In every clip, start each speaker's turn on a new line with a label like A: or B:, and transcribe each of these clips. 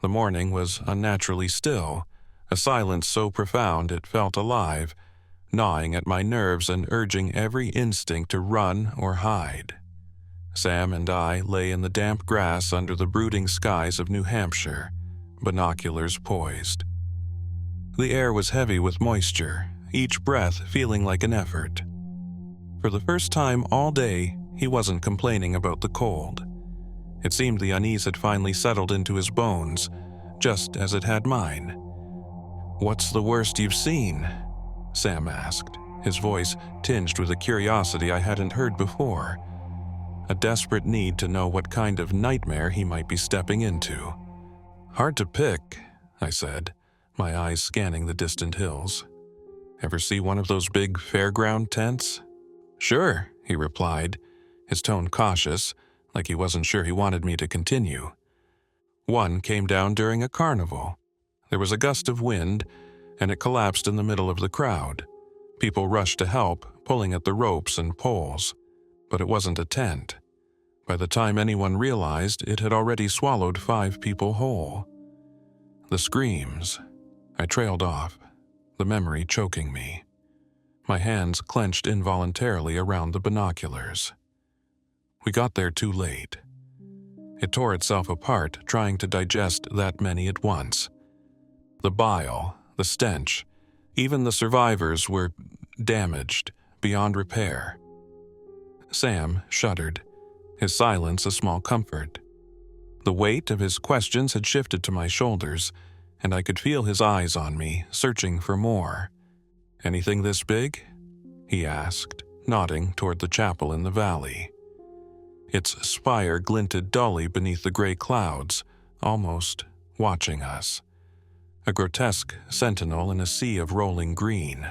A: The morning was unnaturally still, a silence so profound it felt alive, gnawing at my nerves and urging every instinct to run or hide. Sam and I lay in the damp grass under the brooding skies of New Hampshire, binoculars poised. The air was heavy with moisture, each breath feeling like an effort. For the first time all day, he wasn't complaining about the cold. It seemed the unease had finally settled into his bones, just as it had mine. "What's the worst you've seen?" Sam asked, his voice tinged with a curiosity I hadn't heard before. A desperate need to know what kind of nightmare he might be stepping into. "Hard to pick," I said, my eyes scanning the distant hills. "Ever see one of those big fairground tents?" "Sure," he replied, his tone cautious, like he wasn't sure he wanted me to continue. "One came down during a carnival. There was a gust of wind, and it collapsed in the middle of the crowd. People rushed to help, pulling at the ropes and poles. But it wasn't a tent. By the time anyone realized, it had already swallowed 5 people whole." The screams. I trailed off, the memory choking me. My hands clenched involuntarily around the binoculars. We got there too late. It tore itself apart, trying to digest that many at once. The bile, the stench, even the survivors were damaged beyond repair. Sam shuddered, his silence a small comfort. The weight of his questions had shifted to my shoulders, and I could feel his eyes on me, searching for more. "Anything this big?" he asked, nodding toward the chapel in the valley. Its spire glinted dully beneath the gray clouds, almost watching us. A grotesque sentinel in a sea of rolling green.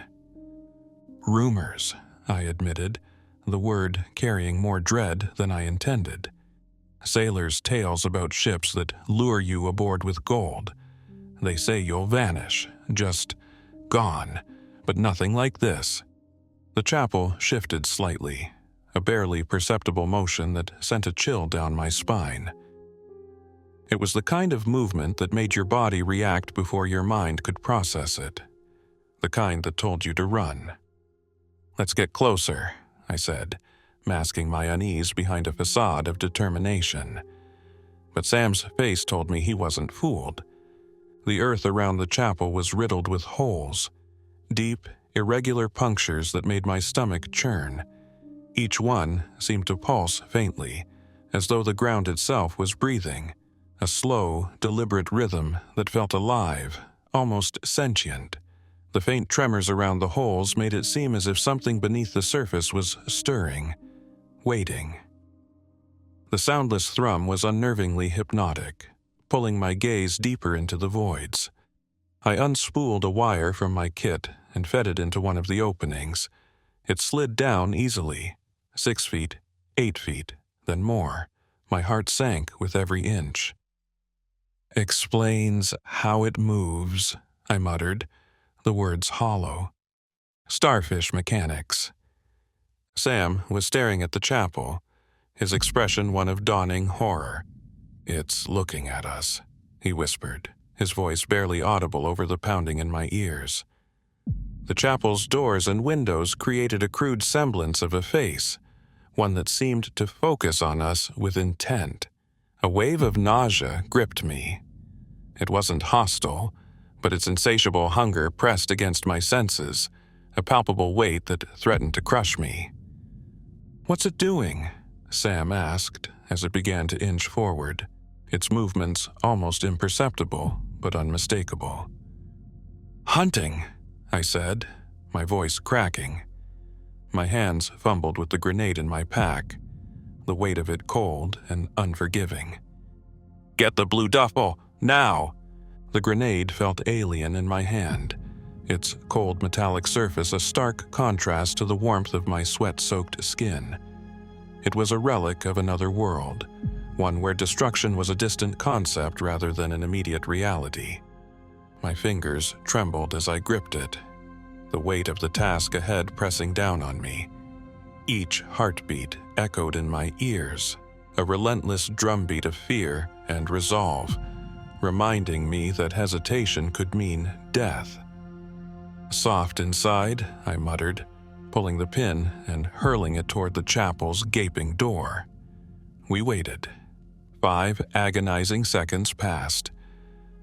A: "Rumors," I admitted, the word carrying more dread than I intended. "Sailors' tales about ships that lure you aboard with gold. They say you'll vanish, just gone, but nothing like this." The chapel shifted slightly, a barely perceptible motion that sent a chill down my spine. It was the kind of movement that made your body react before your mind could process it. The kind that told you to run. "Let's get closer," I said, masking my unease behind a facade of determination. But Sam's face told me he wasn't fooled. The earth around the chapel was riddled with holes, deep, irregular punctures that made my stomach churn. Each one seemed to pulse faintly, as though the ground itself was breathing, a slow, deliberate rhythm that felt alive, almost sentient. The faint tremors around the holes made it seem as if something beneath the surface was stirring, waiting. The soundless thrum was unnervingly hypnotic, pulling my gaze deeper into the voids. I unspooled a wire from my kit and fed it into one of the openings. It slid down easily, 6 feet, 8 feet, then more. My heart sank with every inch. "Explains how it moves," I muttered, the words hollow. "Starfish mechanics." Sam was staring at the chapel, his expression one of dawning horror. "It's looking at us," he whispered, his voice barely audible over the pounding in my ears. The chapel's doors and windows created a crude semblance of a face, one that seemed to focus on us with intent. A wave of nausea gripped me. It wasn't hostile, but its insatiable hunger pressed against my senses, a palpable weight that threatened to crush me. "What's it doing?" Sam asked as it began to inch forward, its movements almost imperceptible but unmistakable. "Hunting," I said, my voice cracking. My hands fumbled with the grenade in my pack, the weight of it cold and unforgiving. "Get the blue duffel, now!" The grenade felt alien in my hand, its cold metallic surface a stark contrast to the warmth of my sweat-soaked skin. It was a relic of another world, one where destruction was a distant concept rather than an immediate reality. My fingers trembled as I gripped it, the weight of the task ahead pressing down on me. Each heartbeat echoed in my ears, a relentless drumbeat of fear and resolve, reminding me that hesitation could mean death. "Soft inside," I muttered, pulling the pin and hurling it toward the chapel's gaping door. We waited. 5 agonizing seconds passed.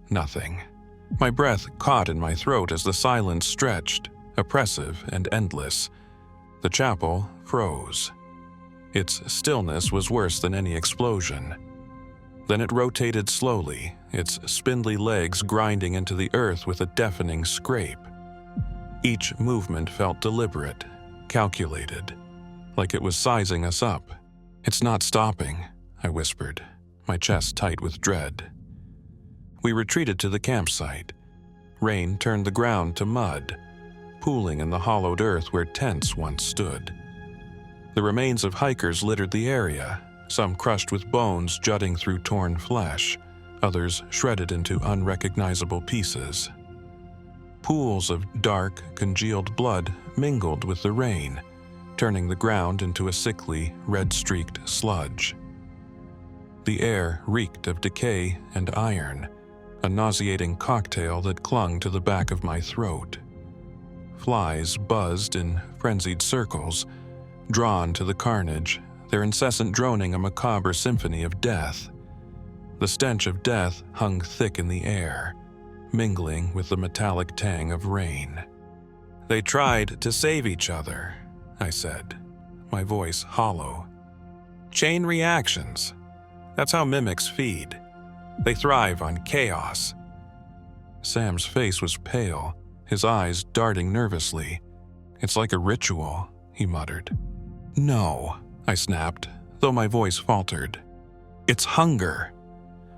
A: Nothing. My breath caught in my throat as the silence stretched, oppressive and endless. The chapel froze. Its stillness was worse than any explosion. Then it rotated slowly, its spindly legs grinding into the earth with a deafening scrape. Each movement felt deliberate, calculated, like it was sizing us up. "It's not stopping," I whispered, my chest tight with dread. We retreated to the campsite. Rain turned the ground to mud, pooling in the hollowed earth where tents once stood. The remains of hikers littered the area, some crushed with bones jutting through torn flesh, others shredded into unrecognizable pieces. Pools of dark, congealed blood mingled with the rain, turning the ground into a sickly, red-streaked sludge. The air reeked of decay and iron, a nauseating cocktail that clung to the back of my throat. Flies buzzed in frenzied circles, drawn to the carnage, their incessant droning a macabre symphony of death. The stench of death hung thick in the air, mingling with the metallic tang of rain. "They tried to save each other," I said, my voice hollow. "Chain reactions. That's how mimics feed. They thrive on chaos." Sam's face was pale, his eyes darting nervously. "It's like a ritual," he muttered. "No," I snapped, though my voice faltered. "It's hunger."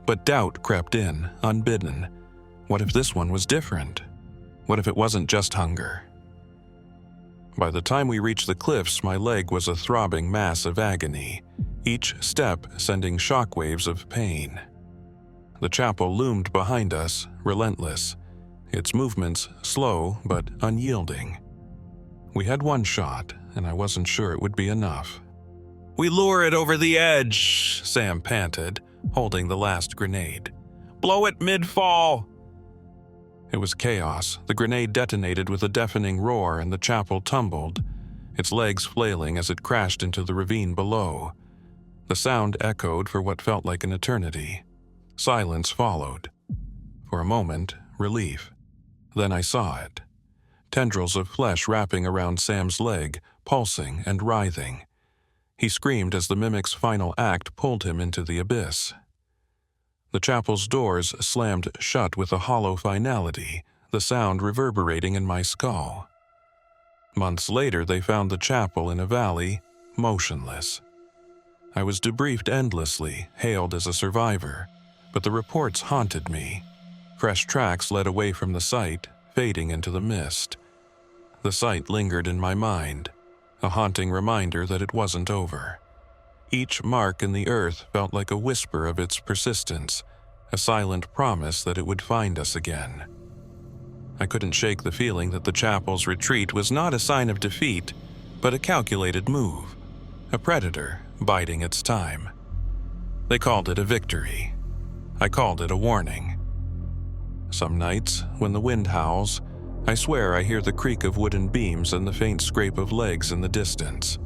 A: But doubt crept in, unbidden. What if this one was different? What if it wasn't just hunger? By the time we reached the cliffs, my leg was a throbbing mass of agony, each step sending shockwaves of pain. The chapel loomed behind us, relentless, its movements slow but unyielding. We had one shot, and I wasn't sure it would be enough. "We lure it over the edge," Sam panted, holding the last grenade. "Blow it mid-fall." It was chaos. The grenade detonated with a deafening roar and the chapel tumbled, its legs flailing as it crashed into the ravine below. The sound echoed for what felt like an eternity. Silence followed. For a moment, relief. Then I saw it. Tendrils of flesh wrapping around Sam's leg, pulsing and writhing. He screamed as the mimic's final act pulled him into the abyss. The chapel's doors slammed shut with a hollow finality, the sound reverberating in my skull. Months later, they found the chapel in a valley, motionless. I was debriefed endlessly, hailed as a survivor, but the reports haunted me. Fresh tracks led away from the site, fading into the mist. The sight lingered in my mind, a haunting reminder that it wasn't over. Each mark in the earth felt like a whisper of its persistence, a silent promise that it would find us again. I couldn't shake the feeling that the chapel's retreat was not a sign of defeat, but a calculated move, a predator biding its time. They called it a victory. I called it a warning. Some nights, when the wind howls, I swear I hear the creak of wooden beams and the faint scrape of legs in the distance.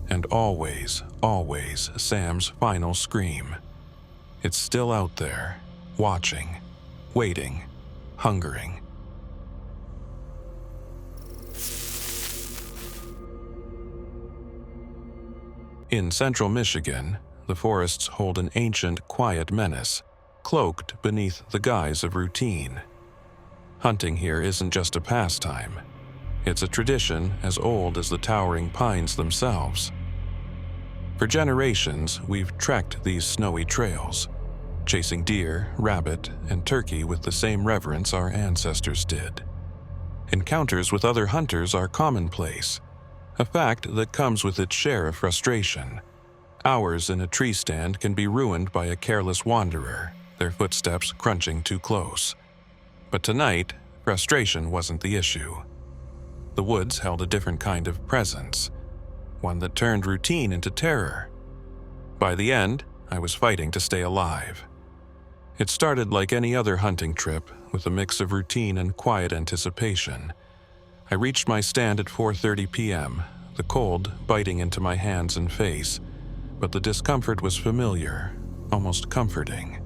A: And always, always, Sam's final scream. It's still out there, watching, waiting, hungering. In central Michigan, the forests hold an ancient, quiet menace, cloaked beneath the guise of routine. Hunting here isn't just a pastime. It's a tradition as old as the towering pines themselves. For generations, we've trekked these snowy trails, chasing deer, rabbit, and turkey with the same reverence our ancestors did. Encounters with other hunters are commonplace, a fact that comes with its share of frustration. Hours in a tree stand can be ruined by a careless wanderer, their footsteps crunching too close. But tonight, frustration wasn't the issue. The woods held a different kind of presence, one that turned routine into terror. By the end, I was fighting to stay alive. It started like any other hunting trip, with a mix of routine and quiet anticipation. I reached my stand at 4:30 p.m., the cold biting into my hands and face, but the discomfort was familiar, almost comforting.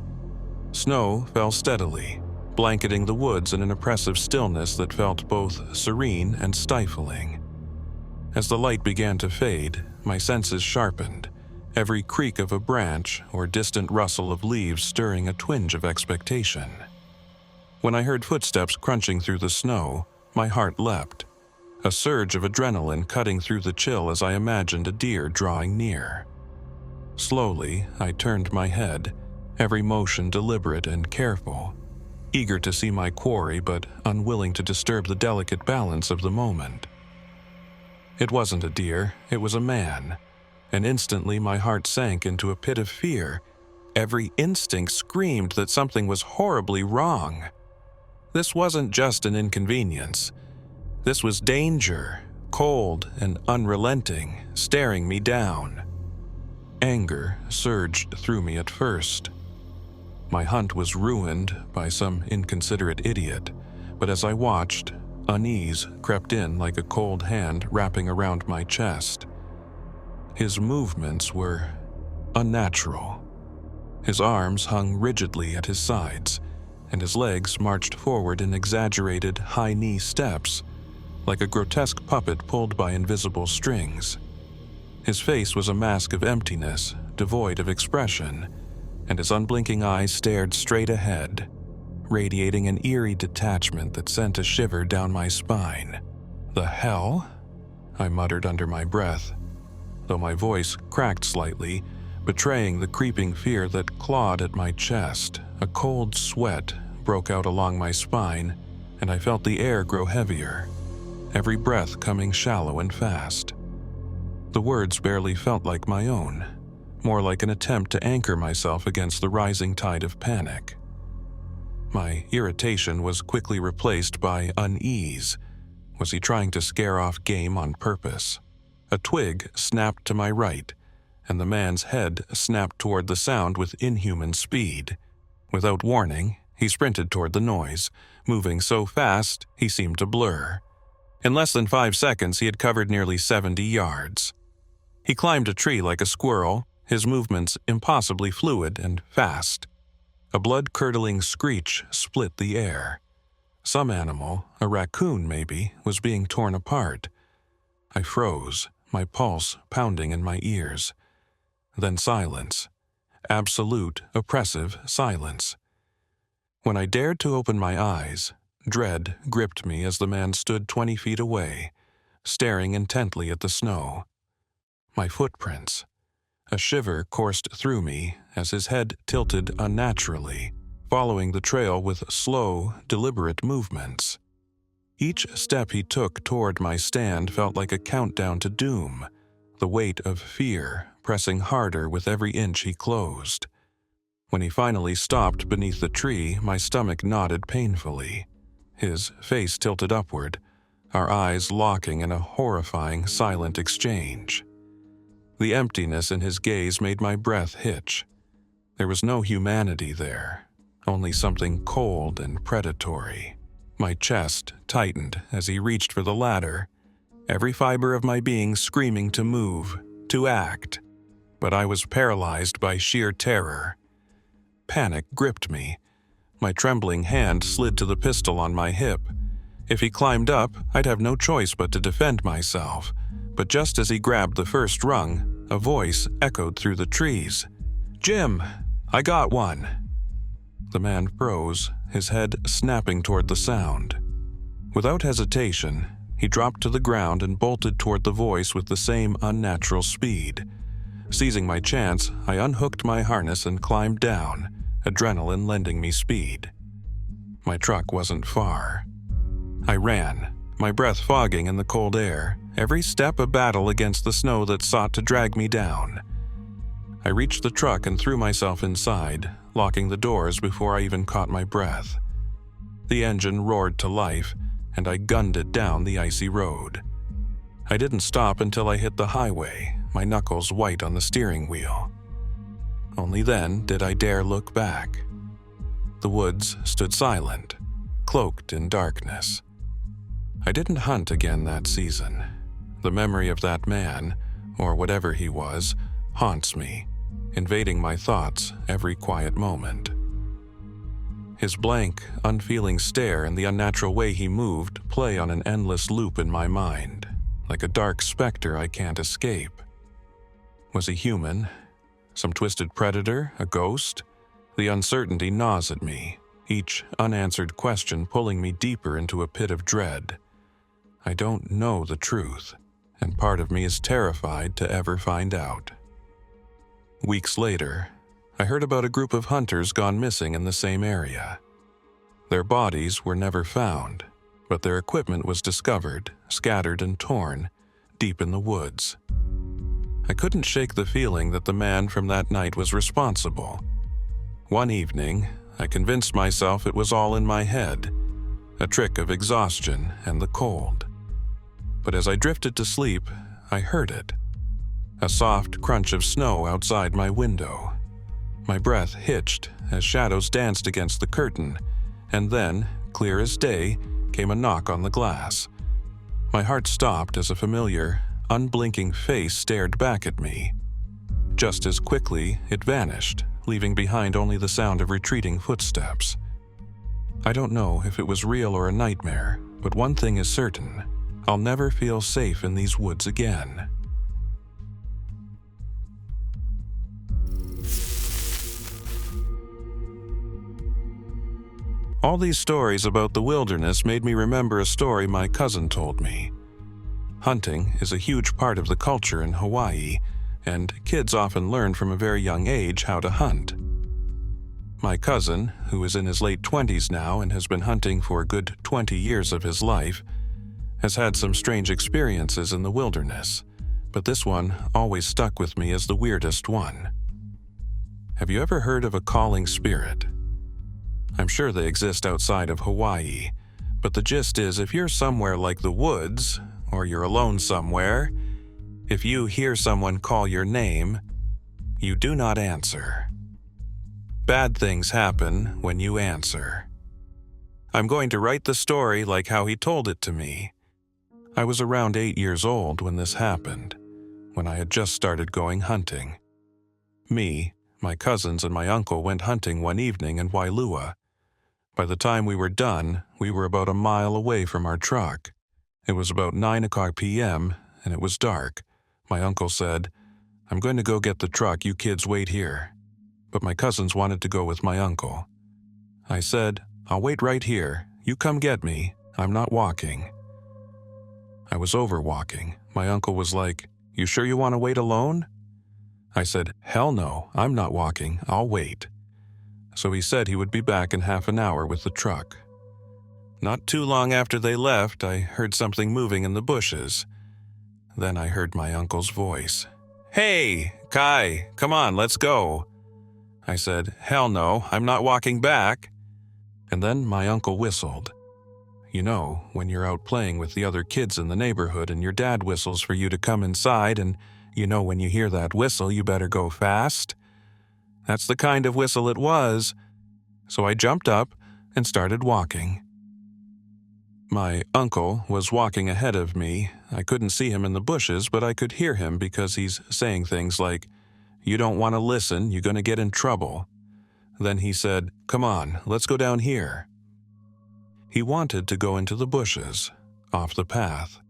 A: Snow fell steadily, blanketing the woods in an oppressive stillness that felt both serene and stifling. As the light began to fade, my senses sharpened, every creak of a branch or distant rustle of leaves stirring a twinge of expectation. When I heard footsteps crunching through the snow, my heart leapt, a surge of adrenaline cutting through the chill as I imagined a deer drawing near. Slowly, I turned my head, every motion deliberate and careful, eager to see my quarry but unwilling to disturb the delicate balance of the moment. It wasn't a deer, it was a man, and instantly my heart sank into a pit of fear. Every instinct screamed that something was horribly wrong. This wasn't just an inconvenience. This was danger, cold and unrelenting, staring me down. Anger surged through me at first. My hunt was ruined by some inconsiderate idiot, but as I watched, unease crept in like a cold hand wrapping around my chest. His movements were unnatural. His arms hung rigidly at his sides, and his legs marched forward in exaggerated high-knee steps, like a grotesque puppet pulled by invisible strings. His face was a mask of emptiness, devoid of expression, and his unblinking eyes stared straight ahead, radiating an eerie detachment that sent a shiver down my spine. "The hell?" I muttered under my breath, though my voice cracked slightly, betraying the creeping fear that clawed at my chest. A cold sweat broke out along my spine, and I felt the air grow heavier, every breath coming shallow and fast. The words barely felt like my own, more like an attempt to anchor myself against the rising tide of panic. My irritation was quickly replaced by unease. Was he trying to scare off game on purpose? A twig snapped to my right, and the man's head snapped toward the sound with inhuman speed. Without warning, he sprinted toward the noise, moving so fast he seemed to blur. In less than 5 seconds, he had covered nearly 70 yards. He climbed a tree like a squirrel, his movements impossibly fluid and fast. A blood-curdling screech split the air. Some animal, a raccoon maybe, was being torn apart. I froze, my pulse pounding in my ears. Then silence. Absolute, oppressive silence. When I dared to open my eyes, dread gripped me as the man stood 20 feet away, staring intently at the snow. My footprints. A shiver coursed through me as his head tilted unnaturally, following the trail with slow, deliberate movements. Each step he took toward my stand felt like a countdown to doom, the weight of fear pressing harder with every inch he closed. When he finally stopped beneath the tree, my stomach knotted painfully. His face tilted upward, our eyes locking in a horrifying, silent exchange. The emptiness in his gaze made my breath hitch. There was no humanity there, only something cold and predatory. My chest tightened as he reached for the ladder, every fiber of my being screaming to move, to act. But I was paralyzed by sheer terror. Panic gripped me. My trembling hand slid to the pistol on my hip. If he climbed up, I'd have no choice but to defend myself. But just as he grabbed the first rung, a voice echoed through the trees. "Jim, I got one." The man froze, his head snapping toward the sound. Without hesitation, he dropped to the ground and bolted toward the voice with the same unnatural speed. Seizing my chance, I unhooked my harness and climbed down, adrenaline lending me speed. My truck wasn't far. I ran, my breath fogging in the cold air, every step a battle against the snow that sought to drag me down. I reached the truck and threw myself inside, locking the doors before I even caught my breath. The engine roared to life, and I gunned it down the icy road. I didn't stop until I hit the highway, my knuckles white on the steering wheel. Only then did I dare look back. the woods stood silent, cloaked in darkness. I didn't hunt again that season. The memory of that man, or whatever he was, haunts me, invading my thoughts every quiet moment. His blank, unfeeling stare and the unnatural way he moved play on an endless loop in my mind, like a dark specter I can't escape. Was he human? Some twisted predator? A ghost? The uncertainty gnaws at me, each unanswered question pulling me deeper into a pit of dread. I don't know the truth, and part of me is terrified to ever find out. Weeks later, I heard about a group of hunters gone missing in the same area. Their bodies were never found, but their equipment was discovered, scattered and torn, deep in the woods. I couldn't shake the feeling that the man from that night was responsible. One evening, I convinced myself it was all in my head, a trick of exhaustion and the cold. But as I drifted to sleep, I heard it. A soft crunch of snow outside my window. My breath hitched as shadows danced against the curtain, and then, clear as day, came a knock on the glass. My heart stopped as a familiar, unblinking face stared back at me. Just as quickly, it vanished, leaving behind only the sound of retreating footsteps. I don't know if it was real or a nightmare, but one thing is certain: I'll never feel safe in these woods again. All these stories about the wilderness made me remember a story my cousin told me. Hunting is a huge part of the culture in Hawaii, and kids often learn from a very young age how to hunt. My cousin, who is in his late 20s now and has been hunting for a good 20 years of his life, has had some strange experiences in the wilderness, but this one always stuck with me as the weirdest one. Have you ever heard of a calling spirit? I'm sure they exist outside of Hawaii, but the gist is if you're somewhere like the woods, or you're alone somewhere, if you hear someone call your name, you do not answer. Bad things happen when you answer. I'm going to write the story like how he told it to me. I was around 8 years old when this happened, when I had just started going hunting. Me, my cousins, and my uncle went hunting one evening in Wailua. By the time we were done, we were about a mile away from our truck. It was about 9:00 p.m., and it was dark. My uncle said, "I'm going to go get the truck, you kids wait here." But my cousins wanted to go with my uncle. I said, "I'll wait right here. You come get me. I'm not walking." I was overwalking. My uncle was like, "You sure you want to wait alone?" I said, "Hell no, I'm not walking. I'll wait." So he said he would be back in half an hour with the truck. Not too long after they left, I heard something moving in the bushes. Then I heard my uncle's voice. "Hey, Kai, come on, let's go." I said, "Hell no, I'm not walking back." And then my uncle whistled. You know, when you're out playing with the other kids in the neighborhood and your dad whistles for you to come inside, and you know when you hear that whistle you better go fast? That's the kind of whistle it was. So I jumped up and started walking. My uncle was walking ahead of me. I couldn't see him in the bushes, but I could hear him because he's saying things like, "You don't want to listen, you're going to get in trouble." Then he said, "Come on, let's go down here." He wanted to go into the bushes, off the path.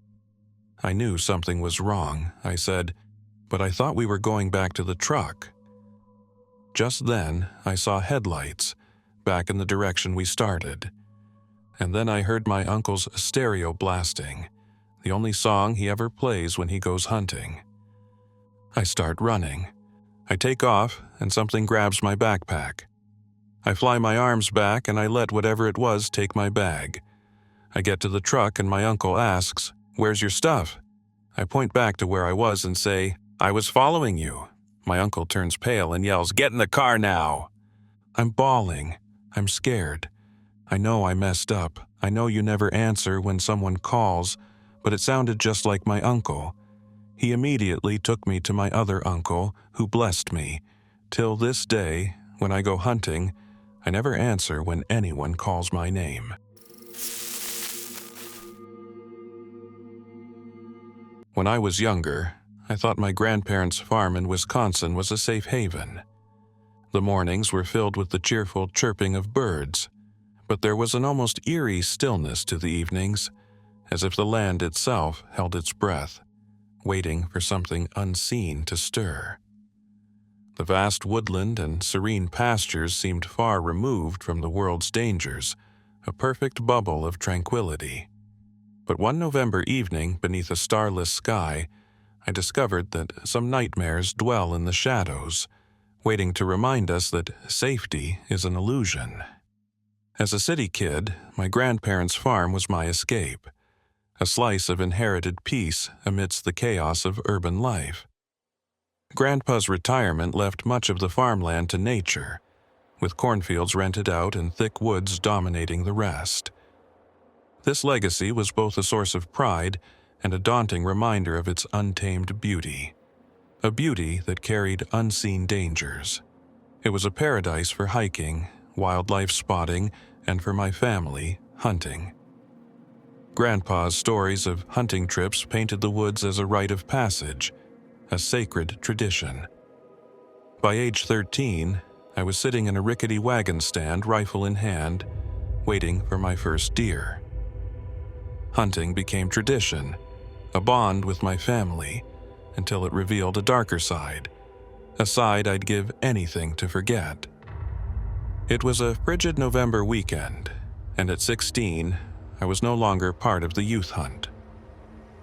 A: I knew something was wrong. I said, "But I thought we were going back to the truck." Just then, I saw headlights, back in the direction we started. And then I heard my uncle's stereo blasting, the only song he ever plays when he goes hunting. I start running. I take off, and something grabs my backpack. I fly my arms back, and I let whatever it was take my bag. I get to the truck, and my uncle asks, "Where's your stuff?" I point back to where I was and say, "I was following you." My uncle turns pale and yells, "Get in the car now!" I'm bawling. I'm scared. I know I messed up. I know you never answer when someone calls, but it sounded just like my uncle. He immediately took me to my other uncle, who blessed me. Till this day, when I go hunting, I never answer when anyone calls my name. When I was younger, I thought my grandparents' farm in Wisconsin was a safe haven. The mornings were filled with the cheerful chirping of birds, but there was an almost eerie stillness to the evenings, as if the land itself held its breath, waiting for something unseen to stir. The vast woodland and serene pastures seemed far removed from the world's dangers, a perfect bubble of tranquility. But one November evening, beneath a starless sky, I discovered that some nightmares dwell in the shadows, waiting to remind us that safety is an illusion. As a city kid, my grandparents' farm was my escape, a slice of inherited peace amidst the chaos of urban life. Grandpa's retirement left much of the farmland to nature, with cornfields rented out and thick woods dominating the rest. This legacy was both a source of pride and a daunting reminder of its untamed beauty, a beauty that carried unseen dangers. It was a paradise for hiking, wildlife spotting, and for my family, hunting. Grandpa's stories of hunting trips painted the woods as a rite of passage, a sacred tradition. By age 13, I was sitting in a rickety wagon stand, rifle in hand, waiting for my first deer. Hunting became tradition, a bond with my family, until it revealed a darker side, a side I'd give anything to forget. It was a frigid November weekend, and at 16, I was no longer part of the youth hunt.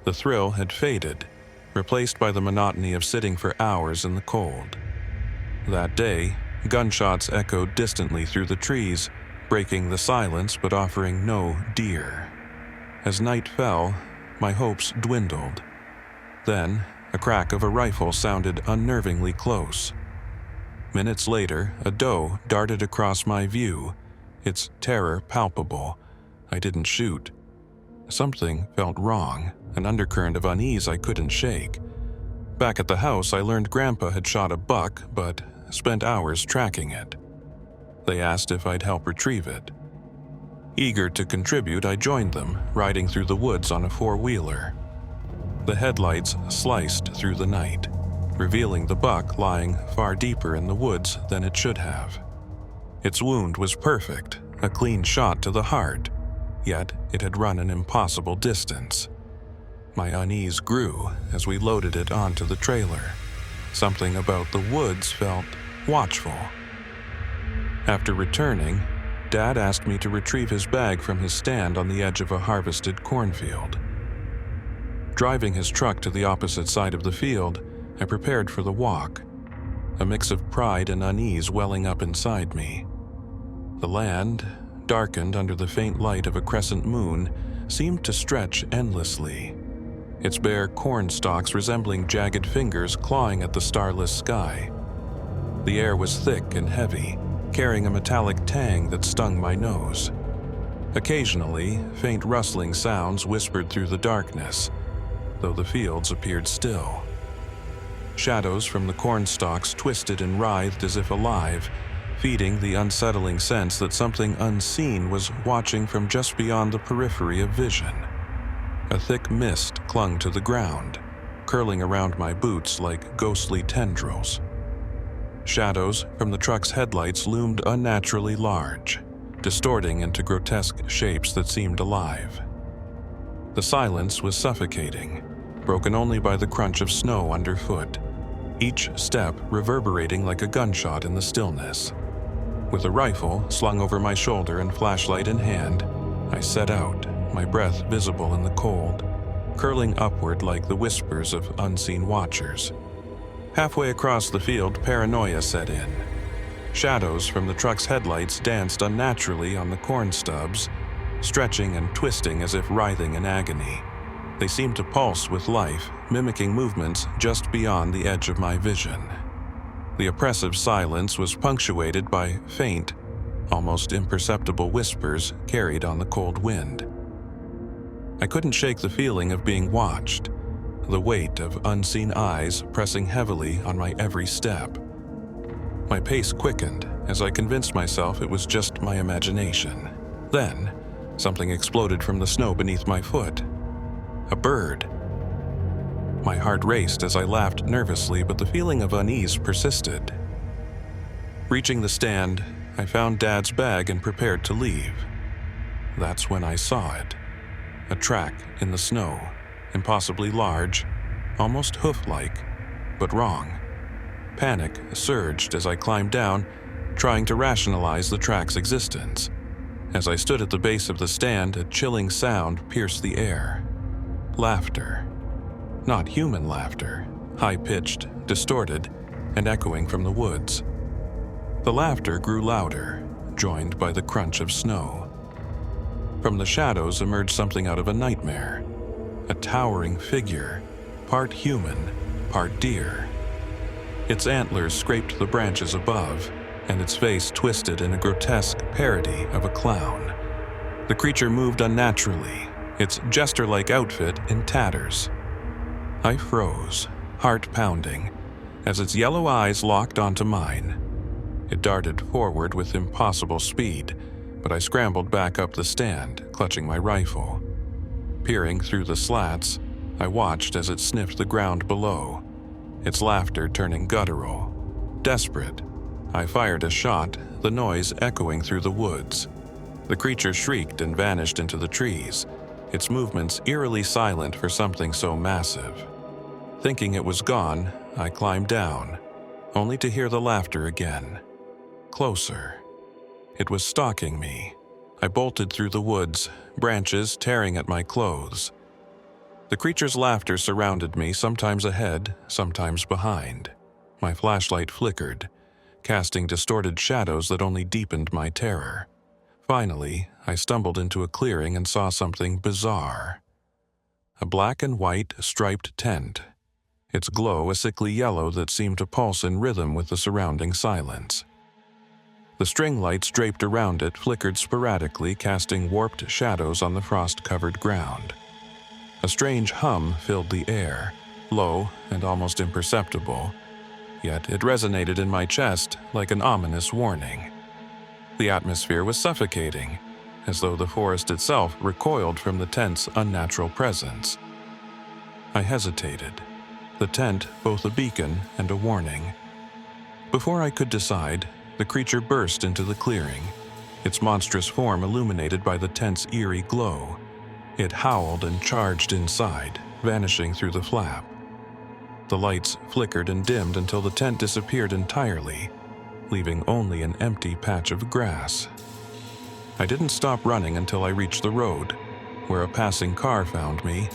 A: The thrill had faded, replaced by the monotony of sitting for hours in the cold. That day, gunshots echoed distantly through the trees, breaking the silence but offering no deer. As night fell, my hopes dwindled. Then, a crack of a rifle sounded unnervingly close. Minutes later, a doe darted across my view, its terror palpable. I didn't shoot. Something felt wrong, an undercurrent of unease I couldn't shake. Back at the house, I learned Grandpa had shot a buck, but spent hours tracking it. They asked if I'd help retrieve it. Eager to contribute, I joined them, riding through the woods on a four-wheeler. The headlights sliced through the night, revealing the buck lying far deeper in the woods than it should have. Its wound was perfect, a clean shot to the heart, yet it had run an impossible distance. My unease grew as we loaded it onto the trailer. Something about the woods felt watchful. After returning, Dad asked me to retrieve his bag from his stand on the edge of a harvested cornfield. Driving his truck to the opposite side of the field, I prepared for the walk, a mix of pride and unease welling up inside me. The land, darkened under the faint light of a crescent moon, seemed to stretch endlessly, its bare corn stalks resembling jagged fingers clawing at the starless sky. The air was thick and heavy, carrying a metallic tang that stung my nose. Occasionally, faint rustling sounds whispered through the darkness, though the fields appeared still. Shadows from the corn stalks twisted and writhed as if alive, feeding the unsettling sense that something unseen was watching from just beyond the periphery of vision. A thick mist clung to the ground, curling around my boots like ghostly tendrils. Shadows from the truck's headlights loomed unnaturally large, distorting into grotesque shapes that seemed alive. The silence was suffocating, broken only by the crunch of snow underfoot, each step reverberating like a gunshot in the stillness. With a rifle slung over my shoulder and flashlight in hand, I set out, my breath visible in the cold, curling upward like the whispers of unseen watchers. Halfway across the field, paranoia set in. Shadows from the truck's headlights danced unnaturally on the corn stubs, stretching and twisting as if writhing in agony. They seemed to pulse with life, mimicking movements just beyond the edge of my vision. The oppressive silence was punctuated by faint, almost imperceptible whispers carried on the cold wind. I couldn't shake the feeling of being watched, the weight of unseen eyes pressing heavily on my every step. My pace quickened, as I convinced myself it was just my imagination. Then, something exploded from the snow beneath my foot. A bird. My heart raced as I laughed nervously, but the feeling of unease persisted. Reaching the stand, I found Dad's bag and prepared to leave. That's when I saw it. A track in the snow, impossibly large, almost hoof-like, but wrong. Panic surged as I climbed down, trying to rationalize the track's existence. As I stood at the base of the stand, a chilling sound pierced the air. Laughter. Not human laughter, high-pitched, distorted, and echoing from the woods. The laughter grew louder, joined by the crunch of snow. From the shadows emerged something out of a nightmare. A towering figure, part human, part deer. Its antlers scraped the branches above, and its face twisted in a grotesque parody of a clown. The creature moved unnaturally, its jester-like outfit in tatters. I froze, heart pounding, as its yellow eyes locked onto mine. It darted forward with impossible speed, but I scrambled back up the stand, clutching my rifle. Peering through the slats, I watched as it sniffed the ground below, its laughter turning guttural. Desperate, I fired a shot, the noise echoing through the woods. The creature shrieked and vanished into the trees, its movements eerily silent for something so massive. Thinking it was gone, I climbed down, only to hear the laughter again. Closer. It was stalking me. I bolted through the woods, branches tearing at my clothes. The creature's laughter surrounded me, sometimes ahead, sometimes behind. My flashlight flickered, casting distorted shadows that only deepened my terror. Finally, I stumbled into a clearing and saw something bizarre. A black and white striped tent, its glow a sickly yellow that seemed to pulse in rhythm with the surrounding silence. The string lights draped around it flickered sporadically, casting warped shadows on the frost-covered ground. A strange hum filled the air, low and almost imperceptible, yet it resonated in my chest like an ominous warning. The atmosphere was suffocating, as though the forest itself recoiled from the tent's unnatural presence. I hesitated, the tent both a beacon and a warning. Before I could decide, the creature burst into the clearing, its monstrous form illuminated by the tent's eerie glow. It howled and charged inside, vanishing through the flap. The lights flickered and dimmed until the tent disappeared entirely, leaving only an empty patch of grass. I didn't stop running until I reached the road, where a passing car found me,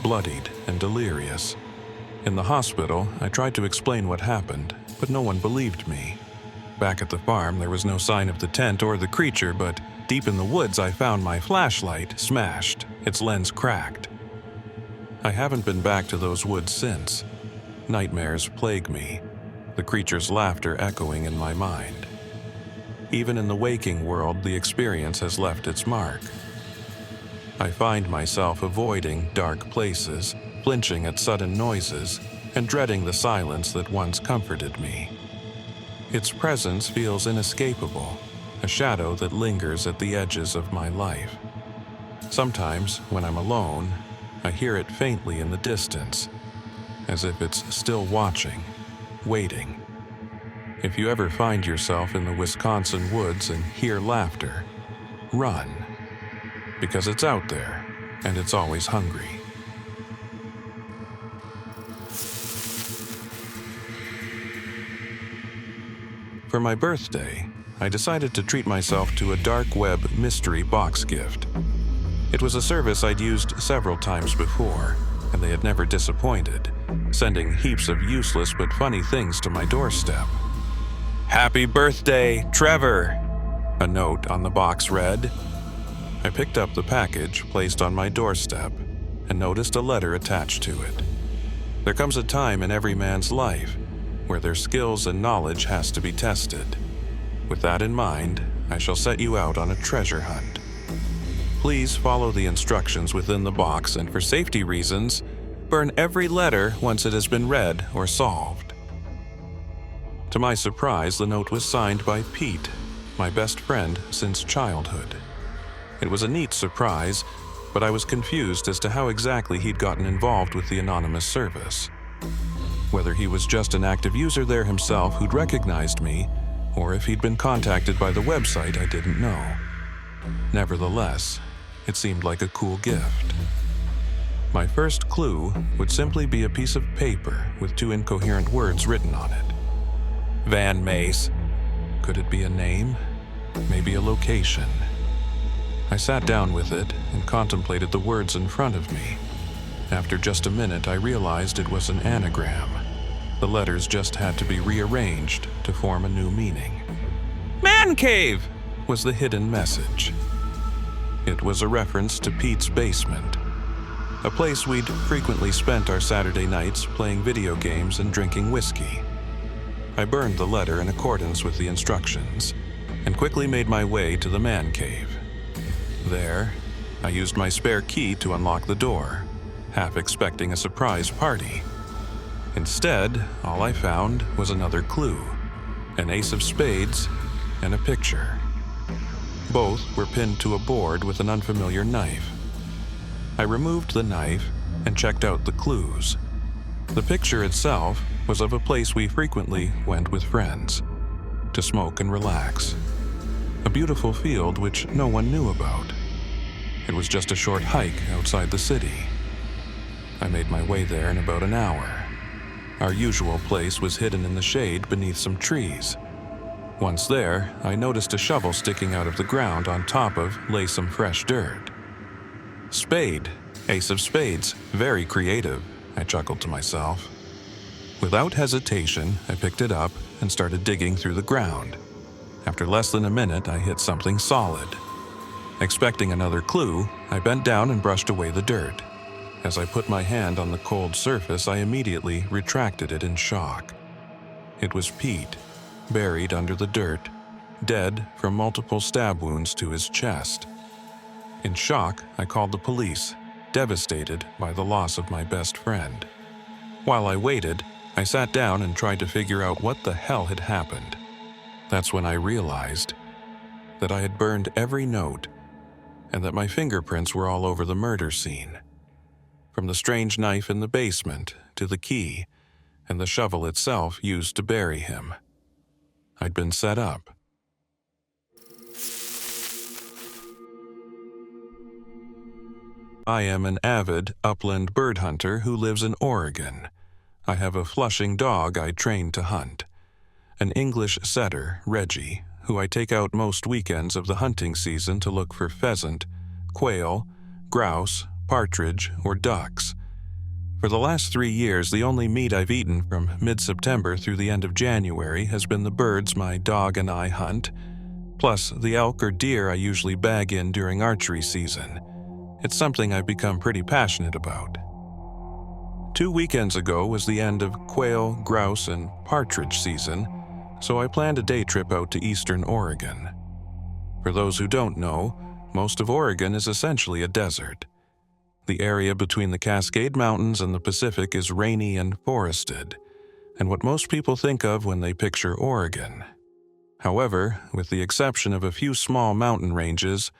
A: bloodied and delirious. In the hospital, I tried to explain what happened, but no one believed me. Back at the farm, there was no sign of the tent or the creature, but deep in the woods I found my flashlight smashed, its lens cracked. I haven't been back to those woods since. Nightmares plague me, the creature's laughter echoing in my mind. Even in the waking world, the experience has left its mark. I find myself avoiding dark places, flinching at sudden noises, and dreading the silence that once comforted me. Its presence feels inescapable, a shadow that lingers at the edges of my life. Sometimes, when I'm alone, I hear it faintly in the distance, as if it's still watching, waiting. If you ever find yourself in the Wisconsin woods and hear laughter, run, because it's out there and it's always hungry. For my birthday, I decided to treat myself to a dark web mystery box gift. It was a service I'd used several times before, and they had never disappointed, sending heaps of useless but funny things to my doorstep. "Happy birthday, Trevor!" a note on the box read. I picked up the package placed on my doorstep and noticed a letter attached to it. There comes a time in every man's life where their skills and knowledge has to be tested. With that in mind, I shall set you out on a treasure hunt. Please follow the instructions within the box, and for safety reasons, burn every letter once it has been read or solved. To my surprise, the note was signed by Pete, my best friend since childhood. It was a neat surprise, but I was confused as to how exactly he'd gotten involved with the anonymous service. Whether he was just an active user there himself who'd recognized me, or if he'd been contacted by the website, I didn't know. Nevertheless, it seemed like a cool gift. My first clue would simply be a piece of paper with 2 incoherent words written on it. Van Mace. Could it be a name? Maybe a location? I sat down with it and contemplated the words in front of me. After just a minute, I realized it was an anagram. The letters just had to be rearranged to form a new meaning. Man cave was the hidden message. It was a reference to Pete's basement, a place we'd frequently spent our Saturday nights playing video games and drinking whiskey. I burned the letter in accordance with the instructions and quickly made my way to the man cave. There, I used my spare key to unlock the door, half expecting a surprise party. Instead, all I found was another clue, an ace of spades and a picture. Both were pinned to a board with an unfamiliar knife. I removed the knife and checked out the clues. The picture itself was of a place we frequently went with friends, to smoke and relax. A beautiful field which no one knew about. It was just a short hike outside the city. I made my way there in about an hour. Our usual place was hidden in the shade beneath some trees. Once there, I noticed a shovel sticking out of the ground on top of lay some fresh dirt. Spade, ace of spades, very creative, I chuckled to myself. Without hesitation, I picked it up and started digging through the ground. After less than a minute, I hit something solid. Expecting another clue, I bent down and brushed away the dirt. As I put my hand on the cold surface, I immediately retracted it in shock. It was Pete, buried under the dirt, dead from multiple stab wounds to his chest. In shock, I called the police, devastated by the loss of my best friend. While I waited, I sat down and tried to figure out what the hell had happened. That's when I realized that I had burned every note and that my fingerprints were all over the murder scene. From the strange knife in the basement to the key and the shovel itself used to bury him. I'd been set up. I am an avid upland bird hunter who lives in Oregon. I have a Flushing dog I trained to hunt. An English setter, Reggie, who I take out most weekends of the hunting season to look for pheasant, quail, grouse, partridge, or ducks. For the last 3 years, the only meat I've eaten from mid-September through the end of January has been the birds my dog and I hunt, plus the elk or deer I usually bag in during archery season. It's something I've become pretty passionate about. 2 weekends ago was the end of quail, grouse, and partridge season, so I planned a day trip out to eastern Oregon. For those who don't know, most of Oregon is essentially a desert. The area between the Cascade Mountains and the Pacific is rainy and forested, and what most people think of when they picture Oregon. However, with the exception of a few small mountain ranges,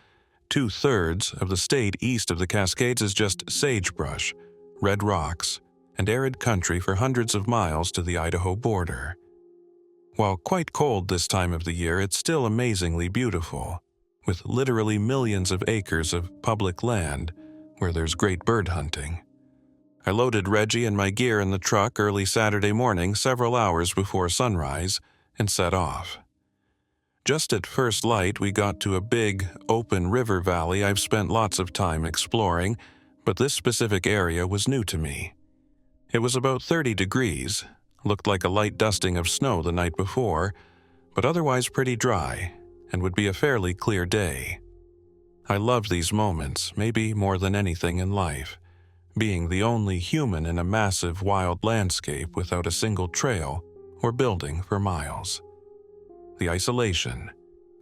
A: 2/3 of the state east of the Cascades is just sagebrush, red rocks, and arid country for hundreds of miles to the Idaho border. While quite cold this time of the year, it's still amazingly beautiful, with literally millions of acres of public land where there's great bird hunting. I loaded Reggie and my gear in the truck early Saturday morning, several hours before sunrise, and set off. Just at first light, we got to a big, open river valley I've spent lots of time exploring, but this specific area was new to me. It was about 30 degrees, looked like a light dusting of snow the night before, but otherwise pretty dry, and would be a fairly clear day. I loved these moments, maybe more than anything in life, being the only human in a massive wild landscape without a single trail or building for miles. The isolation,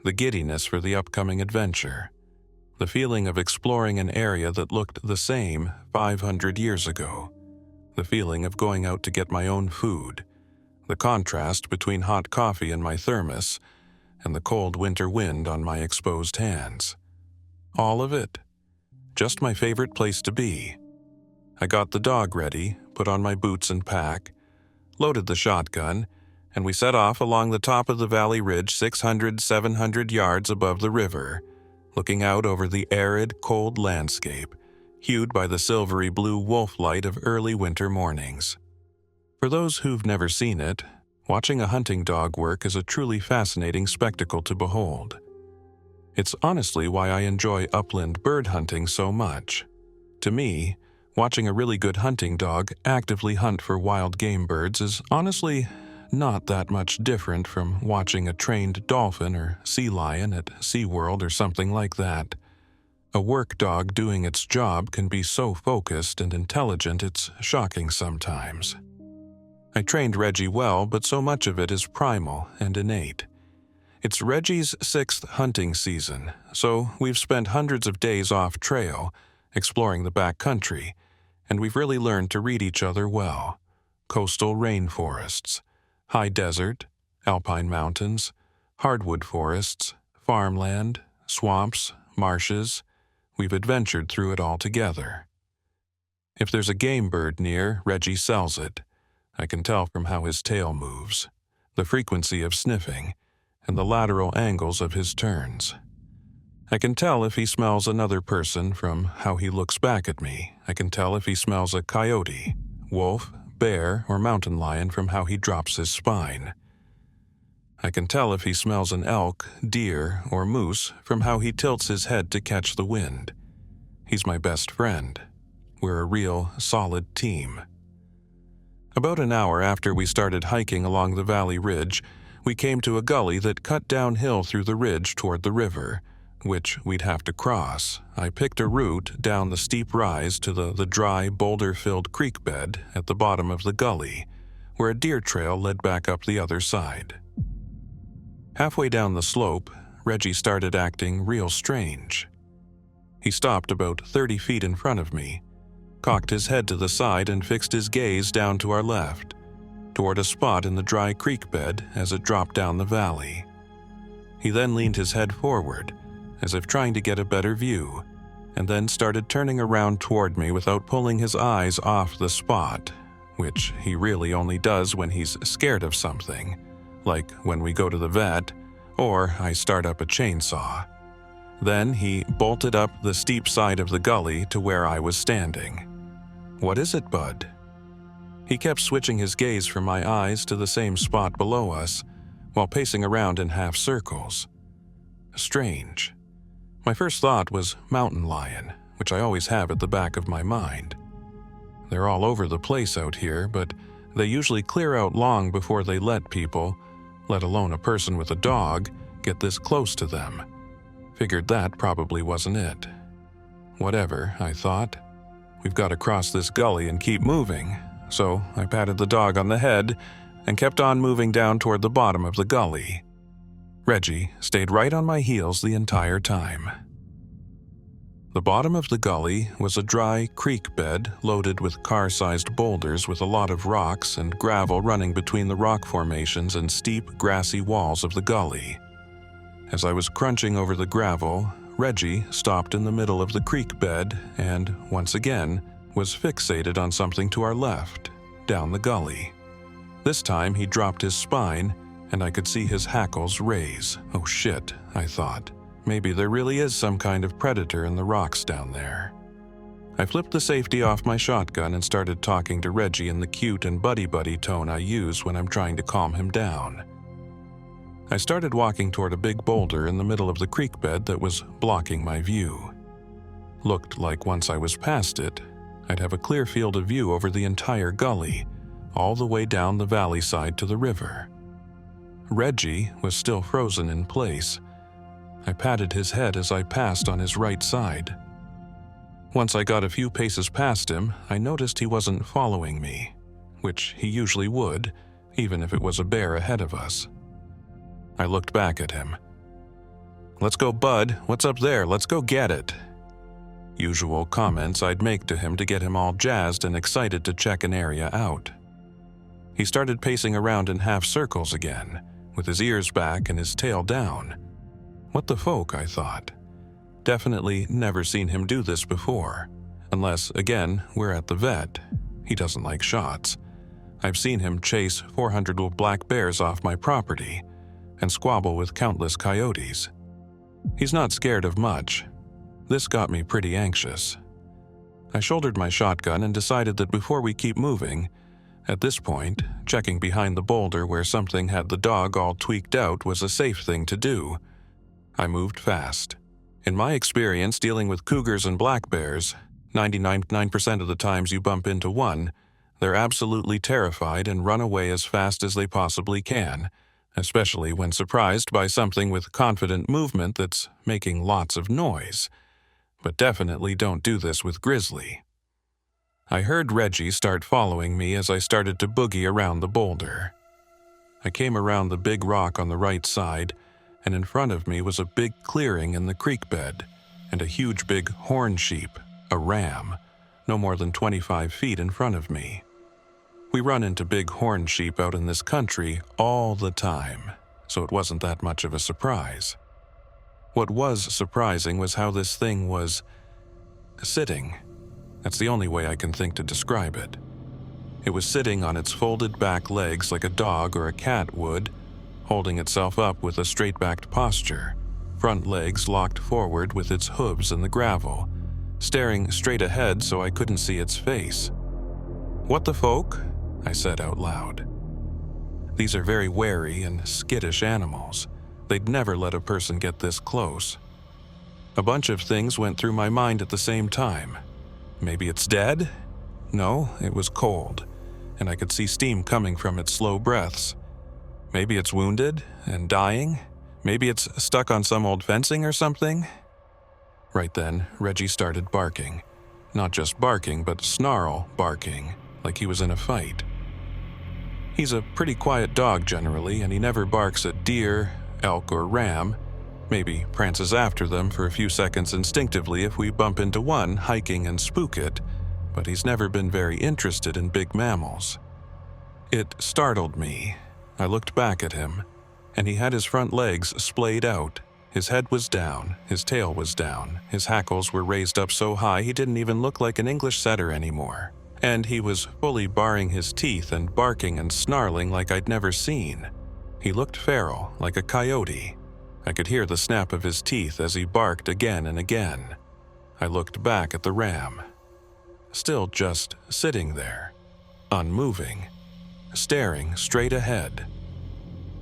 A: the giddiness for the upcoming adventure, the feeling of exploring an area that looked the same 500 years ago, the feeling of going out to get my own food, the contrast between hot coffee in my thermos and the cold winter wind on my exposed hands. All of it. Just my favorite place to be. I got the dog ready, put on my boots and pack, loaded the shotgun, and we set off along the top of the valley ridge 600-700 yards above the river, looking out over the arid, cold landscape, hued by the silvery blue wolf light of early winter mornings. For those who've never seen it, watching a hunting dog work is a truly fascinating spectacle to behold. It's honestly why I enjoy upland bird hunting so much. To me, watching a really good hunting dog actively hunt for wild game birds is honestly not that much different from watching a trained dolphin or sea lion at SeaWorld or something like that. A work dog doing its job can be so focused and intelligent it's shocking sometimes. I trained Reggie well, but so much of it is primal and innate. It's Reggie's 6th hunting season, so we've spent hundreds of days off trail, exploring the back country, and we've really learned to read each other well. Coastal rainforests, high desert, alpine mountains, hardwood forests, farmland, swamps, marshes. We've adventured through it all together. If there's a game bird near, Reggie sells it. I can tell from how his tail moves, the frequency of sniffing, and the lateral angles of his turns. I can tell if he smells another person from how he looks back at me. I can tell if he smells a coyote, wolf, bear, or mountain lion from how he drops his spine. I can tell if he smells an elk, deer, or moose from how he tilts his head to catch the wind. He's my best friend. We're a real, solid team. About an hour after we started hiking along the valley ridge, we came to a gully that cut downhill through the ridge toward the river, which we'd have to cross. I picked a route down the steep rise to the dry, boulder-filled creek bed at the bottom of the gully, where a deer trail led back up the other side. Halfway down the slope, Reggie started acting real strange. He stopped about 30 feet in front of me, cocked his head to the side and fixed his gaze down to our left, toward a spot in the dry creek bed as it dropped down the valley. He then leaned his head forward, as if trying to get a better view, and then started turning around toward me without pulling his eyes off the spot, which he really only does when he's scared of something, like when we go to the vet, or I start up a chainsaw. Then he bolted up the steep side of the gully to where I was standing. "What is it, bud?" He kept switching his gaze from my eyes to the same spot below us, while pacing around in half circles. Strange. My first thought was mountain lion, which I always have at the back of my mind. They're all over the place out here, but they usually clear out long before they let people, let alone a person with a dog, get this close to them. Figured that probably wasn't it. Whatever, I thought. We've got to cross this gully and keep moving, so I patted the dog on the head and kept on moving down toward the bottom of the gully. Reggie stayed right on my heels the entire time. The bottom of the gully was a dry creek bed loaded with car-sized boulders with a lot of rocks and gravel running between the rock formations and steep, grassy walls of the gully. As I was crunching over the gravel, Reggie stopped in the middle of the creek bed and, once again, was fixated on something to our left, down the gully. This time he dropped his spine, and I could see his hackles raise. Oh shit, I thought. Maybe there really is some kind of predator in the rocks down there. I flipped the safety off my shotgun and started talking to Reggie in the cute and buddy-buddy tone I use when I'm trying to calm him down. I started walking toward a big boulder in the middle of the creek bed that was blocking my view. Looked like once I was past it, I'd have a clear field of view over the entire gully, all the way down the valley side to the river. Reggie was still frozen in place. I patted his head as I passed on his right side. Once I got a few paces past him, I noticed he wasn't following me, which he usually would, even if it was a bear ahead of us. I looked back at him. "Let's go, bud. What's up there? Let's go get it." Usual comments I'd make to him to get him all jazzed and excited to check an area out. He started pacing around in half circles again, with his ears back and his tail down. What the folk, I thought. Definitely never seen him do this before. Unless, again, we're at the vet. He doesn't like shots. I've seen him chase 400 black bears off my property and squabble with countless coyotes. He's not scared of much. This got me pretty anxious. I shouldered my shotgun and decided that before we keep moving, at this point, checking behind the boulder where something had the dog all tweaked out was a safe thing to do. I moved fast. In my experience dealing with cougars and black bears, 99% of the times you bump into one, they're absolutely terrified and run away as fast as they possibly can, especially when surprised by something with confident movement that's making lots of noise. But definitely don't do this with grizzly. I heard Reggie start following me as I started to boogie around the boulder. I came around the big rock on the right side, and in front of me was a big clearing in the creek bed, and a huge big horn sheep, a ram, no more than 25 feet in front of me. We run into big horn sheep out in this country all the time, so it wasn't that much of a surprise. What was surprising was how this thing was sitting. That's the only way I can think to describe it. It was sitting on its folded back legs like a dog or a cat would, holding itself up with a straight-backed posture, front legs locked forward with its hooves in the gravel, staring straight ahead so I couldn't see its face. "What the folk?" I said out loud. These are very wary and skittish animals. They'd never let a person get this close. A bunch of things went through my mind at the same time. Maybe it's dead? No, it was cold, and I could see steam coming from its slow breaths. Maybe it's wounded and dying? Maybe it's stuck on some old fencing or something? Right then, Reggie started barking. Not just barking, but snarl barking, like he was in a fight. He's a pretty quiet dog generally, and he never barks at deer, elk, or ram. Maybe prances after them for a few seconds instinctively if we bump into one hiking and spook it, but he's never been very interested in big mammals. It startled me. I looked back at him, and he had his front legs splayed out. His head was down, his tail was down, his hackles were raised up so high he didn't even look like an English setter anymore. And he was fully baring his teeth and barking and snarling like I'd never seen. He looked feral, like a coyote. I could hear the snap of his teeth as he barked again and again. I looked back at the ram. Still just sitting there, unmoving, staring straight ahead.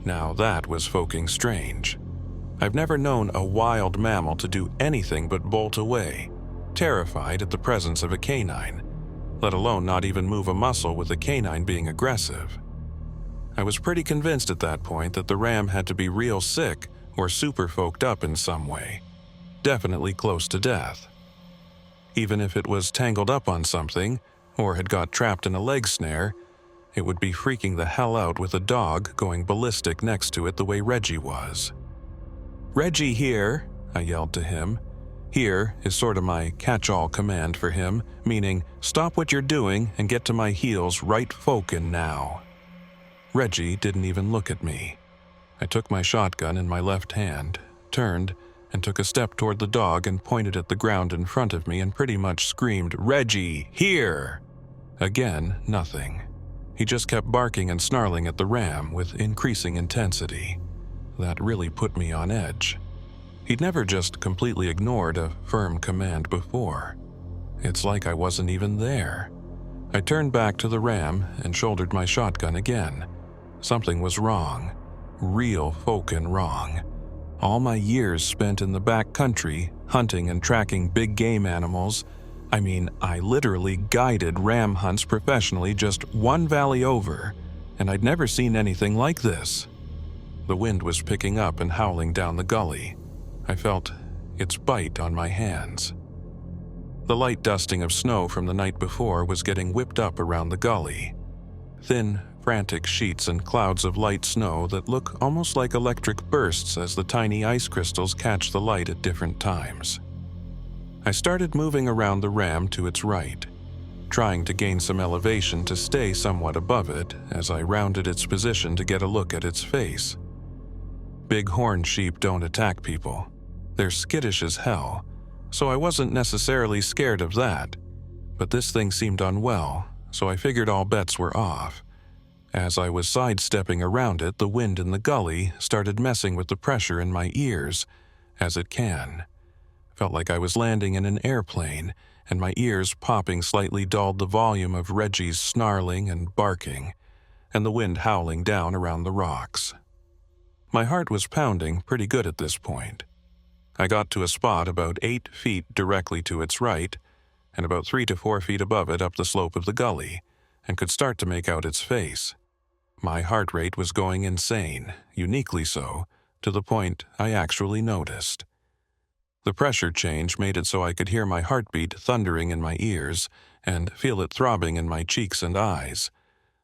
A: Now that was fucking strange. I've never known a wild mammal to do anything but bolt away, terrified at the presence of a canine, let alone not even move a muscle with a canine being aggressive. I was pretty convinced at that point that the ram had to be real sick or super folked up in some way, definitely close to death. Even if it was tangled up on something, or had got trapped in a leg snare, it would be freaking the hell out with a dog going ballistic next to it the way Reggie was. "Reggie here," I yelled to him. Here is sort of my catch-all command for him, meaning stop what you're doing and get to my heels right fokin' now. Reggie didn't even look at me. I took my shotgun in my left hand, turned, and took a step toward the dog and pointed at the ground in front of me and pretty much screamed, "Reggie, here!" Again, nothing. He just kept barking and snarling at the ram with increasing intensity. That really put me on edge. He'd never just completely ignored a firm command before. It's like I wasn't even there. I turned back to the ram and shouldered my shotgun again. Something was wrong. Real fokin' wrong. All my years spent in the back country, hunting and tracking big game animals, I literally guided ram hunts professionally just one valley over, and I'd never seen anything like this. The wind was picking up and howling down the gully. I felt its bite on my hands. The light dusting of snow from the night before was getting whipped up around the gully. Thin, frantic sheets and clouds of light snow that look almost like electric bursts as the tiny ice crystals catch the light at different times. I started moving around the ram to its right, trying to gain some elevation to stay somewhat above it as I rounded its position to get a look at its face. Big-horned sheep don't attack people. They're skittish as hell, so I wasn't necessarily scared of that. But this thing seemed unwell, so I figured all bets were off. As I was sidestepping around it, the wind in the gully started messing with the pressure in my ears, as it can. Felt like I was landing in an airplane, and my ears popping slightly dulled the volume of Reggie's snarling and barking, and the wind howling down around the rocks. My heart was pounding pretty good at this point. I got to a spot about 8 feet directly to its right, and about 3 to 4 feet above it up the slope of the gully, and could start to make out its face. My heart rate was going insane, uniquely so, to the point I actually noticed. The pressure change made it so I could hear my heartbeat thundering in my ears and feel it throbbing in my cheeks and eyes.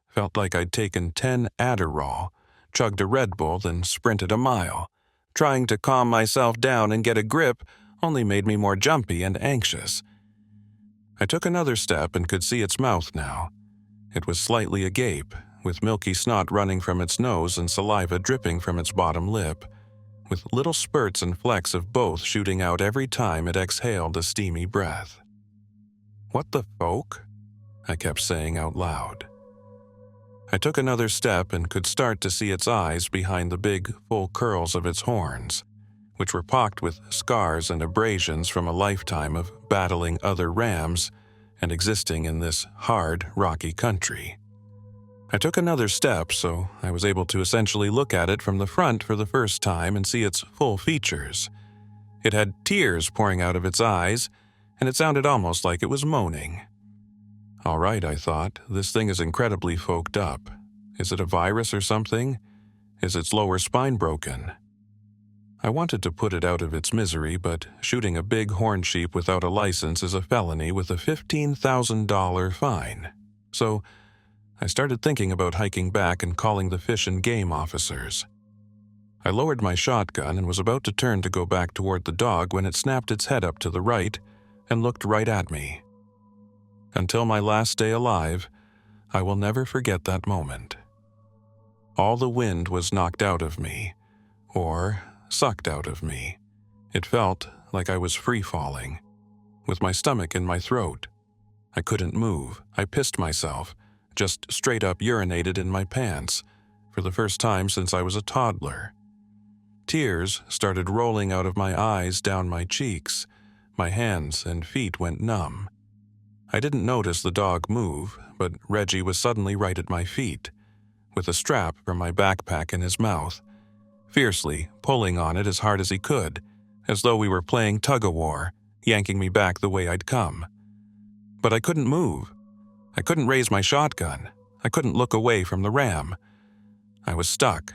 A: Felt like I'd taken 10 Adderall, chugged a Red Bull, then sprinted a mile. Trying to calm myself down and get a grip only made me more jumpy and anxious. I took another step and could see its mouth now. It was slightly agape, with milky snot running from its nose and saliva dripping from its bottom lip, with little spurts and flecks of both shooting out every time it exhaled a steamy breath. "What the folk?" I kept saying out loud. I took another step and could start to see its eyes behind the big, full curls of its horns, which were pocked with scars and abrasions from a lifetime of battling other rams and existing in this hard, rocky country. I took another step, so I was able to essentially look at it from the front for the first time and see its full features. It had tears pouring out of its eyes, and it sounded almost like it was moaning. All right, I thought, this thing is incredibly folked up. Is it a virus or something? Is its lower spine broken? I wanted to put it out of its misery, but shooting a big horned sheep without a license is a felony with a $15,000 fine. So I started thinking about hiking back and calling the fish and game officers. I lowered my shotgun and was about to turn to go back toward the dog when it snapped its head up to the right and looked right at me. Until my last day alive, I will never forget that moment. All the wind was knocked out of me, or sucked out of me. It felt like I was free-falling, with my stomach in my throat. I couldn't move. I pissed myself, just straight up urinated in my pants, for the first time since I was a toddler. Tears started rolling out of my eyes down my cheeks. My hands and feet went numb. I didn't notice the dog move, but Reggie was suddenly right at my feet, with a strap from my backpack in his mouth, fiercely pulling on it as hard as he could, as though we were playing tug-of-war, yanking me back the way I'd come. But I couldn't move. I couldn't raise my shotgun. I couldn't look away from the ram. I was stuck.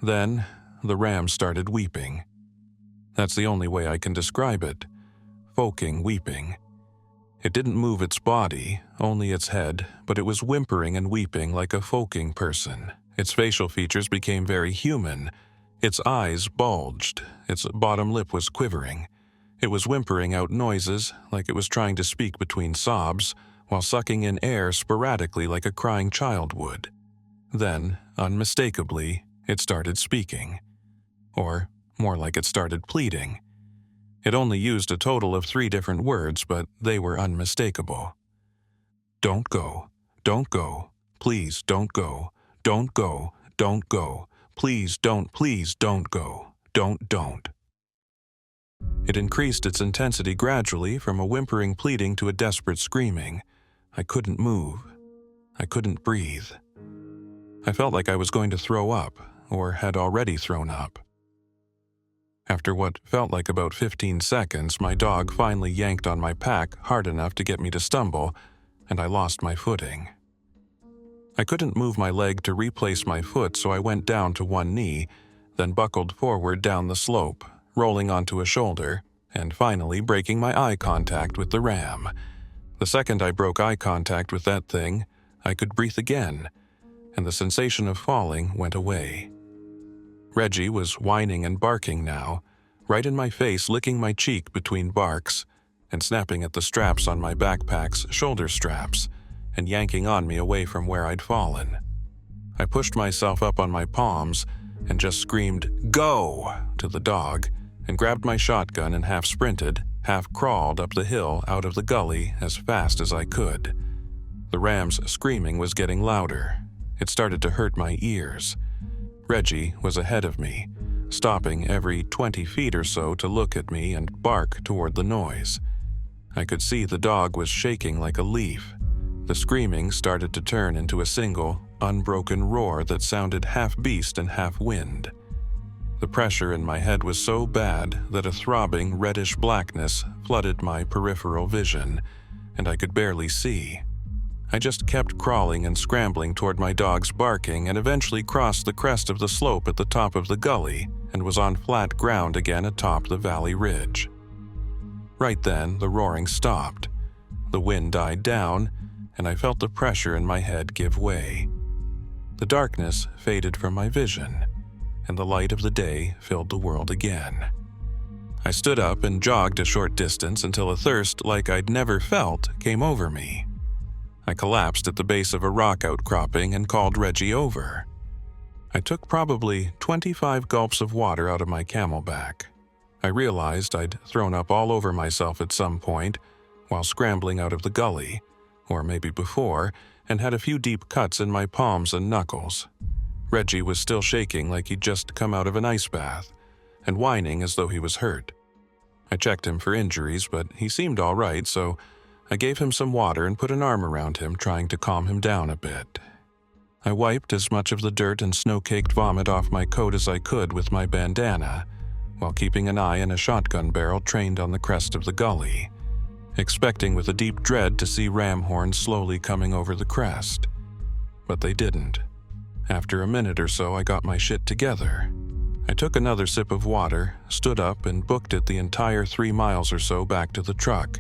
A: Then the ram started weeping. That's the only way I can describe it. Folking weeping. It didn't move its body, only its head, but it was whimpering and weeping like a folking person. Its facial features became very human. Its eyes bulged. Its bottom lip was quivering. It was whimpering out noises like it was trying to speak between sobs, while sucking in air sporadically like a crying child would. Then, unmistakably, it started speaking. Or, more like it started pleading. It only used a total of 3 different words, but they were unmistakable. Don't go. Don't go. Please don't go. Don't go. Don't go. Please don't go. Don't. It increased its intensity gradually from a whimpering pleading to a desperate screaming. I couldn't move. I couldn't breathe. I felt like I was going to throw up, or had already thrown up. After what felt like about 15 seconds, my dog finally yanked on my pack hard enough to get me to stumble, and I lost my footing. I couldn't move my leg to replace my foot, so I went down to one knee, then buckled forward down the slope, rolling onto a shoulder, and finally breaking my eye contact with the ram. The second I broke eye contact with that thing, I could breathe again, and the sensation of falling went away. Reggie was whining and barking now, right in my face, licking my cheek between barks, and snapping at the straps on my backpack's shoulder straps and yanking on me away from where I'd fallen. I pushed myself up on my palms and just screamed, "Go!" to the dog and grabbed my shotgun and half sprinted, half crawled up the hill out of the gully as fast as I could. The ram's screaming was getting louder. It started to hurt my ears. Reggie was ahead of me, stopping every 20 feet or so to look at me and bark toward the noise. I could see the dog was shaking like a leaf. The screaming started to turn into a single, unbroken roar that sounded half beast and half wind. The pressure in my head was so bad that a throbbing reddish blackness flooded my peripheral vision, and I could barely see. I just kept crawling and scrambling toward my dog's barking and eventually crossed the crest of the slope at the top of the gully and was on flat ground again atop the valley ridge. Right then, the roaring stopped. The wind died down, and I felt the pressure in my head give way. The darkness faded from my vision, and the light of the day filled the world again. I stood up and jogged a short distance until a thirst like I'd never felt came over me. I collapsed at the base of a rock outcropping and called Reggie over. I took probably 25 gulps of water out of my camelback. I realized I'd thrown up all over myself at some point while scrambling out of the gully, or maybe before, and had a few deep cuts in my palms and knuckles. Reggie was still shaking like he'd just come out of an ice bath, and whining as though he was hurt. I checked him for injuries, but he seemed all right, so I gave him some water and put an arm around him, trying to calm him down a bit. I wiped as much of the dirt and snow-caked vomit off my coat as I could with my bandana, while keeping an eye and a shotgun barrel trained on the crest of the gully, expecting with a deep dread to see ram horns slowly coming over the crest. But they didn't. After a minute or so, I got my shit together. I took another sip of water, stood up, and booked it the entire 3 miles or so back to the truck,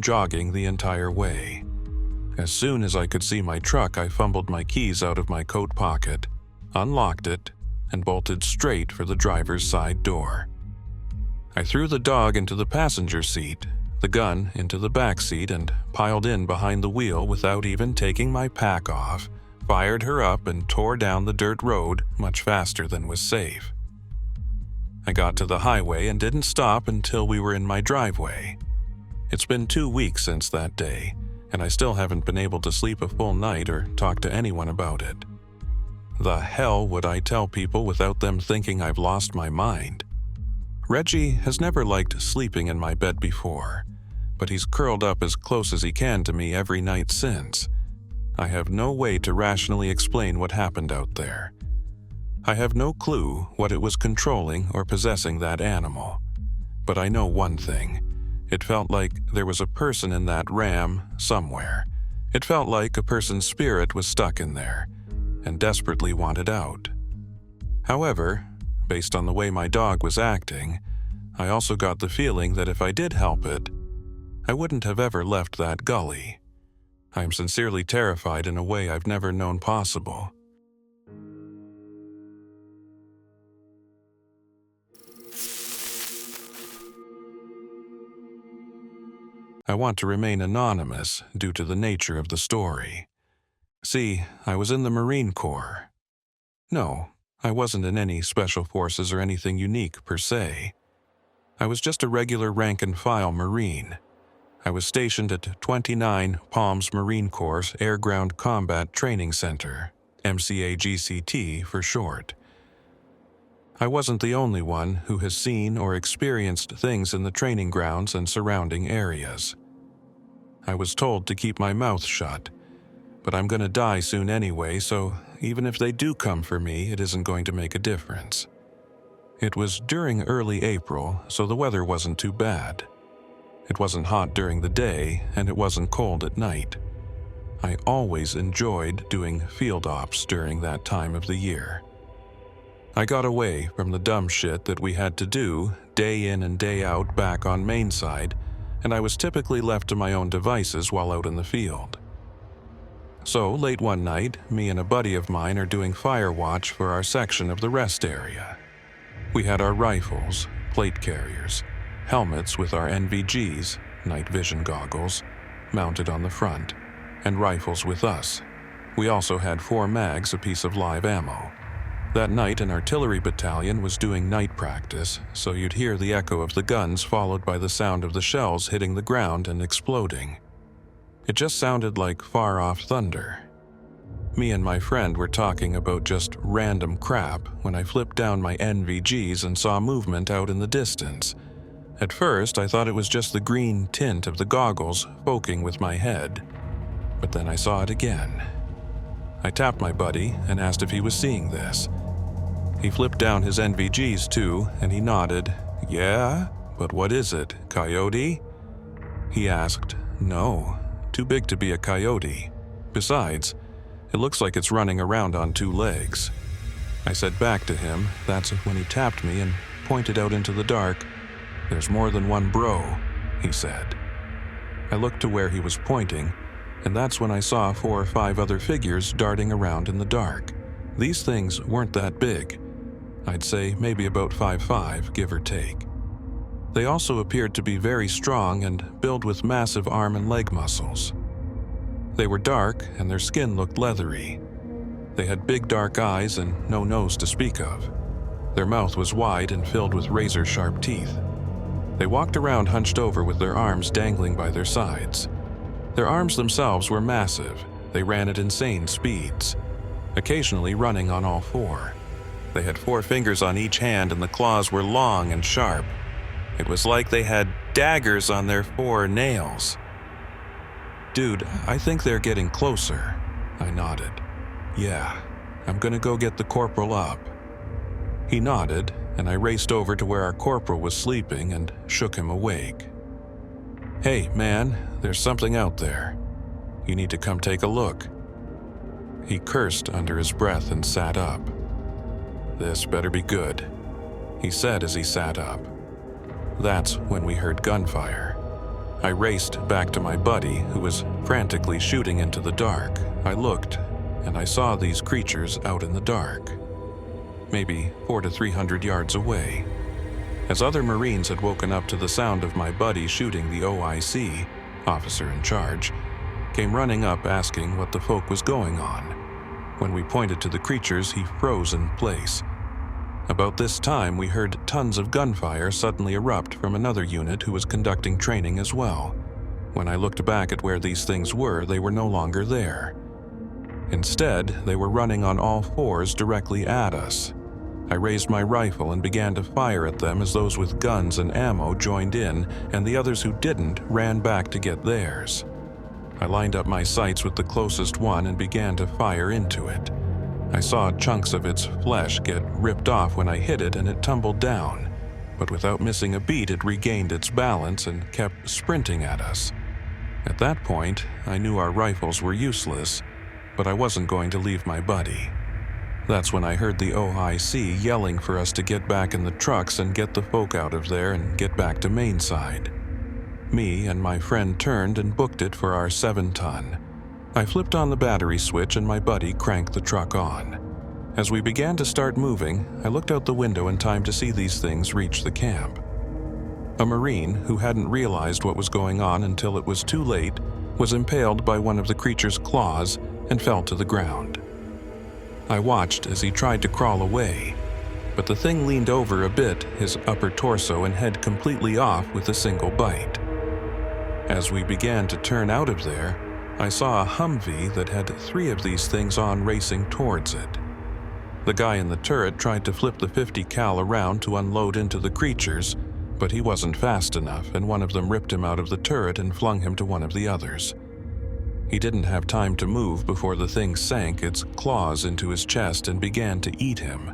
A: jogging the entire way. As soon as I could see my truck, I fumbled my keys out of my coat pocket, unlocked it, and bolted straight for the driver's side door. I threw the dog into the passenger seat, the gun into the back seat, and piled in behind the wheel without even taking my pack off, fired her up, and tore down the dirt road much faster than was safe. I got to the highway and didn't stop until we were in my driveway. It's been 2 weeks since that day, and I still haven't been able to sleep a full night or talk to anyone about it. The hell would I tell people without them thinking I've lost my mind? Reggie has never liked sleeping in my bed before, but he's curled up as close as he can to me every night since. I have no way to rationally explain what happened out there. I have no clue what it was controlling or possessing that animal, but I know one thing. It felt like there was a person in that ram somewhere. It felt like a person's spirit was stuck in there and desperately wanted out. However, based on the way my dog was acting, I also got the feeling that if I did help it, I wouldn't have ever left that gully. I am sincerely terrified in a way I've never known possible. I want to remain anonymous due to the nature of the story. See, I was in the Marine Corps. No, I wasn't in any special forces or anything unique per se. I was just a regular rank-and-file Marine. I was stationed at 29 Palms Marine Corps Air Ground Combat Training Center, MCAGCT for short. I wasn't the only one who has seen or experienced things in the training grounds and surrounding areas. I was told to keep my mouth shut, but I'm gonna die soon anyway, so even if they do come for me, it isn't going to make a difference. It was during early April, so the weather wasn't too bad. It wasn't hot during the day, and it wasn't cold at night. I always enjoyed doing field ops during that time of the year. I got away from the dumb shit that we had to do day in and day out back on Mainside, and I was typically left to my own devices while out in the field. So, late one night, me and a buddy of mine are doing fire watch for our section of the rest area. We had our rifles, plate carriers, helmets with our NVGs, night vision goggles, mounted on the front, and rifles with us. We also had 4 mags apiece of live ammo. That night, an artillery battalion was doing night practice, so you'd hear the echo of the guns followed by the sound of the shells hitting the ground and exploding. It just sounded like far-off thunder. Me and my friend were talking about just random crap when I flipped down my NVGs and saw movement out in the distance. At first, I thought it was just the green tint of the goggles poking with my head, but then I saw it again. I tapped my buddy and asked if he was seeing this. He flipped down his NVGs too, and he nodded. "Yeah? But what is it, coyote?" He asked. "No, too big to be a coyote. Besides, it looks like it's running around on 2 legs." I said back to him. That's when he tapped me and pointed out into the dark. "There's more than one bro," he said. I looked to where he was pointing, and that's when I saw 4 or 5 other figures darting around in the dark. These things weren't that big. I'd say maybe about 5'5", give or take. They also appeared to be very strong and built with massive arm and leg muscles. They were dark, and their skin looked leathery. They had big dark eyes and no nose to speak of. Their mouth was wide and filled with razor-sharp teeth. They walked around hunched over with their arms dangling by their sides. Their arms themselves were massive. They ran at insane speeds, occasionally running on all 4. They had 4 fingers on each hand, and the claws were long and sharp. It was like they had daggers on their 4 nails. "Dude, I think they're getting closer," I nodded. "Yeah, I'm gonna go get the corporal up." He nodded, and I raced over to where our corporal was sleeping and shook him awake. "Hey, man, there's something out there. You need to come take a look." He cursed under his breath and sat up. "This better be good," he said as he sat up. That's when we heard gunfire. I raced back to my buddy, who was frantically shooting into the dark. I looked, and I saw these creatures out in the dark, maybe 400 to 300 yards away. As other Marines had woken up to the sound of my buddy shooting, the OIC, officer in charge, came running up asking what the folk was going on. When we pointed to the creatures, he froze in place. About this time, we heard tons of gunfire suddenly erupt from another unit who was conducting training as well. When I looked back at where these things were, they were no longer there. Instead, they were running on all 4s directly at us. I raised my rifle and began to fire at them as those with guns and ammo joined in, and the others who didn't ran back to get theirs. I lined up my sights with the closest one and began to fire into it. I saw chunks of its flesh get ripped off when I hit it, and it tumbled down. But without missing a beat, it regained its balance and kept sprinting at us. At that point, I knew our rifles were useless, but I wasn't going to leave my buddy. That's when I heard the OIC yelling for us to get back in the trucks and get the folk out of there and get back to Mainside. Me and my friend turned and booked it for our 7-ton. I flipped on the battery switch and my buddy cranked the truck on. As we began to start moving, I looked out the window in time to see these things reach the camp. A Marine, who hadn't realized what was going on until it was too late, was impaled by one of the creature's claws and fell to the ground. I watched as he tried to crawl away, but the thing leaned over a bit, his upper torso and head completely off with a single bite. As we began to turn out of there, I saw a Humvee that had 3 of these things on racing towards it. The guy in the turret tried to flip the 50 cal around to unload into the creatures, but he wasn't fast enough, and one of them ripped him out of the turret and flung him to one of the others. He didn't have time to move before the thing sank its claws into his chest and began to eat him.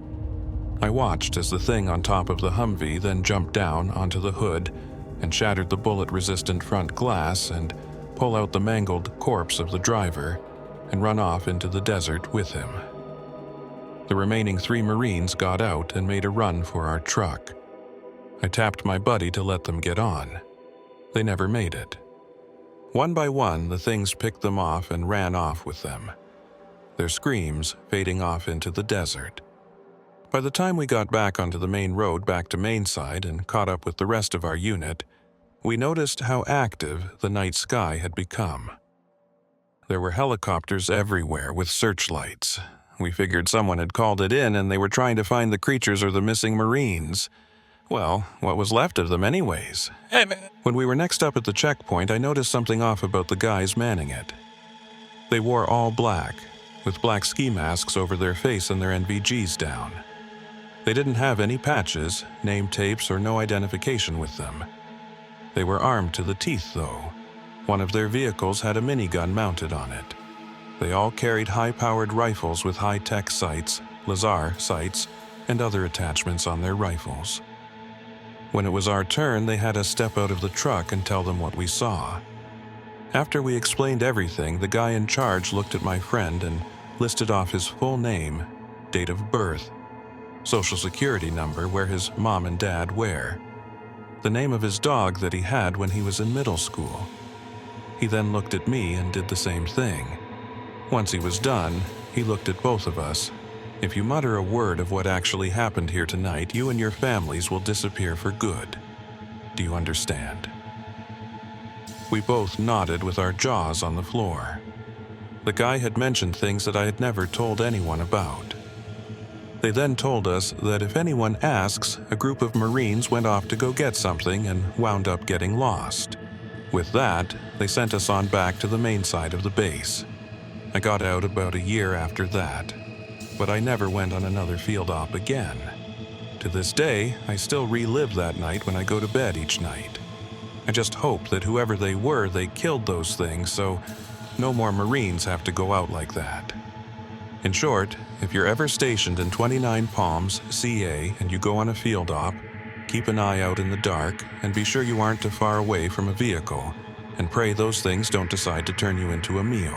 A: I watched as the thing on top of the Humvee then jumped down onto the hood and shattered the bullet-resistant front glass and pull out the mangled corpse of the driver and run off into the desert with him. The remaining 3 Marines got out and made a run for our truck. I tapped my buddy to let them get on. They never made it. One by one, the things picked them off and ran off with them, their screams fading off into the desert. By the time we got back onto the main road back to Mainside and caught up with the rest of our unit, we noticed how active the night sky had become. There were helicopters everywhere with searchlights. We figured someone had called it in and they were trying to find the creatures or the missing Marines. Well, what was left of them anyways? When we were next up at the checkpoint, I noticed something off about the guys manning it. They wore all black, with black ski masks over their face and their NVGs down. They didn't have any patches, name tapes, or no identification with them. They were armed to the teeth, though. One of their vehicles had a minigun mounted on it. They all carried high-powered rifles with high-tech sights, laser sights, and other attachments on their rifles. When it was our turn, they had us step out of the truck and tell them what we saw. After we explained everything, the guy in charge looked at my friend and listed off his full name, date of birth, social security number where his mom and dad were, the name of his dog that he had when he was in middle school. He then looked at me and did the same thing. Once he was done, he looked at both of us. If you mutter a word of what actually happened here tonight, you and your families will disappear for good. Do you understand? We both nodded with our jaws on the floor. The guy had mentioned things that I had never told anyone about. They then told us that if anyone asks, a group of Marines went off to go get something and wound up getting lost. With that, they sent us on back to the main side of the base. I got out about a year after that, but I never went on another field op again. To this day, I still relive that night when I go to bed each night. I just hope that whoever they were, they killed those things so no more Marines have to go out like that. In short, if you're ever stationed in 29 Palms, CA, and you go on a field op, keep an eye out in the dark and be sure you aren't too far away from a vehicle, and pray those things don't decide to turn you into a meal.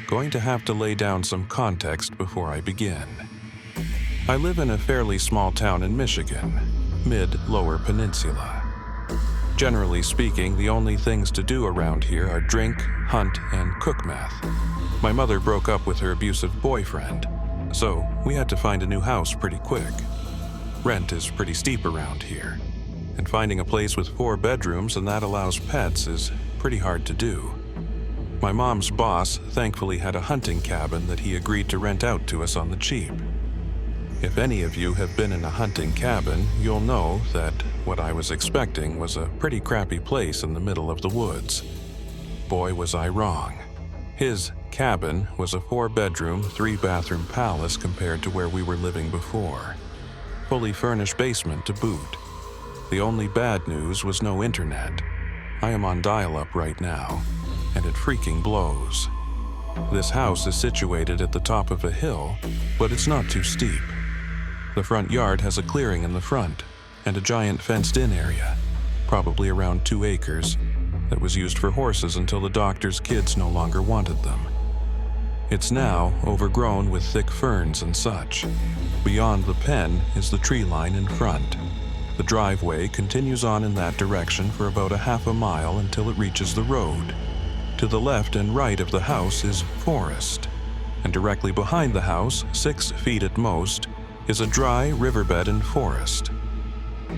A: Going to have to lay down some context before I begin. I live in a fairly small town in Michigan, mid-lower peninsula. Generally speaking, the only things to do around here are drink, hunt, and cook meth. My mother broke up with her abusive boyfriend, so we had to find a new house pretty quick. Rent is pretty steep around here, and finding a place with 4 bedrooms and that allows pets is pretty hard to do. My mom's boss thankfully had a hunting cabin that he agreed to rent out to us on the cheap. If any of you have been in a hunting cabin, you'll know that what I was expecting was a pretty crappy place in the middle of the woods. Boy, was I wrong. His cabin was a 4-bedroom, 3-bathroom palace compared to where we were living before. Fully furnished basement to boot. The only bad news was no internet. I am on dial-up right now, and it freaking blows. This house is situated at the top of a hill, but it's not too steep. The front yard has a clearing in the front and a giant fenced-in area, probably around 2 acres, that was used for horses until the doctor's kids no longer wanted them. It's now overgrown with thick ferns and such. Beyond the pen is the tree line in front. The driveway continues on in that direction for about a half a mile until it reaches the road. To the left and right of the house is forest, and directly behind the house, 6 feet at most, is a dry riverbed and forest.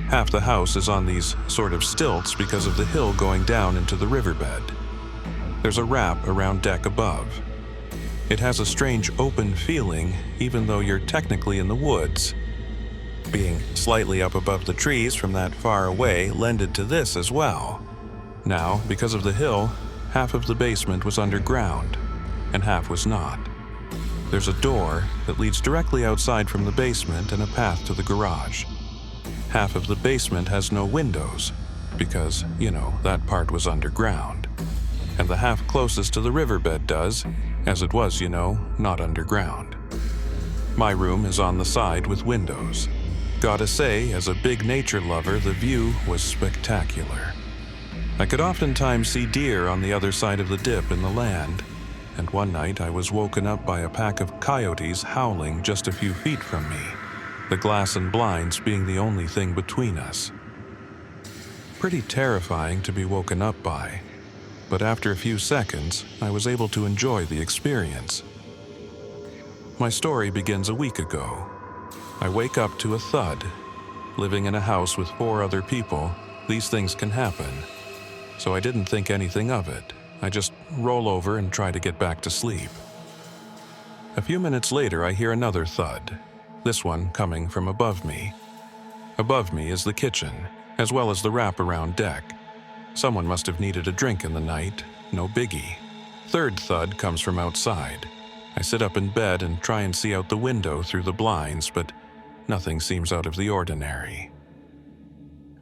A: Half the house is on these sort of stilts because of the hill going down into the riverbed. There's a wrap around deck above. It has a strange open feeling even though you're technically in the woods. Being slightly up above the trees from that far away lended to this as well. Now, because of the hill, half of the basement was underground, and half was not. There's a door that leads directly outside from the basement and a path to the garage. Half of the basement has no windows, because, that part was underground. And the half closest to the riverbed does, as it was, not underground. My room is on the side with windows. Gotta say, as a big nature lover, the view was spectacular. I could oftentimes see deer on the other side of the dip in the land, and one night I was woken up by a pack of coyotes howling just a few feet from me, the glass and blinds being the only thing between us. Pretty terrifying to be woken up by, but after a few seconds, I was able to enjoy the experience. My story begins a week ago, I wake up to a thud. Living in a house with 4 other people, these things can happen. So I didn't think anything of it. I just roll over and try to get back to sleep. A few minutes later, I hear another thud, this one coming from above me. Above me is the kitchen, as well as the wraparound deck. Someone must have needed a drink in the night, no biggie. Third thud comes from outside. I sit up in bed and try and see out the window through the blinds, but nothing seems out of the ordinary.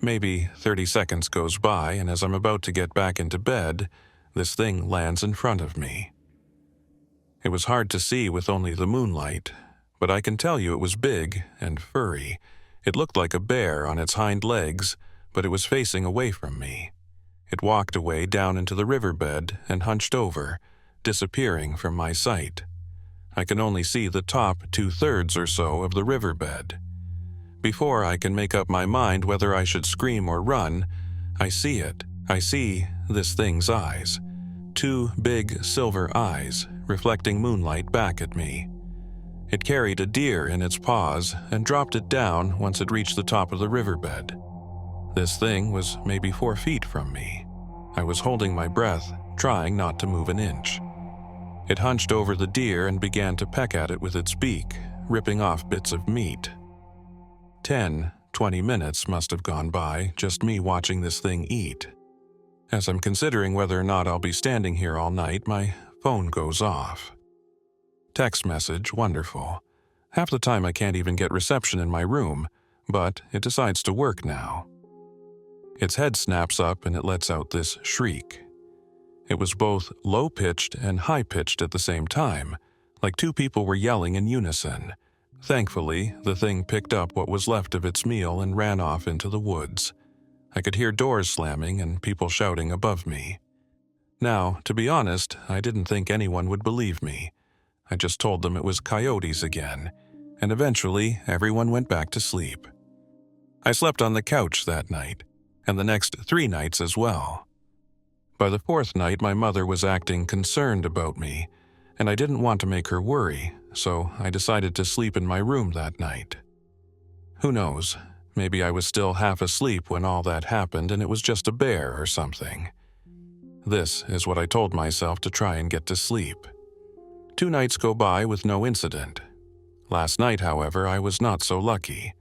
A: Maybe 30 seconds goes by, and as I'm about to get back into bed, this thing lands in front of me. It was hard to see with only the moonlight, but I can tell you it was big and furry. It looked like a bear on its hind legs, but it was facing away from me. It walked away down into the riverbed and hunched over, disappearing from my sight. I can only see the top 2/3 or so of the riverbed. Before I can make up my mind whether I should scream or run, I see it. I see this thing's eyes. 2 big silver eyes, reflecting moonlight back at me. It carried a deer in its paws and dropped it down once it reached the top of the riverbed. This thing was maybe 4 feet from me. I was holding my breath, trying not to move an inch. It hunched over the deer and began to peck at it with its beak, ripping off bits of meat. 10-20 minutes must have gone by, just me watching this thing eat. As I'm considering whether or not I'll be standing here all night, my phone goes off. Text message, wonderful. Half the time I can't even get reception in my room, but it decides to work now. Its head snaps up and it lets out this shriek. It was both low-pitched and high-pitched at the same time, like 2 people were yelling in unison. Thankfully, the thing picked up what was left of its meal and ran off into the woods. I could hear doors slamming and people shouting above me. Now, to be honest, I didn't think anyone would believe me. I just told them it was coyotes again, and eventually everyone went back to sleep. I slept on the couch that night, and the next 3 nights as well. By the 4th night, my mother was acting concerned about me, and I didn't want to make her worry, so I decided to sleep in my room that night. Who knows, maybe I was still half asleep when all that happened and it was just a bear or something. This is what I told myself to try and get to sleep. 2 nights go by with no incident. Last night, however, I was not so lucky.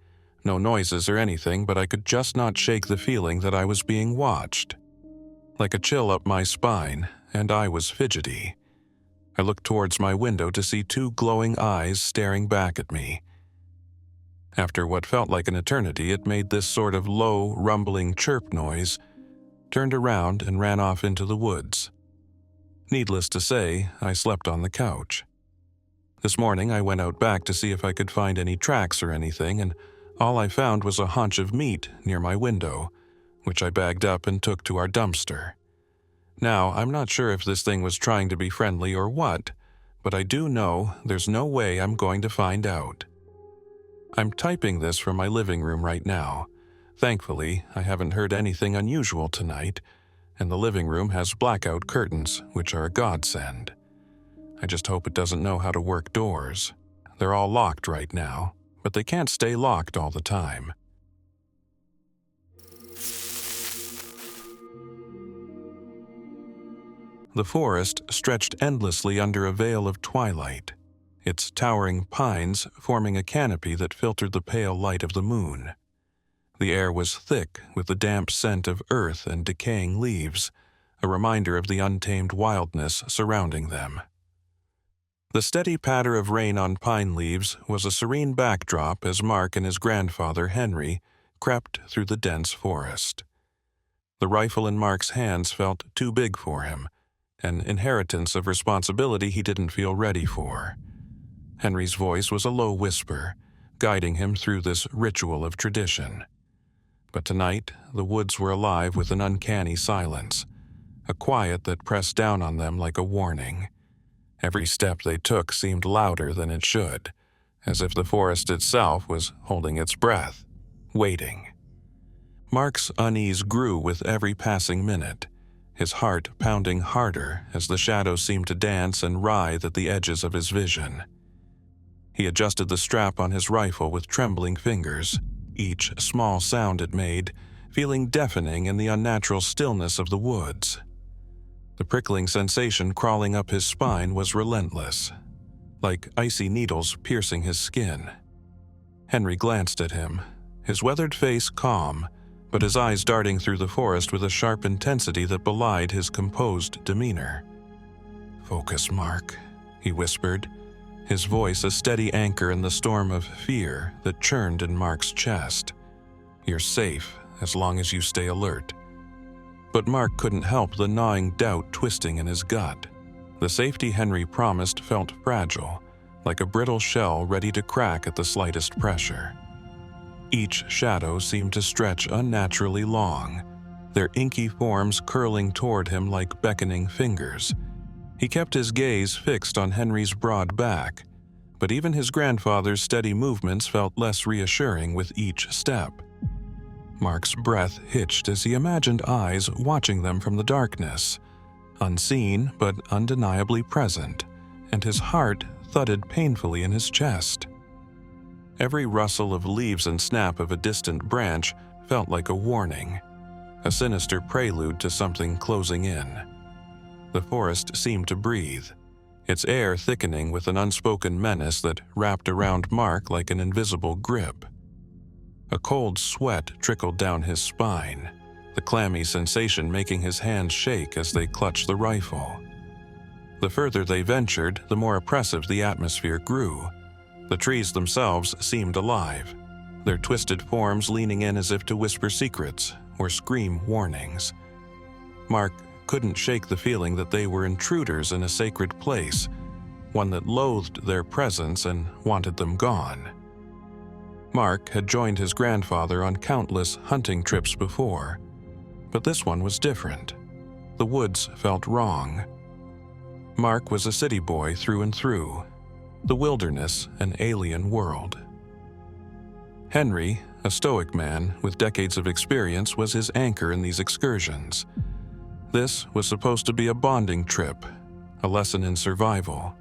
A: No noises or anything, but I could just not shake the feeling that I was being watched. Like a chill up my spine, and I was fidgety. I looked towards my window to see 2 glowing eyes staring back at me. After what felt like an eternity, it made this sort of low, rumbling chirp noise, turned around and ran off into the woods. Needless to say, I slept on the couch. This morning I went out back to see if I could find any tracks or anything, and all I found was a haunch of meat near my window, which I bagged up and took to our dumpster. Now, I'm not sure if this thing was trying to be friendly or what, but I do know there's no way I'm going to find out. I'm typing this from my living room right now. Thankfully, I haven't heard anything unusual tonight, and the living room has blackout curtains, which are a godsend. I just hope it doesn't know how to work doors. They're all locked right now, but they can't stay locked all the time. The forest stretched endlessly under a veil of twilight, its towering pines forming a canopy that filtered the pale light of the moon. The air was thick with the damp scent of earth and decaying leaves, a reminder of the untamed wildness surrounding them. The steady patter of rain on pine leaves was a serene backdrop as Mark and his grandfather, Henry, crept through the dense forest. The rifle in Mark's hands felt too big for him, an inheritance of responsibility he didn't feel ready for. Henry's voice was a low whisper, guiding him through this ritual of tradition. But tonight, the woods were alive with an uncanny silence, a quiet that pressed down on them like a warning. Every step they took seemed louder than it should, as if the forest itself was holding its breath, waiting. Mark's unease grew with every passing minute, his heart pounding harder as the shadows seemed to dance and writhe at the edges of his vision. He adjusted the strap on his rifle with trembling fingers, each small sound it made feeling deafening in the unnatural stillness of the woods. The prickling sensation crawling up his spine was relentless, like icy needles piercing his skin. Henry glanced at him, his weathered face calm, but his eyes darting through the forest with a sharp intensity that belied his composed demeanor. "Focus, Mark," he whispered, his voice a steady anchor in the storm of fear that churned in Mark's chest. "You're safe as long as you stay alert." But Mark couldn't help the gnawing doubt twisting in his gut. The safety Henry promised felt fragile, like a brittle shell ready to crack at the slightest pressure. Each shadow seemed to stretch unnaturally long, their inky forms curling toward him like beckoning fingers. He kept his gaze fixed on Henry's broad back, but even his grandfather's steady movements felt less reassuring with each step. Mark's breath hitched as he imagined eyes watching them from the darkness, unseen but undeniably present, and his heart thudded painfully in his chest. Every rustle of leaves and snap of a distant branch felt like a warning, a sinister prelude to something closing in. The forest seemed to breathe, its air thickening with an unspoken menace that wrapped around Mark like an invisible grip. A cold sweat trickled down his spine, the clammy sensation making his hands shake as they clutched the rifle. The further they ventured, the more oppressive the atmosphere grew. The trees themselves seemed alive, their twisted forms leaning in as if to whisper secrets or scream warnings. Mark couldn't shake the feeling that they were intruders in a sacred place, one that loathed their presence and wanted them gone. Mark had joined his grandfather on countless hunting trips before, but this one was different. The woods felt wrong. Mark was a city boy through and through, the wilderness an alien world. Henry, a stoic man with decades of experience, was his anchor in these excursions. This was supposed to be a bonding trip, a lesson in survival.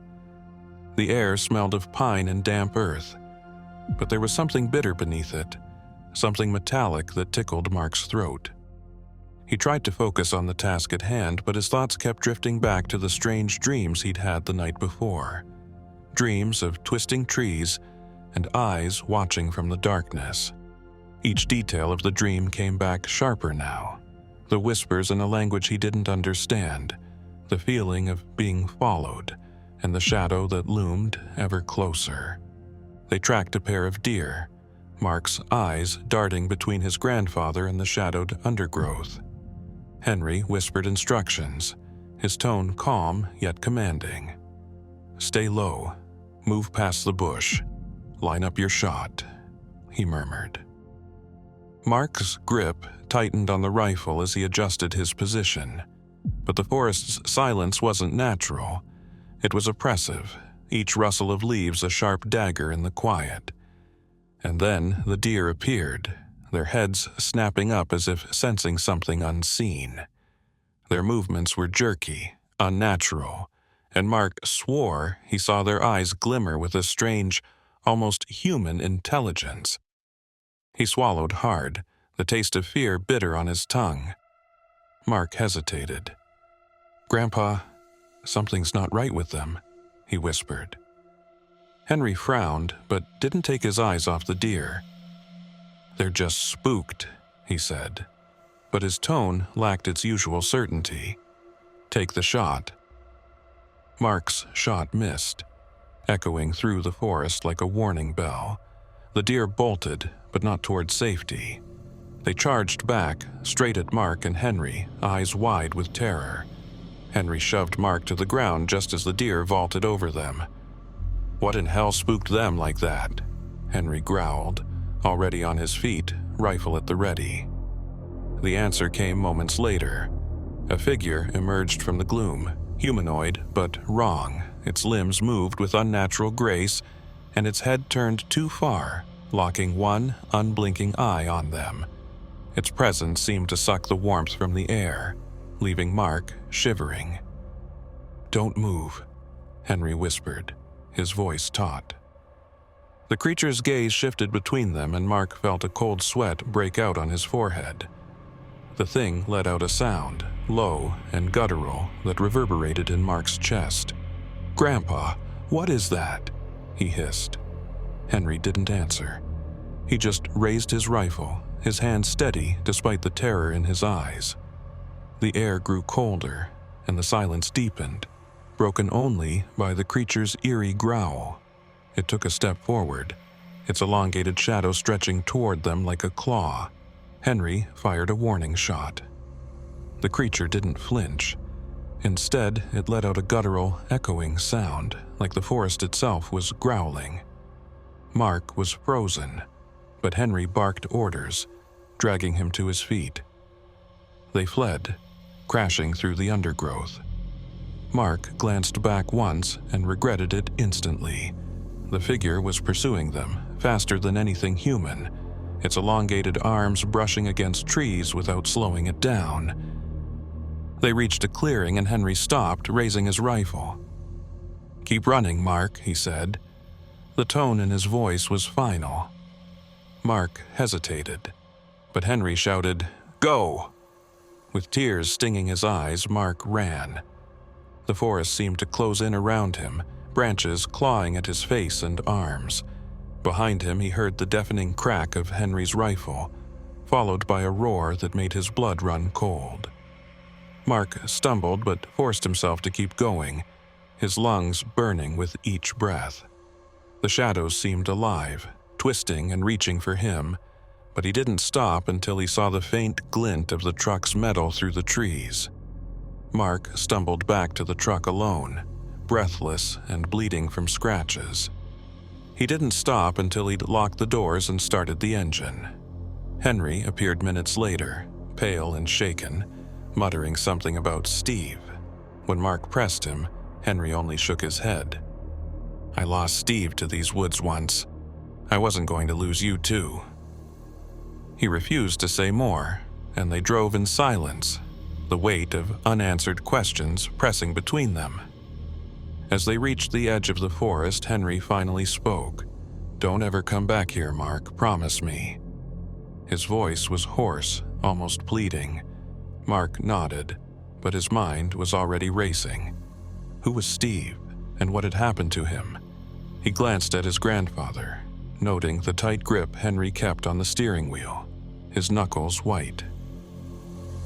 A: The air smelled of pine and damp earth, but there was something bitter beneath it, something metallic that tickled Mark's throat. He tried to focus on the task at hand, but his thoughts kept drifting back to the strange dreams he'd had the night before. Dreams of twisting trees and eyes watching from the darkness. Each detail of the dream came back sharper now. The whispers in a language he didn't understand, the feeling of being followed, and the shadow that loomed ever closer. They tracked a pair of deer, Mark's eyes darting between his grandfather and the shadowed undergrowth. Henry whispered instructions, his tone calm yet commanding. "Stay low, move past the bush, line up your shot," he murmured. Mark's grip tightened on the rifle as he adjusted his position, but the forest's silence wasn't natural. It was oppressive, each rustle of leaves a sharp dagger in the quiet. And then the deer appeared, their heads snapping up as if sensing something unseen. Their movements were jerky, unnatural, and Mark swore he saw their eyes glimmer with a strange, almost human intelligence. He swallowed hard, the taste of fear bitter on his tongue. Mark hesitated. "Grandpa, something's not right with them," he whispered. Henry frowned, but didn't take his eyes off the deer. "They're just spooked," he said, but his tone lacked its usual certainty. "Take the shot." Mark's shot missed, echoing through the forest like a warning bell. The deer bolted, but not toward safety. They charged back, straight at Mark and Henry, eyes wide with terror. Henry shoved Mark to the ground just as the deer vaulted over them. "What in hell spooked them like that?" Henry growled, already on his feet, rifle at the ready. The answer came moments later. A figure emerged from the gloom, humanoid but wrong. Its limbs moved with unnatural grace, and its head turned too far, locking one unblinking eye on them. Its presence seemed to suck the warmth from the air, leaving Mark shivering. "Don't move," Henry whispered, his voice taut. The creature's gaze shifted between them, and Mark felt a cold sweat break out on his forehead. The thing let out a sound, low and guttural, that reverberated in Mark's chest. "Grandpa, what is that?" he hissed. Henry didn't answer. He just raised his rifle, his hand steady despite the terror in his eyes. The air grew colder, and the silence deepened, broken only by the creature's eerie growl. It took a step forward, its elongated shadow stretching toward them like a claw. Henry fired a warning shot. The creature didn't flinch. Instead, it let out a guttural, echoing sound, like the forest itself was growling. Mark was frozen, but Henry barked orders, dragging him to his feet. They fled, crashing through the undergrowth. Mark glanced back once and regretted it instantly. The figure was pursuing them, faster than anything human, its elongated arms brushing against trees without slowing it down. They reached a clearing and Henry stopped, raising his rifle. "Keep running, Mark," he said. The tone in his voice was final. Mark hesitated, but Henry shouted, "Go!" With tears stinging his eyes, Mark ran. The forest seemed to close in around him, branches clawing at his face and arms. Behind him, he heard the deafening crack of Henry's rifle, followed by a roar that made his blood run cold. Mark stumbled but forced himself to keep going, his lungs burning with each breath. The shadows seemed alive, twisting and reaching for him, but he didn't stop until he saw the faint glint of the truck's metal through the trees. Mark stumbled back to the truck alone, breathless and bleeding from scratches. He didn't stop until he'd locked the doors and started the engine. Henry appeared minutes later, pale and shaken, muttering something about Steve. When Mark pressed him, Henry only shook his head. "I lost Steve to these woods once. I wasn't going to lose you too." He refused to say more, and they drove in silence, the weight of unanswered questions pressing between them. As they reached the edge of the forest, Henry finally spoke. "Don't ever come back here, Mark, promise me." His voice was hoarse, almost pleading. Mark nodded, but his mind was already racing. Who was Steve, and what had happened to him? He glanced at his grandfather, noting the tight grip Henry kept on the steering wheel, his knuckles white.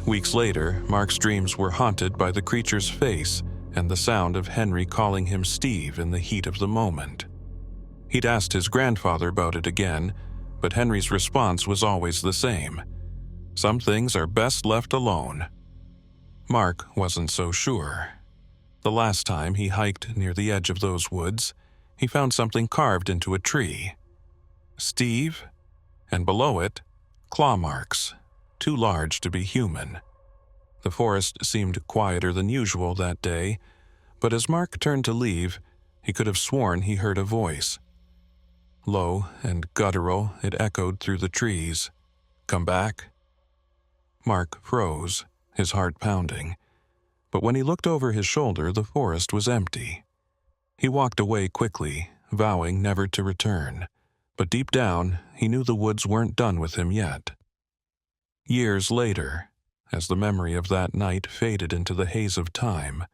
A: Weeks later, Mark's dreams were haunted by the creature's face and the sound of Henry calling him Steve in the heat of the moment. He'd asked his grandfather about it again, but Henry's response was always the same. "Some things are best left alone." Mark wasn't so sure. The last time he hiked near the edge of those woods, he found something carved into a tree. Steve, and below it, claw marks, too large to be human. The forest seemed quieter than usual that day, but as Mark turned to leave, he could have sworn he heard a voice. Low and guttural, it echoed through the trees. "Come back?" Mark froze, his heart pounding. But when he looked over his shoulder, the forest was empty. He walked away quickly, vowing never to return. But deep down, he knew the woods weren't done with him yet. Years later, as the memory of that night faded into the haze of time,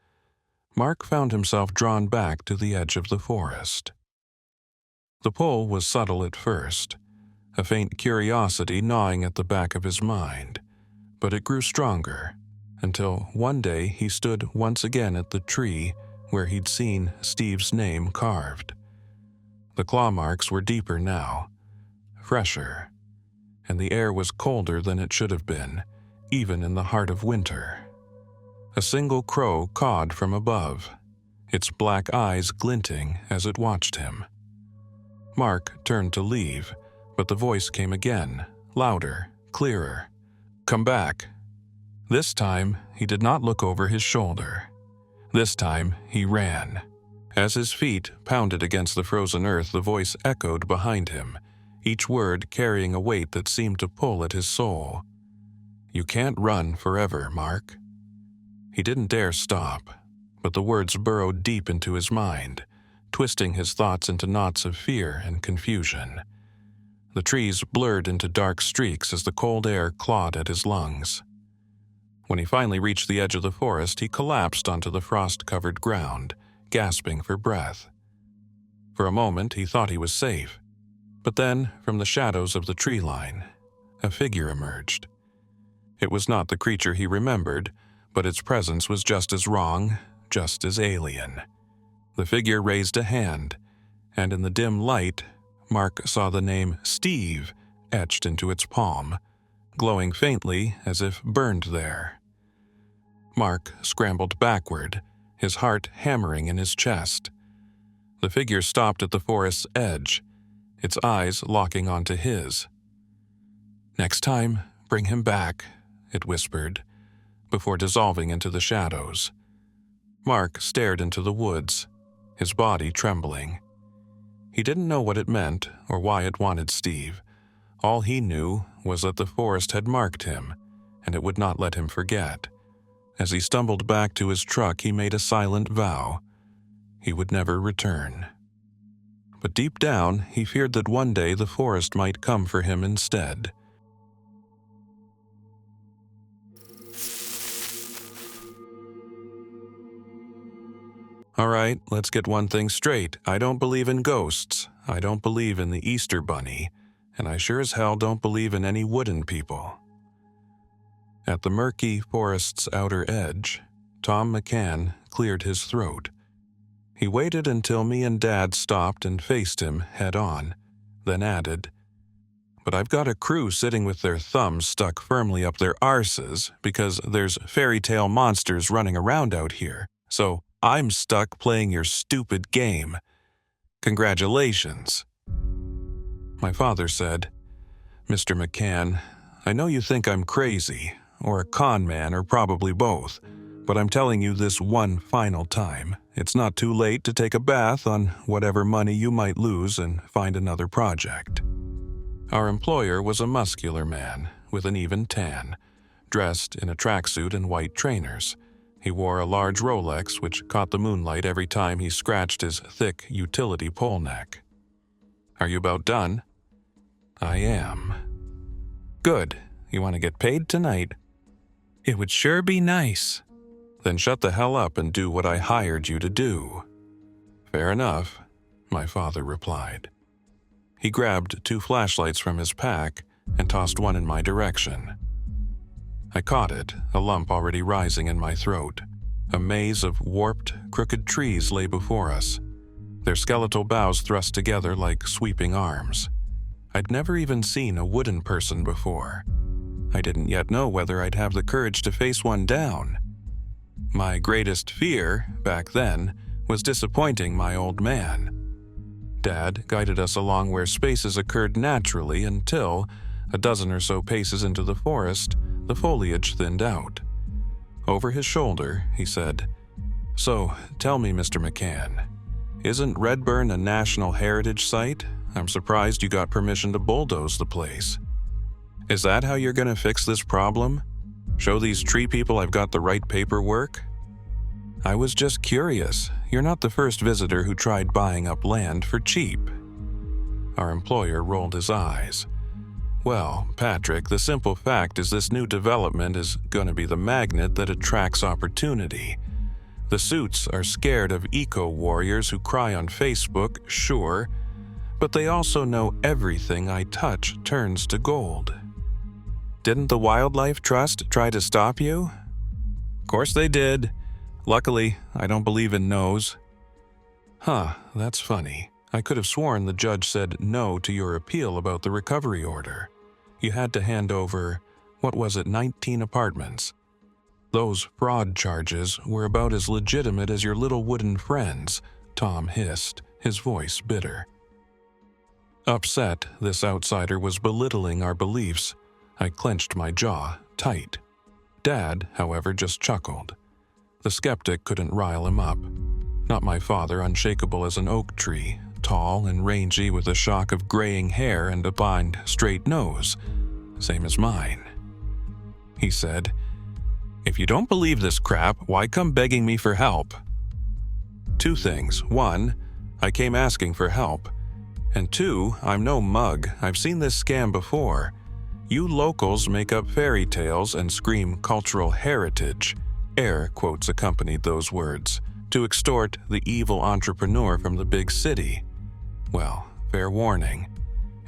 A: Mark found himself drawn back to the edge of the forest. The pull was subtle at first, a faint curiosity gnawing at the back of his mind, but it grew stronger, until one day he stood once again at the tree where he'd seen Steve's name carved. The claw marks were deeper now, fresher, and the air was colder than it should have been, even in the heart of winter. A single crow cawed from above, its black eyes glinting as it watched him. Mark turned to leave, but the voice came again, louder, clearer. "Come back." This time, he did not look over his shoulder. This time, he ran. As his feet pounded against the frozen earth, the voice echoed behind him, each word carrying a weight that seemed to pull at his soul. "You can't run forever, Mark." He didn't dare stop, but the words burrowed deep into his mind, twisting his thoughts into knots of fear and confusion. The trees blurred into dark streaks as the cold air clawed at his lungs. When he finally reached the edge of the forest, he collapsed onto the frost-covered ground, gasping for breath. For a moment, he thought he was safe. But then, from the shadows of the tree line, a figure emerged. It was not the creature he remembered, but its presence was just as wrong, just as alien. The figure raised a hand, and in the dim light, Mark saw the name Steve etched into its palm, glowing faintly as if burned there. Mark scrambled backward, his heart hammering in his chest. The figure stopped at the forest's edge, its eyes locking onto his. "Next time, bring him back," it whispered, before dissolving into the shadows. Mark stared into the woods, his body trembling. He didn't know what it meant or why it wanted Steve. All he knew was that the forest had marked him, and it would not let him forget. As he stumbled back to his truck, he made a silent vow. He would never return. But deep down, he feared that one day the forest might come for him instead. All right, let's get one thing straight. I don't believe in ghosts. I don't believe in the Easter Bunny. And I sure as hell don't believe in any wooden people. At the murky forest's outer edge, Tom McCann cleared his throat. He waited until me and Dad stopped and faced him head-on, then added, "But I've got a crew sitting with their thumbs stuck firmly up their arses because there's fairy tale monsters running around out here, so I'm stuck playing your stupid game. Congratulations." My father said, "Mr. McCann, I know you think I'm crazy, or a con man, or probably both, but I'm telling you this one final time. It's not too late to take a bath on whatever money you might lose and find another project." Our employer was a muscular man with an even tan, dressed in a tracksuit and white trainers. He wore a large Rolex which caught the moonlight every time he scratched his thick utility pole neck. "Are you about done?" "I am." "Good. You want to get paid tonight?" "It would sure be nice." "Then shut the hell up and do what I hired you to do." "Fair enough," my father replied. He grabbed 2 flashlights from his pack and tossed one in my direction. I caught it, a lump already rising in my throat. A maze of warped, crooked trees lay before us, their skeletal boughs thrust together like sweeping arms. I'd never even seen a wooden person before. I didn't yet know whether I'd have the courage to face one down. My greatest fear, back then, was disappointing my old man. Dad guided us along where spaces occurred naturally until, a dozen or so paces into the forest, the foliage thinned out. Over his shoulder, he said, "So, tell me, Mr. McCann, isn't Redburn a National Heritage Site? I'm surprised you got permission to bulldoze the place. Is that how you're gonna fix this problem? Show these tree people I've got the right paperwork?" "I was just curious. You're not the first visitor who tried buying up land for cheap." Our employer rolled his eyes. "Well, Patrick, the simple fact is this new development is gonna be the magnet that attracts opportunity. The suits are scared of eco-warriors who cry on Facebook, sure, but they also know everything I touch turns to gold." "Didn't the Wildlife Trust try to stop you?" "Of course they did. Luckily, I don't believe in no's." "Huh, that's funny. I could have sworn the judge said no to your appeal about the recovery order. You had to hand over, 19 apartments. Those fraud charges were about as legitimate as your little wooden friends," Tom hissed, his voice bitter. Upset, this outsider was belittling our beliefs. I clenched my jaw tight. Dad, however, just chuckled. The skeptic couldn't rile him up. Not my father, unshakable as an oak tree, tall and rangy with a shock of graying hair and a blind, straight nose, same as mine. He said, "If you don't believe this crap, why come begging me for help?" 2 things. 1, I came asking for help. And 2, I'm no mug. I've seen this scam before. You locals make up fairy tales and scream cultural heritage. Air quotes accompanied those words to extort the evil entrepreneur from the big city. Well, fair warning.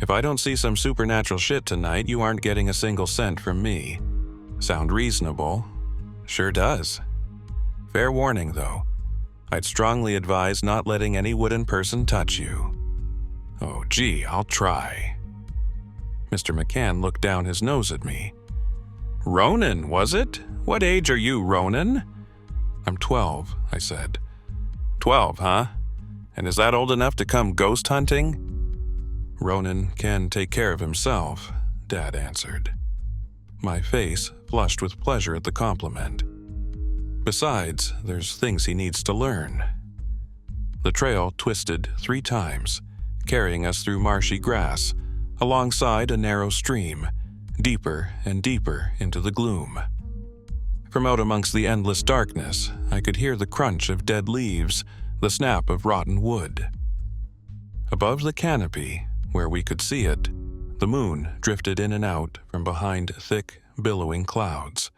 A: If I don't see some supernatural shit tonight, you aren't getting a single cent from me. Sound reasonable? Sure does. Fair warning, though. I'd strongly advise not letting any wooden person touch you. Oh, gee, I'll try. Mr. McCann looked down his nose at me. Ronan, was it? What age are you, Ronan? I'm 12, I said. 12, huh? And is that old enough to come ghost hunting? Ronan can take care of himself, Dad answered. My face flushed with pleasure at the compliment. Besides, there's things he needs to learn. The trail twisted 3 times, carrying us through marshy grass, alongside a narrow stream, deeper and deeper into the gloom. From out amongst the endless darkness, I could hear the crunch of dead leaves, the snap of rotten wood. Above the canopy, where we could see it, the moon drifted in and out from behind thick, billowing clouds,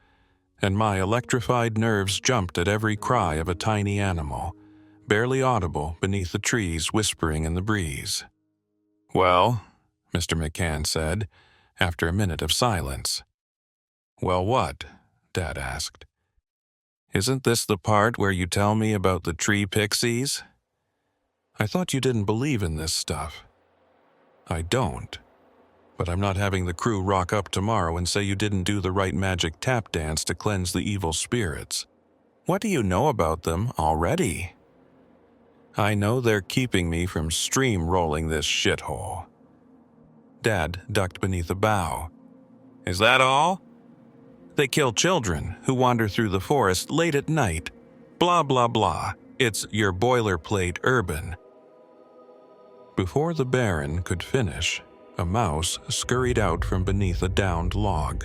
A: and my electrified nerves jumped at every cry of a tiny animal, barely audible beneath the trees whispering in the breeze. Well, Mr. McCann said, after a minute of silence. Well, what? Dad asked. Isn't this the part where you tell me about the tree pixies? I thought you didn't believe in this stuff. I don't. But I'm not having the crew rock up tomorrow and say you didn't do the right magic tap dance to cleanse the evil spirits. What do you know about them already? I know they're keeping me from stream-rolling this shithole. Dad ducked beneath a bough. Is that all? They kill children who wander through the forest late at night. Blah, blah, blah. It's your boilerplate urban. Before the Baron could finish, a mouse scurried out from beneath a downed log.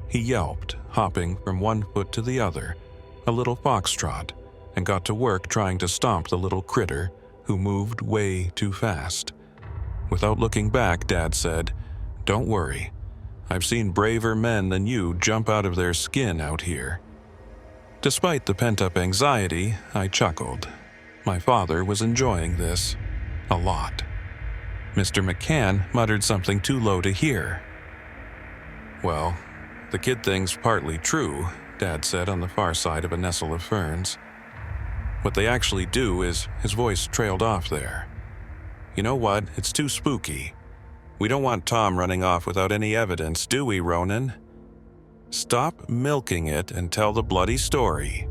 A: He yelped, hopping from one foot to the other, a little foxtrot, and got to work trying to stomp the little critter, who moved way too fast. Without looking back, Dad said, "Don't worry. I've seen braver men than you jump out of their skin out here." Despite the pent-up anxiety, I chuckled. My father was enjoying this a lot. Mr. McCann muttered something too low to hear. Well, the kid thing's partly true, Dad said on the far side of a nestle of ferns. What they actually do is, his voice trailed off there. You know what? It's too spooky. We don't want Tom running off without any evidence, do we, Ronan? Stop milking it and tell the bloody story.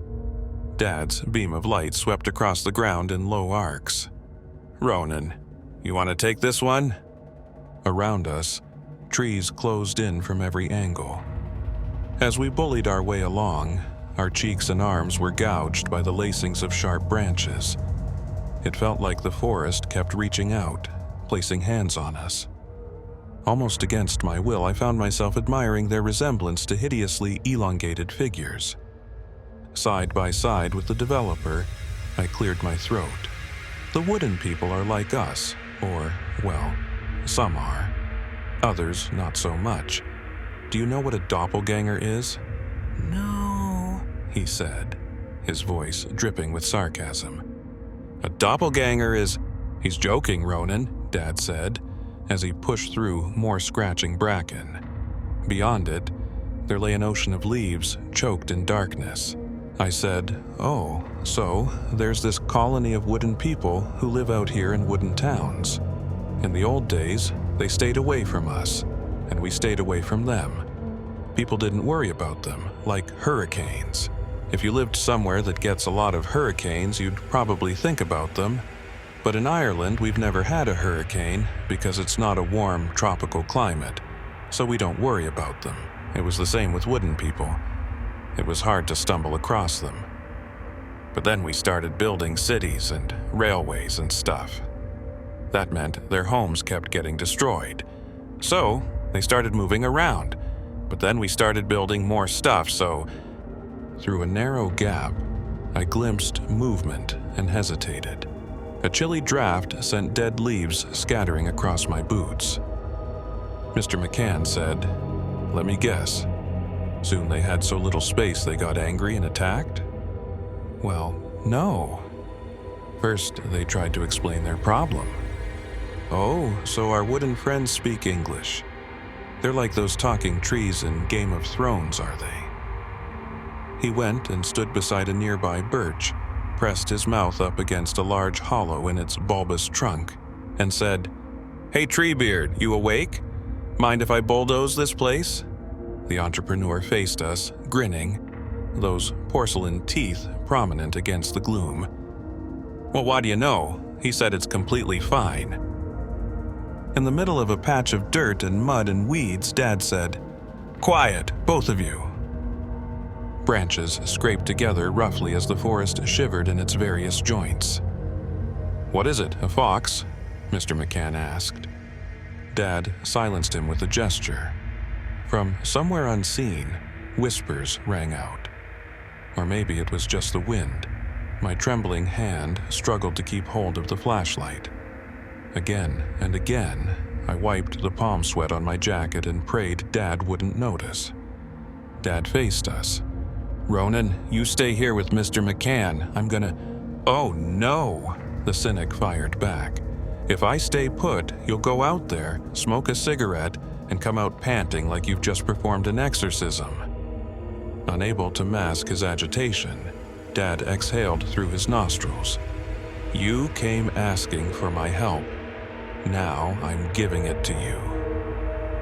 A: Dad's beam of light swept across the ground in low arcs. Ronan, you want to take this one? Around us, trees closed in from every angle. As we bullied our way along, our cheeks and arms were gouged by the lacings of sharp branches. It felt like the forest kept reaching out, placing hands on us. Almost against my will, I found myself admiring their resemblance to hideously elongated figures. Side by side with the developer, I cleared my throat. The wooden people are like us, or, well, some are. Others not so much. Do you know what a doppelganger is? No, he said, his voice dripping with sarcasm. A doppelganger is... He's joking, Ronan, Dad said, as he pushed through more scratching bracken. Beyond it, there lay an ocean of leaves choked in darkness. I said, oh, so there's this colony of wooden people who live out here in wooden towns. In the old days, they stayed away from us, and we stayed away from them. People didn't worry about them, like hurricanes. If you lived somewhere that gets a lot of hurricanes, you'd probably think about them. But in Ireland, we've never had a hurricane because it's not a warm, tropical climate, so we don't worry about them. It was the same with wooden people. It was hard to stumble across them. But then we started building cities and railways and stuff. That meant their homes kept getting destroyed. So they started moving around. But then we started building more stuff, so... Through a narrow gap, I glimpsed movement and hesitated. A chilly draft sent dead leaves scattering across my boots. Mr. McCann said, "Let me guess. Soon they had so little space they got angry and attacked?" Well, no. First, they tried to explain their problem. "Oh, so our wooden friends speak English. They're like those talking trees in Game of Thrones, are they?" He went and stood beside a nearby birch, pressed his mouth up against a large hollow in its bulbous trunk, and said, "Hey Treebeard, you awake? Mind if I bulldoze this place?" The entrepreneur faced us, grinning, those porcelain teeth prominent against the gloom. "Well, what do you know? He said it's completely fine." In the middle of a patch of dirt and mud and weeds, Dad said, "Quiet, both of you." Branches scraped together roughly as the forest shivered in its various joints. "What is it, a fox?" Mr. McCann asked. Dad silenced him with a gesture. From somewhere unseen, whispers rang out. Or maybe it was just the wind. My trembling hand struggled to keep hold of the flashlight. Again and again, I wiped the palm sweat on my jacket and prayed Dad wouldn't notice. Dad faced us. "Ronan, you stay here with Mr. McCann. I'm gonna—" "Oh no," the cynic fired back. "If I stay put, you'll go out there, smoke a cigarette, and come out panting like you've just performed an exorcism." Unable to mask his agitation, Dad exhaled through his nostrils. "You came asking for my help. Now I'm giving it to you.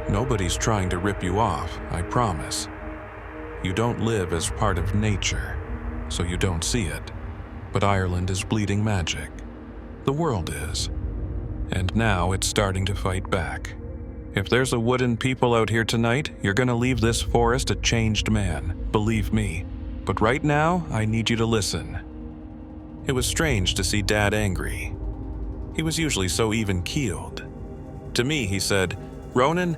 A: Nobody's trying to rip you off, I promise. You don't live as part of nature, so you don't see it. But Ireland is bleeding magic. The world is. And now it's starting to fight back. If there's a wooden people out here tonight, you're gonna leave this forest a changed man, believe me. But right now, I need you to listen." It was strange to see Dad angry. He was usually so even-keeled. To me, he said, "Ronan,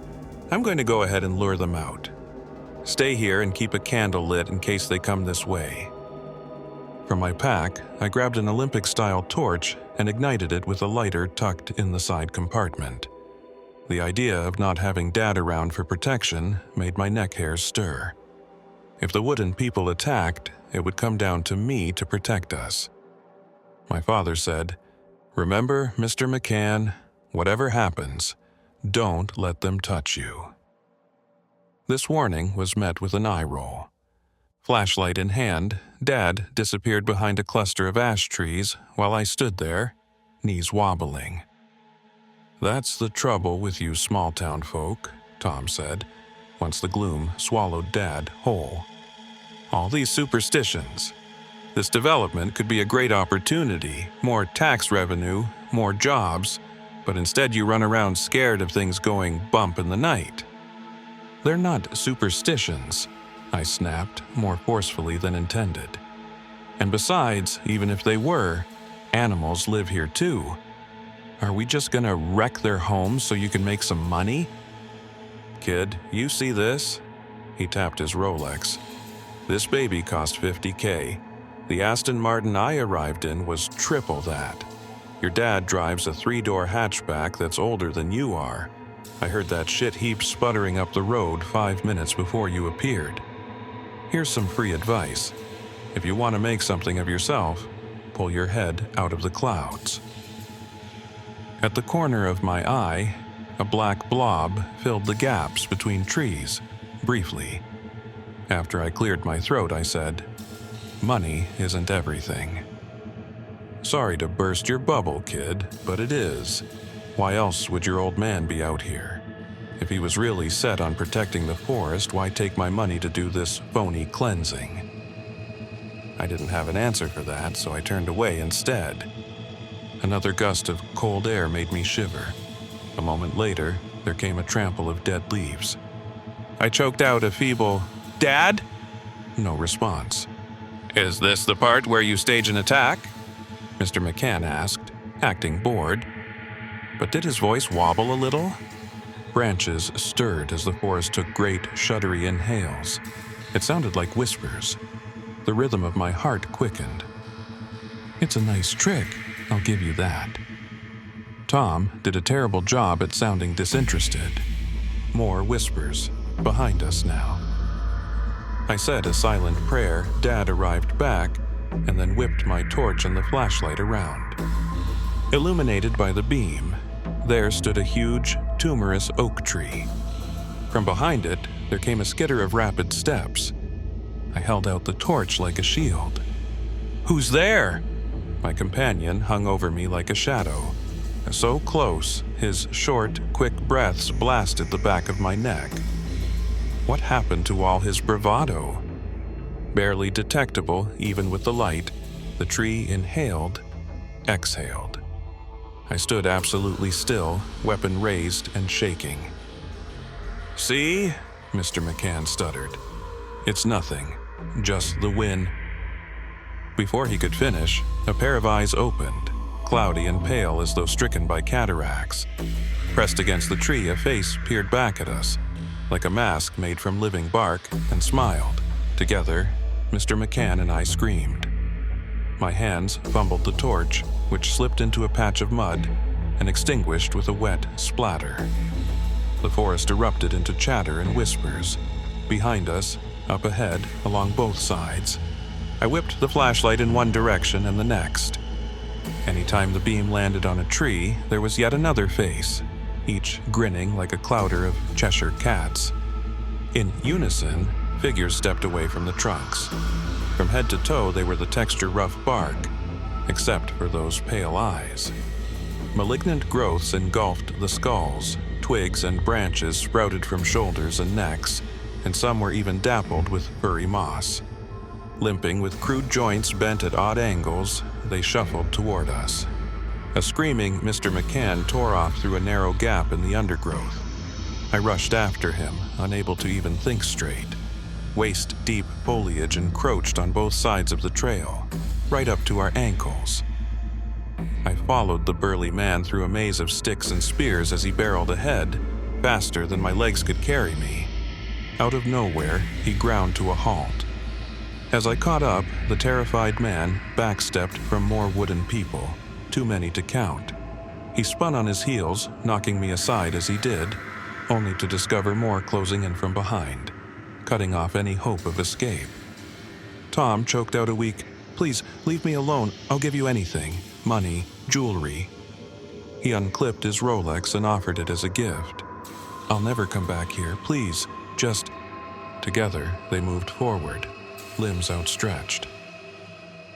A: I'm going to go ahead and lure them out. Stay here and keep a candle lit in case they come this way." From my pack, I grabbed an Olympic-style torch and ignited it with a lighter tucked in the side compartment. The idea of not having Dad around for protection made my neck hairs stir. If the wooden people attacked, it would come down to me to protect us. My father said, "Remember, Mr. McCann, whatever happens, don't let them touch you." This warning was met with an eye roll. Flashlight in hand, Dad disappeared behind a cluster of ash trees while I stood there, knees wobbling. "That's the trouble with you small-town folk," Tom said, once the gloom swallowed Dad whole. "All these superstitions. This development could be a great opportunity, more tax revenue, more jobs, but instead you run around scared of things going bump in the night." "They're not superstitions," I snapped more forcefully than intended. "And besides, even if they were, animals live here too. Are we just gonna wreck their homes so you can make some money?" "Kid, you see this?" He tapped his Rolex. "This baby cost $50K. The Aston Martin I arrived in was triple that. Your dad drives a 3-door hatchback that's older than you are. I heard that shit heap sputtering up the road 5 minutes before you appeared. Here's some free advice. If you want to make something of yourself, pull your head out of the clouds." At the corner of my eye, a black blob filled the gaps between trees, briefly. After I cleared my throat, I said, "Money isn't everything." "Sorry to burst your bubble, kid, but it is. Why else would your old man be out here? If he was really set on protecting the forest, why take my money to do this phony cleansing?" I didn't have an answer for that, so I turned away instead. Another gust of cold air made me shiver. A moment later, there came a trample of dead leaves. I choked out a feeble, "Dad?" No response. "Is this the part where you stage an attack?" Mr. McCann asked, acting bored. But did his voice wobble a little? Branches stirred as the forest took great, shuddery inhales. It sounded like whispers. The rhythm of my heart quickened. "It's a nice trick," I'll give you that. Tom did a terrible job at sounding disinterested. More whispers, behind us now. I said a silent prayer. Dad arrived back, and then whipped my torch and the flashlight around. Illuminated by the beam, there stood a huge, tumorous oak tree. From behind it, there came a skitter of rapid steps. I held out the torch like a shield. "Who's there?" My companion hung over me like a shadow. So close, his short, quick breaths blasted the back of my neck. What happened to all his bravado? Barely detectable, even with the light, the tree inhaled, exhaled. I stood absolutely still, weapon raised and shaking. "See?" Mr. McCann stuttered. "It's nothing, just the wind." Before he could finish, a pair of eyes opened, cloudy and pale as though stricken by cataracts. Pressed against the tree, a face peered back at us, like a mask made from living bark, and smiled. Together, Mr. McCann and I screamed. My hands fumbled the torch, which slipped into a patch of mud and extinguished with a wet splatter. The forest erupted into chatter and whispers. Behind us, up ahead, along both sides. I whipped the flashlight in one direction and the next. Anytime the beam landed on a tree, there was yet another face, each grinning like a clouder of Cheshire cats. In unison, figures stepped away from the trunks. From head to toe, they were the texture-rough bark, except for those pale eyes. Malignant growths engulfed the skulls, twigs and branches sprouted from shoulders and necks, and some were even dappled with furry moss. Limping with crude joints bent at odd angles, they shuffled toward us. A screaming Mr. McCann tore off through a narrow gap in the undergrowth. I rushed after him, unable to even think straight. Waist-deep foliage encroached on both sides of the trail, right up to our ankles. I followed the burly man through a maze of sticks and spears as he barreled ahead, faster than my legs could carry me. Out of nowhere, he ground to a halt. As I caught up, the terrified man backstepped from more wooden people, too many to count. He spun on his heels, knocking me aside as he did, only to discover more closing in from behind, cutting off any hope of escape. Tom choked out a weak, "Please, leave me alone. I'll give you anything. Money, jewelry." He unclipped his Rolex and offered it as a gift. "I'll never come back here. Please, just..." Together, they moved forward, limbs outstretched.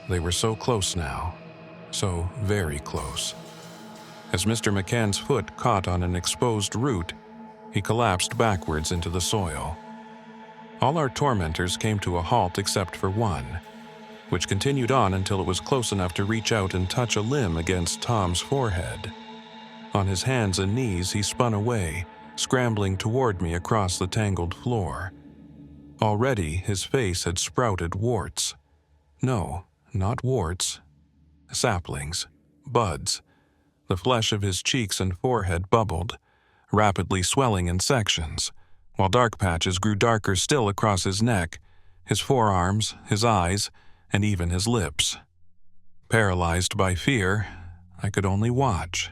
A: They were so close now, so very close. As Mr. McCann's foot caught on an exposed root, he collapsed backwards into the soil. All our tormentors came to a halt except for one, which continued on until it was close enough to reach out and touch a limb against Tom's forehead. On his hands and knees, he spun away, scrambling toward me across the tangled floor. Already, his face had sprouted warts. No, not warts. Saplings, buds. The flesh of his cheeks and forehead bubbled, rapidly swelling in sections, while dark patches grew darker still across his neck, his forearms, his eyes, and even his lips. Paralyzed by fear, I could only watch.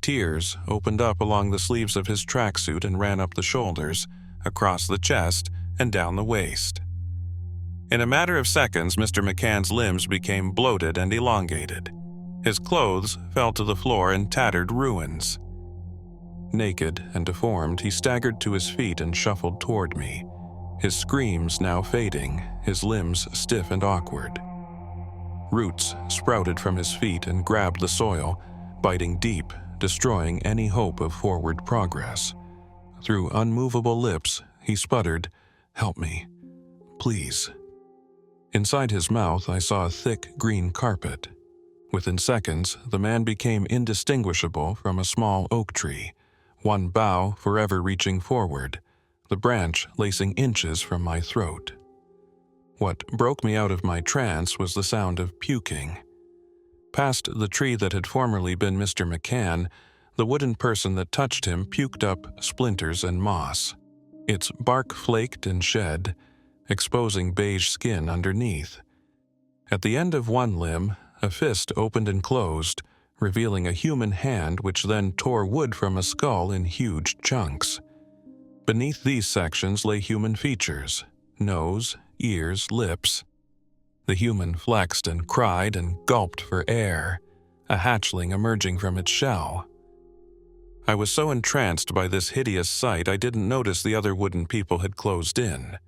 A: Tears opened up along the sleeves of his tracksuit and ran up the shoulders, across the chest, and down the waist. In a matter of seconds, Mr. McCann's limbs became bloated and elongated. His clothes fell to the floor in tattered ruins. Naked and deformed, he staggered to his feet and shuffled toward me, his screams now fading, his limbs stiff and awkward. Roots sprouted from his feet and grabbed the soil, biting deep, destroying any hope of forward progress. Through unmovable lips, he sputtered, "Help me, please." Inside his mouth, I saw a thick green carpet. Within seconds, the man became indistinguishable from a small oak tree, one bough forever reaching forward, the branch lacing inches from my throat. What broke me out of my trance was the sound of puking. Past the tree that had formerly been Mr. McCann, the wooden person that touched him puked up splinters and moss. Its bark flaked and shed, exposing beige skin underneath. At the end of one limb, A fist opened and closed, revealing a human hand which then tore wood from a skull in huge chunks. Beneath these sections lay human features: nose, ears, lips. The human flexed and cried and gulped for air, a hatchling emerging from its shell. I was so entranced by this hideous sight I didn't notice the other wooden people had closed in.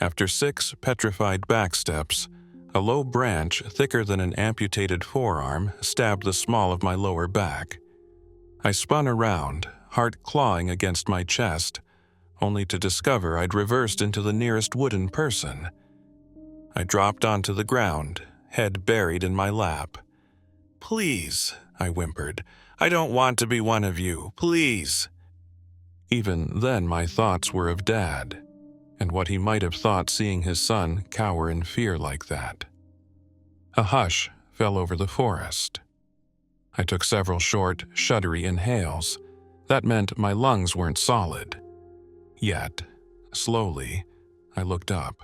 A: After 6 petrified backsteps, a low branch thicker than an amputated forearm stabbed the small of my lower back. I spun around, heart clawing against my chest, only to discover I'd reversed into the nearest wooden person. I dropped onto the ground, head buried in my lap. "Please," I whimpered. "I don't want to be one of you, please." Even then my thoughts were of Dad, and what he might have thought seeing his son cower in fear like that. A hush fell over the forest. I took several short, shuddery inhales. That meant my lungs weren't solid. Yet, slowly, I looked up.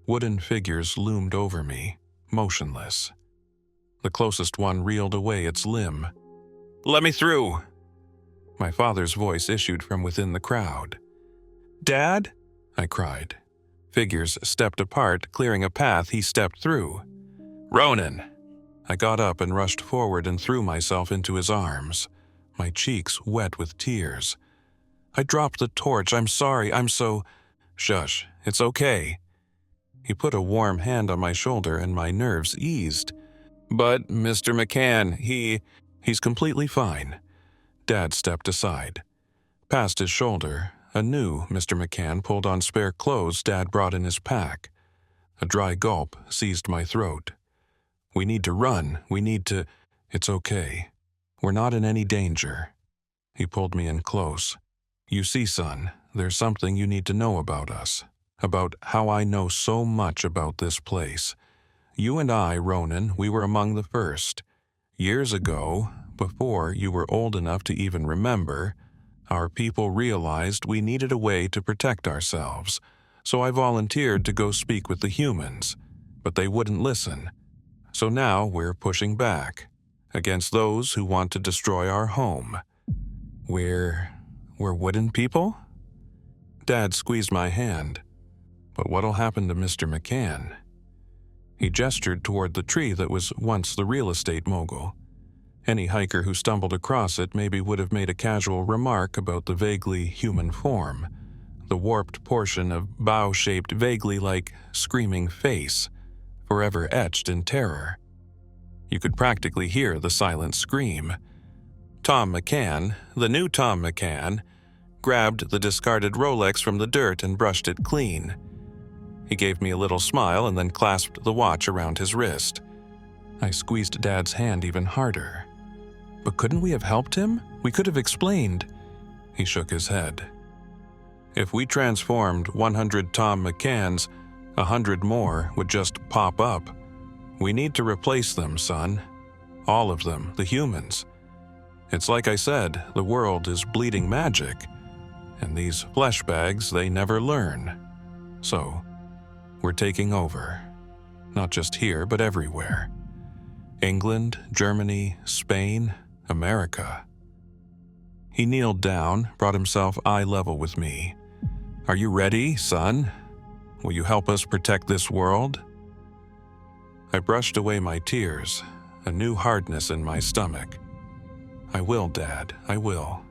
A: Wooden figures loomed over me, motionless. The closest one reeled away its limb. "Let me through!" My father's voice issued from within the crowd. "Dad?" I cried. Figures stepped apart, clearing a path he stepped through. "Ronan!" I got up and rushed forward and threw myself into his arms, my cheeks wet with tears. "I dropped the torch. I'm sorry. I'm so—" "Shush. It's okay." He put a warm hand on my shoulder and my nerves eased. "But Mr. McCann, he's completely fine." Dad stepped aside. Past his shoulder, a new Mr. McCann pulled on spare clothes Dad brought in his pack. A dry gulp seized my throat. "We need to run. We need to—" "It's okay. We're not in any danger." He pulled me in close. "You see, son, there's something you need to know about us. About how I know so much about this place. You and I, Ronan, we were among the first. Years ago, before you were old enough to even remember, our people realized we needed a way to protect ourselves, so I volunteered to go speak with the humans, but they wouldn't listen. So now we're pushing back, against those who want to destroy our home. We're wooden people?" Dad squeezed my hand. "But what'll happen to Mr. McCann?" He gestured toward the tree that was once the real estate mogul. Any hiker who stumbled across it maybe would have made a casual remark about the vaguely human form, the warped portion of bow-shaped vaguely like screaming face, forever etched in terror. You could practically hear the silent scream. Tom McCann, the new Tom McCann, grabbed the discarded Rolex from the dirt and brushed it clean. He gave me a little smile and then clasped the watch around his wrist. I squeezed Dad's hand even harder. "But couldn't we have helped him? We could have explained." He shook his head. "If we transformed 100 Tom McCanns, 100 more would just pop up. We need to replace them, son. All of them, the humans. It's like I said, the world is bleeding magic, and these flesh bags, they never learn. So, we're taking over. Not just here, but everywhere. England, Germany, Spain, America." He kneeled down, brought himself eye level with me. "Are you ready, son? Will you help us protect this world?" I brushed away my tears, a new hardness in my stomach. "I will, Dad, I will."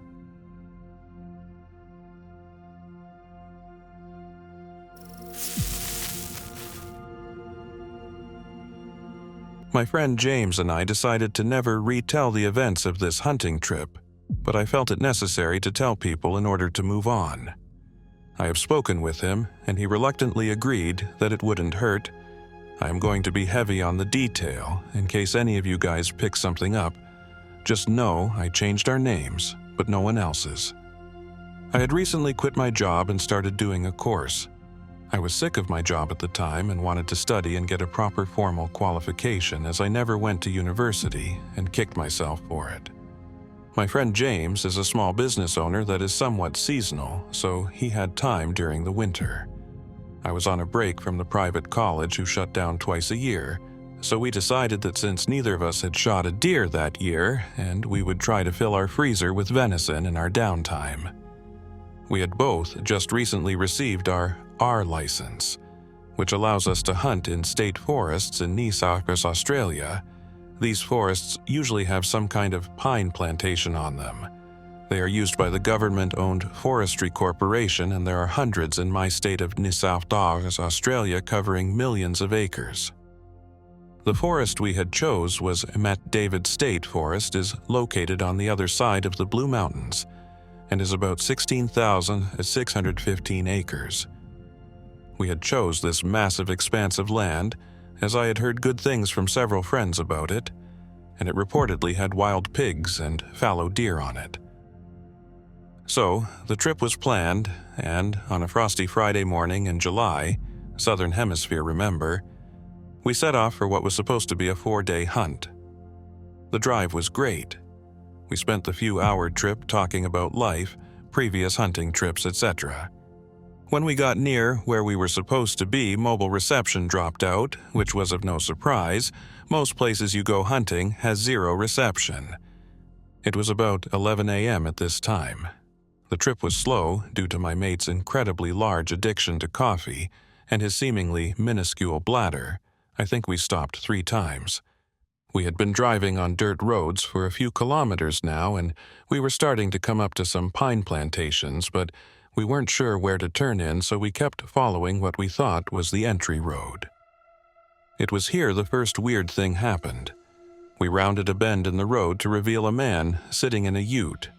A: My friend James and I decided to never retell the events of this hunting trip, but I felt it necessary to tell people in order to move on. I have spoken with him, and he reluctantly agreed that it wouldn't hurt. I am going to be heavy on the detail, in case any of you guys pick something up. Just know I changed our names, but no one else's. I had recently quit my job and started doing a course. I was sick of my job at the time and wanted to study and get a proper formal qualification, as I never went to university and kicked myself for it. My friend James is a small business owner that is somewhat seasonal, so he had time during the winter. I was on a break from the private college who shut down twice a year, So we decided that since neither of us had shot a deer that year, and we would try to fill our freezer with venison in our downtime. We had both just recently received our R license, which allows us to hunt in state forests in New South Wales, Australia. These forests usually have some kind of pine plantation on them. They are used by the government-owned forestry corporation, and there are hundreds in my state of New South Wales, Australia, covering millions of acres. The forest we had chose was Matt David State Forest, is located on the other side of the Blue Mountains, and is about 16,615 acres. We had chose this massive expanse of land, as I had heard good things from several friends about it, and it reportedly had wild pigs and fallow deer on it. So, the trip was planned, and on a frosty Friday morning in July, Southern Hemisphere remember, we set off for what was supposed to be a 4-day hunt. The drive was great. We spent the few-hour trip talking about life, previous hunting trips, etc. When we got near where we were supposed to be, mobile reception dropped out, which was of no surprise. Most places you go hunting has zero reception. It was about 11 a.m. at this time. The trip was slow due to my mate's incredibly large addiction to coffee and his seemingly minuscule bladder. I think we stopped 3 times. We had been driving on dirt roads for a few kilometers now, and we were starting to come up to some pine plantations, but we weren't sure where to turn in, so we kept following what we thought was the entry road. It was here the first weird thing happened. We rounded a bend in the road to reveal a man sitting in a ute,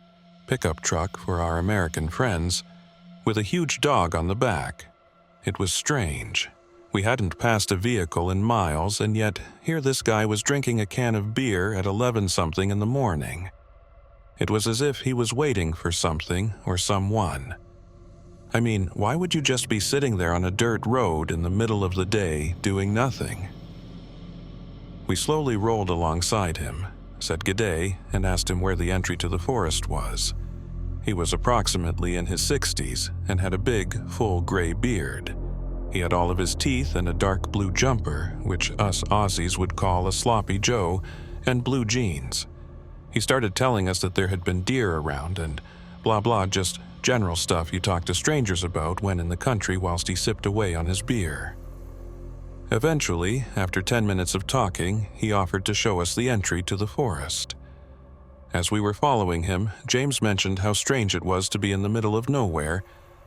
A: pickup truck for our American friends, with a huge dog on the back. It was strange. We hadn't passed a vehicle in miles, and yet here this guy was drinking a can of beer at 11-something in the morning. It was as if he was waiting for something or someone. I mean, why would you just be sitting there on a dirt road in the middle of the day doing nothing? We slowly rolled alongside him, said g'day, and asked him where the entry to the forest was. He was approximately in his 60s and had a big, full gray beard. He had all of his teeth and a dark blue jumper, which us Aussies would call a sloppy Joe, and blue jeans. He started telling us that there had been deer around and blah blah, just general stuff you talk to strangers about when in the country whilst he sipped away on his beer. Eventually, after 10 minutes of talking, he offered to show us the entry to the forest. As we were following him, James mentioned how strange it was to be in the middle of nowhere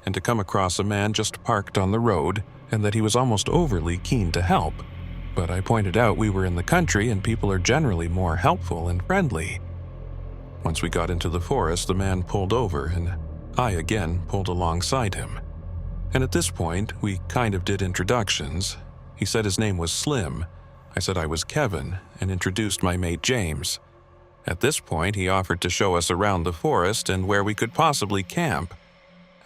A: and to come across a man just parked on the road, and that he was almost overly keen to help. But I pointed out we were in the country and people are generally more helpful and friendly. Once we got into the forest, the man pulled over and I again pulled alongside him. And at this point, we kind of did introductions. He said his name was Slim. I said I was Kevin and introduced my mate James. At this point, he offered to show us around the forest and where we could possibly camp.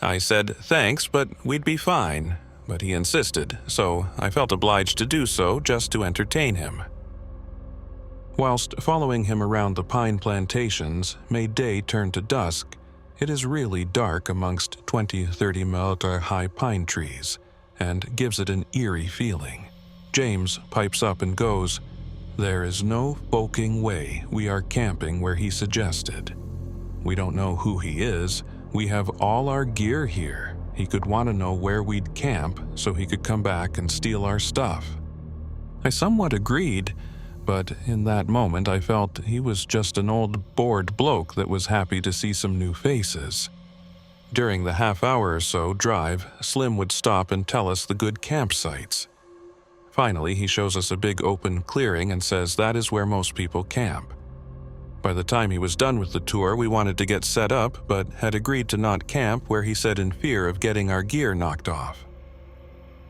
A: I said thanks, but we'd be fine, but he insisted, so I felt obliged to do so just to entertain him. Whilst following him around the pine plantations made day turn to dusk, it is really dark amongst 20-30 meter high pine trees, and gives it an eerie feeling. James pipes up and goes, "There is no fucking way we are camping where he suggested. We don't know who he is. We have all our gear here. He could want to know where we'd camp so he could come back and steal our stuff." I somewhat agreed, but in that moment I felt he was just an old bored bloke that was happy to see some new faces. During the half-hour or so drive, Slim would stop and tell us the good campsites. Finally, he shows us a big open clearing and says that is where most people camp. By the time he was done with the tour, we wanted to get set up, but had agreed to not camp where he said in fear of getting our gear knocked off.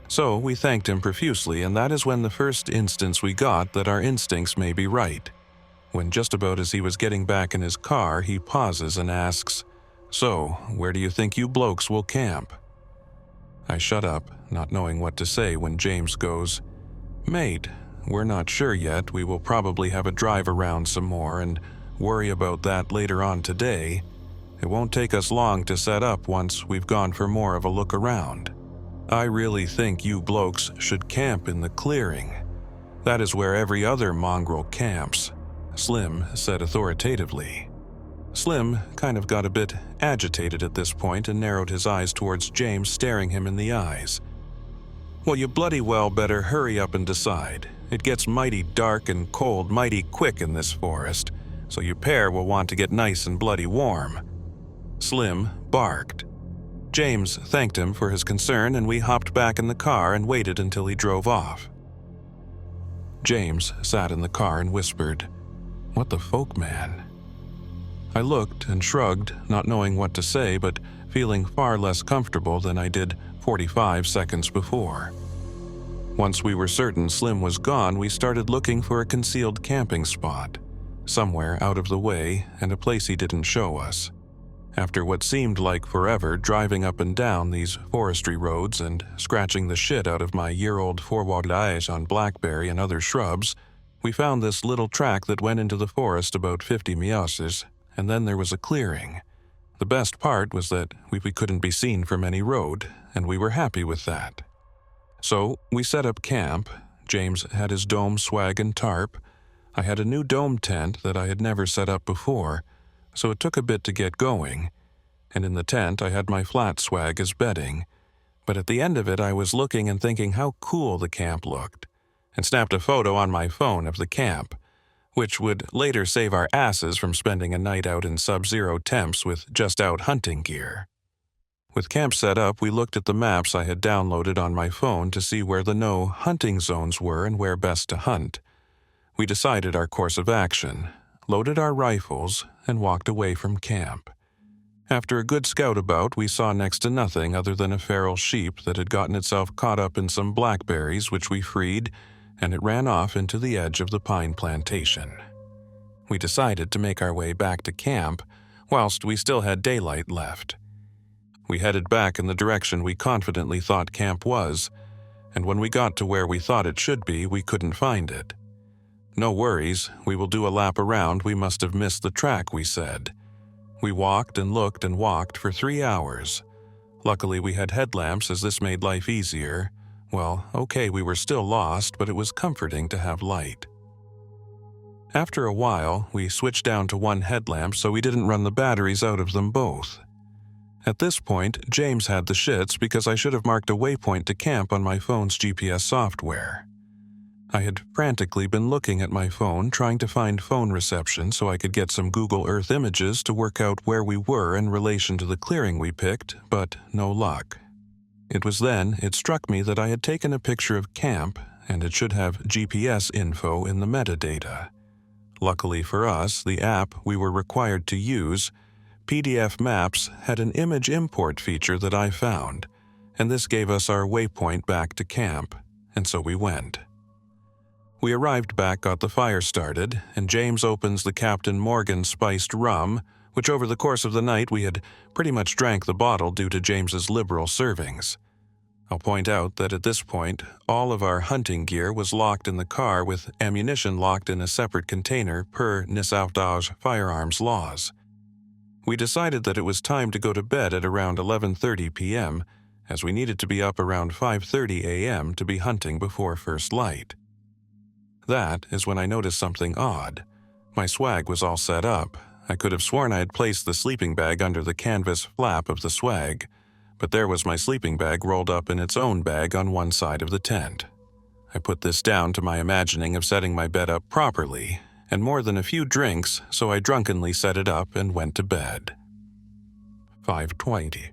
A: So we thanked him profusely, and that is when the first instance we got that our instincts may be right. When just about as he was getting back in his car, he pauses and asks, "So, where do you think you blokes will camp?" I shut up, not knowing what to say when James goes, "Mate, we're not sure yet. We will probably have a drive around some more and worry about that later on today. It won't take us long to set up once we've gone for more of a look around. I really think you blokes should camp in the clearing. That is where every other mongrel camps," Slim said authoritatively. Slim kind of got a bit agitated at this point and narrowed his eyes towards James, staring him in the eyes. "Well, you bloody well better hurry up and decide. It gets mighty dark and cold mighty quick in this forest, so your pair will want to get nice and bloody warm." Slim barked. James thanked him for his concern, and we hopped back in the car and waited until he drove off. James sat in the car and whispered, "What the folk, man?" I looked and shrugged, not knowing what to say, but feeling far less comfortable than I did 45 seconds before. Once we were certain Slim was gone, we started looking for a concealed camping spot, somewhere out of the way and a place he didn't show us. After what seemed like forever driving up and down these forestry roads and scratching the shit out of my year-old unforgettable on blackberry and other shrubs, we found this little track that went into the forest about 50 miases, and then there was a clearing. The best part was that we couldn't be seen from any road, and we were happy with that. So we set up camp. James had his dome swag and tarp. I had a new dome tent that I had never set up before, so it took a bit to get going, and in the tent I had my flat swag as bedding. But at the end of it I was looking and thinking how cool the camp looked, and snapped a photo on my phone of the camp, which would later save our asses from spending a night out in sub-zero temps with just out hunting gear. With camp set up, we looked at the maps I had downloaded on my phone to see where the no hunting zones were and where best to hunt. We decided our course of action, loaded our rifles, and walked away from camp. After a good scout about, we saw next to nothing other than a feral sheep that had gotten itself caught up in some blackberries, which we freed, and it ran off into the edge of the pine plantation. We decided to make our way back to camp whilst we still had daylight left. We headed back in the direction we confidently thought camp was, and when we got to where we thought it should be, we couldn't find it. "No worries, we will do a lap around, we must have missed the track," we said. We walked and looked and walked for 3 hours. Luckily we had headlamps, as this made life easier. Well, okay, we were still lost, but it was comforting to have light. After a while, we switched down to one headlamp so we didn't run the batteries out of them both. At this point, James had the shits because I should have marked a waypoint to camp on my phone's GPS software. I had frantically been looking at my phone, trying to find phone reception so I could get some Google Earth images to work out where we were in relation to the clearing we picked, but no luck. It was then it struck me that I had taken a picture of camp, and it should have GPS info in the metadata. Luckily for us, the app we were required to use, PDF Maps, had an image import feature that I found, and this gave us our waypoint back to camp, and so we went. We arrived back, got the fire started, and James opens the Captain Morgan spiced rum, which over the course of the night we had pretty much drank the bottle due to James's liberal servings. I'll point out that at this point, all of our hunting gear was locked in the car with ammunition locked in a separate container per Nissaudage firearms laws. We decided that it was time to go to bed at around 11:30 p.m., as we needed to be up around 5:30 a.m. to be hunting before first light. That is when I noticed something odd. My swag was all set up. I could have sworn I had placed the sleeping bag under the canvas flap of the swag, but there was my sleeping bag rolled up in its own bag on one side of the tent. I put this down to my imagining of setting my bed up properly, and more than a few drinks, so I drunkenly set it up and went to bed. 5:20.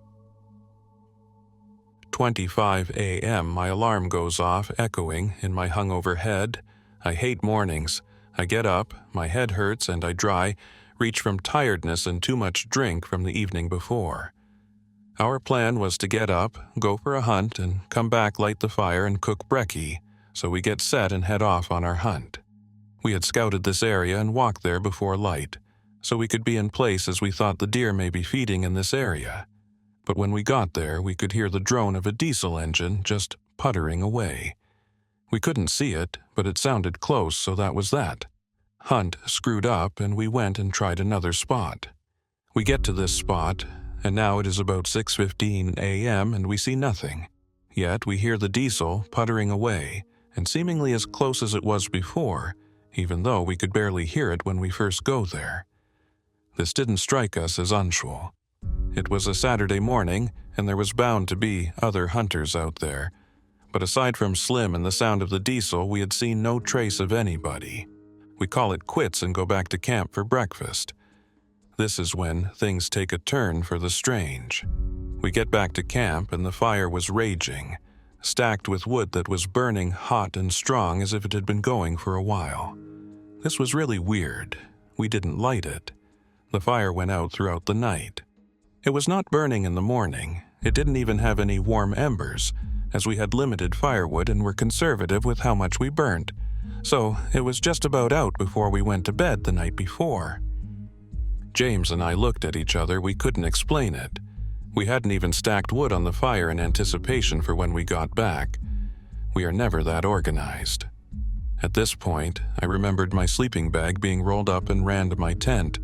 A: 25 a.m. my alarm goes off, echoing in my hungover head. I hate mornings. I get up, my head hurts, and I reach from tiredness and too much drink from the evening before. Our plan was to get up, go for a hunt, and come back, light the fire, and cook brekkie, so we get set and head off on our hunt. We had scouted this area and walked there before light, so we could be in place as we thought the deer may be feeding in this area. But when we got there, we could hear the drone of a diesel engine just puttering away. We couldn't see it, but it sounded close, so that was that. Hunt screwed up, and we went and tried another spot. We get to this spot, and now it is about 6:15 a.m. and we see nothing. Yet we hear the diesel puttering away, and seemingly as close as it was before, even though we could barely hear it when we first go there. This didn't strike us as unusual. It was a Saturday morning, and there was bound to be other hunters out there, but aside from Slim and the sound of the diesel, we had seen no trace of anybody. We call it quits and go back to camp for breakfast. This is when things take a turn for the strange. We get back to camp and the fire was raging, stacked with wood that was burning hot and strong as if it had been going for a while. This was really weird. We didn't light it. The fire went out throughout the night. It was not burning in the morning. It didn't even have any warm embers, as we had limited firewood and were conservative with how much we burnt. So it was just about out before we went to bed the night before. James and I looked at each other. We couldn't explain it. We hadn't even stacked wood on the fire in anticipation for when we got back. We are never that organized. At this point, I remembered my sleeping bag being rolled up and ran to my tent,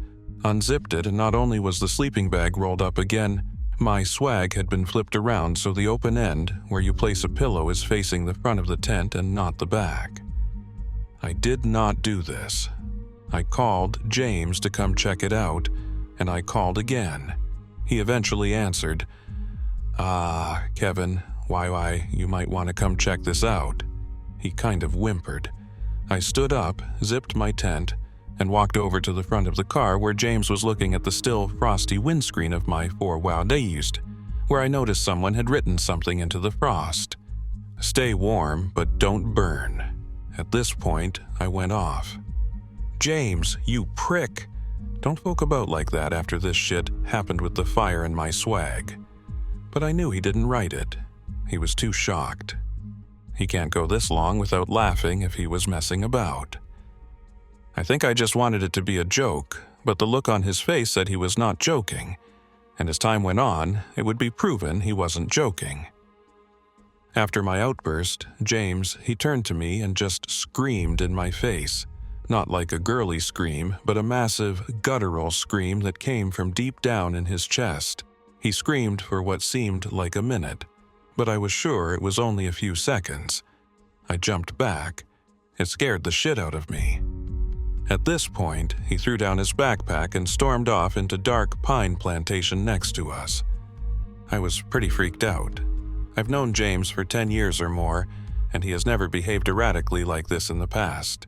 A: unzipped it, and not only was the sleeping bag rolled up again, my swag had been flipped around so the open end, where you place a pillow, is facing the front of the tent and not the back. I did not do this. I called James to come check it out, and I called again. He eventually answered, Kevin, why, you might want to come check this out." He kind of whimpered. I stood up, zipped my tent, and walked over to the front of the car where James was looking at the still frosty windscreen of my 4WD, where I noticed someone had written something into the frost. "Stay warm, but don't burn." At this point, I went off. "James, you prick! Don't poke about like that after this shit happened with the fire and my swag." But I knew he didn't write it. He was too shocked. He can't go this long without laughing if he was messing about. I think I just wanted it to be a joke, but the look on his face said he was not joking, and as time went on, it would be proven he wasn't joking. After my outburst, James, he turned to me and just screamed in my face. Not like a girly scream, but a massive, guttural scream that came from deep down in his chest. He screamed for what seemed like a minute, but I was sure it was only a few seconds. I jumped back. It scared the shit out of me. At this point, he threw down his backpack and stormed off into dark pine plantation next to us. I was pretty freaked out. I've known James for 10 years or more, and he has never behaved erratically like this in the past.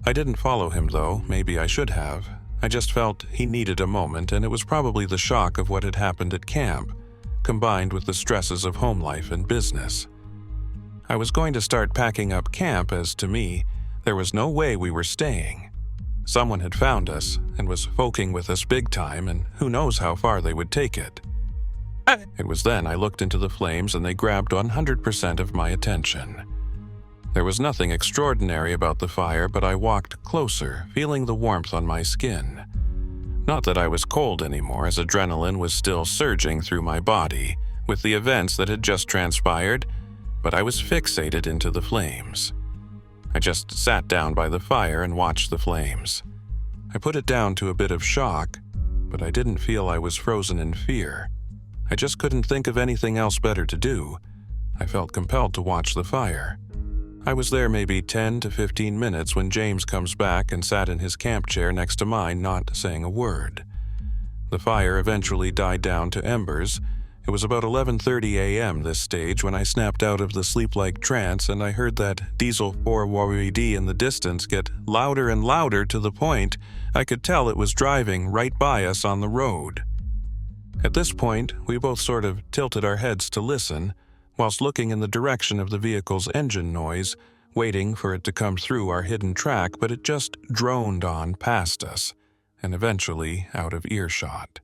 A: I didn't follow him though, maybe I should have. I just felt he needed a moment, and it was probably the shock of what had happened at camp, combined with the stresses of home life and business. I was going to start packing up camp as, to me, there was no way we were staying. Someone had found us and was folking with us big time, and who knows how far they would take it. It was then I looked into the flames and they grabbed 100% of my attention. There was nothing extraordinary about the fire, but I walked closer, feeling the warmth on my skin. Not that I was cold anymore, as adrenaline was still surging through my body with the events that had just transpired, but I was fixated into the flames. I just sat down by the fire and watched the flames. I put it down to a bit of shock, but I didn't feel I was frozen in fear. I just couldn't think of anything else better to do. I felt compelled to watch the fire. I was there maybe 10 to 15 minutes when James comes back and sat in his camp chair next to mine, not saying a word. The fire eventually died down to embers. It was about 11:30 a.m. this stage when I snapped out of the sleep-like trance and I heard that diesel 4WD in the distance get louder and louder to the point I could tell it was driving right by us on the road. At this point, we both sort of tilted our heads to listen, whilst looking in the direction of the vehicle's engine noise, waiting for it to come through our hidden track, but it just droned on past us, and eventually out of earshot.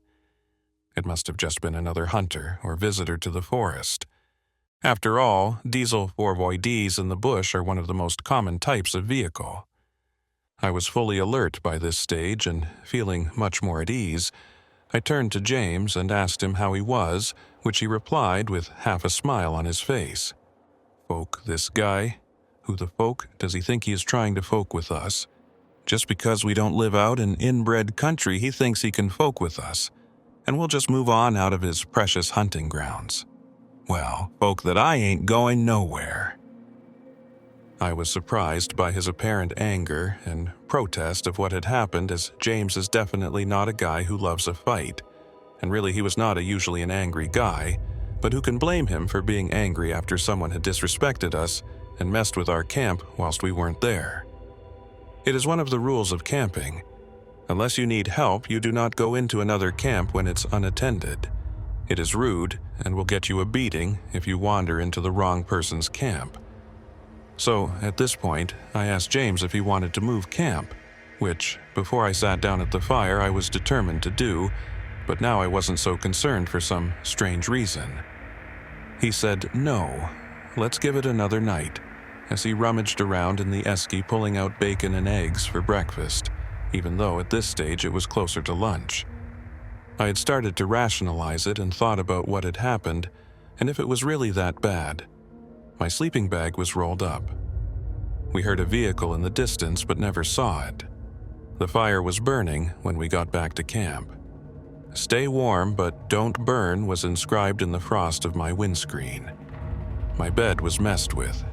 A: It must have just been another hunter or visitor to the forest. After all, diesel 4WDs in the bush are one of the most common types of vehicle. I was fully alert by this stage and feeling much more at ease. I turned to James and asked him how he was, which he replied with half a smile on his face. "Folk, this guy? Who the folk does he think he is trying to folk with us? Just because we don't live out in inbred country, he thinks he can folk with us, and we'll just move on out of his precious hunting grounds. Well, folk that I ain't going nowhere." I was surprised by his apparent anger and protest of what had happened, as James is definitely not a guy who loves a fight, and really he was not usually an angry guy, but who can blame him for being angry after someone had disrespected us and messed with our camp whilst we weren't there. It is one of the rules of camping. Unless you need help, you do not go into another camp when it's unattended. It is rude and will get you a beating if you wander into the wrong person's camp. So, at this point, I asked James if he wanted to move camp, which, before I sat down at the fire, I was determined to do, but now I wasn't so concerned for some strange reason. He said, "No, let's give it another night," as he rummaged around in the esky pulling out bacon and eggs for breakfast, even though at this stage it was closer to lunch. I had started to rationalize it and thought about what had happened, and if it was really that bad. My sleeping bag was rolled up. We heard a vehicle in the distance but never saw it. The fire was burning when we got back to camp. "Stay warm but don't burn" was inscribed in the frost of my windscreen. My bed was messed with.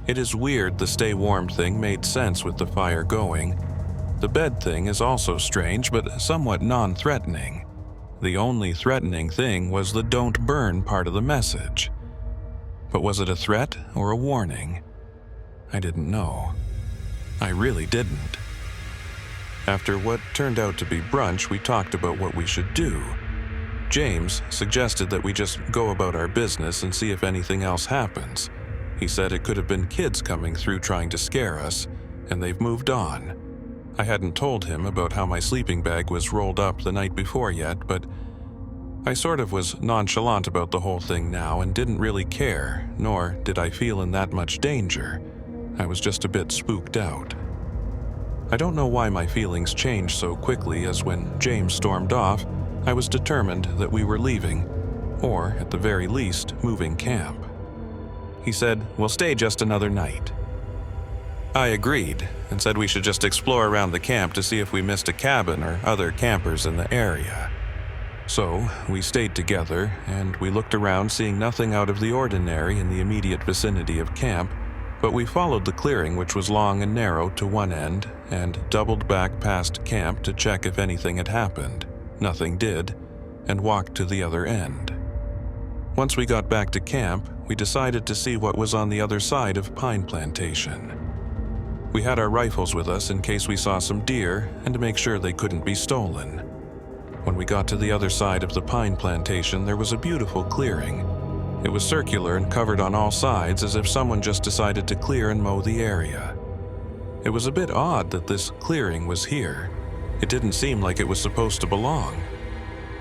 A: It is weird the stay warm thing made sense with the fire going. The bed thing is also strange but somewhat non-threatening. The only threatening thing was the don't burn part of the message. But was it a threat or a warning? I didn't know. I really didn't. After what turned out to be brunch, we talked about what we should do. James suggested that we just go about our business and see if anything else happens. He said it could have been kids coming through trying to scare us, and they've moved on. I hadn't told him about how my sleeping bag was rolled up the night before yet, but I sort of was nonchalant about the whole thing now and didn't really care, nor did I feel in that much danger. I was just a bit spooked out. I don't know why my feelings changed so quickly, as when James stormed off, I was determined that we were leaving, or at the very least, moving camp. He said, "We'll stay just another night." I agreed and said we should just explore around the camp to see if we missed a cabin or other campers in the area. So, we stayed together, and we looked around, seeing nothing out of the ordinary in the immediate vicinity of camp, but we followed the clearing, which was long and narrow to one end, and doubled back past camp to check if anything had happened. Nothing did, and walked to the other end. Once we got back to camp, we decided to see what was on the other side of Pine Plantation. We had our rifles with us in case we saw some deer and to make sure they couldn't be stolen. When we got to the other side of the pine plantation, there was a beautiful clearing. It was circular and covered on all sides, as if someone just decided to clear and mow the area. It was a bit odd that this clearing was here. It didn't seem like it was supposed to belong.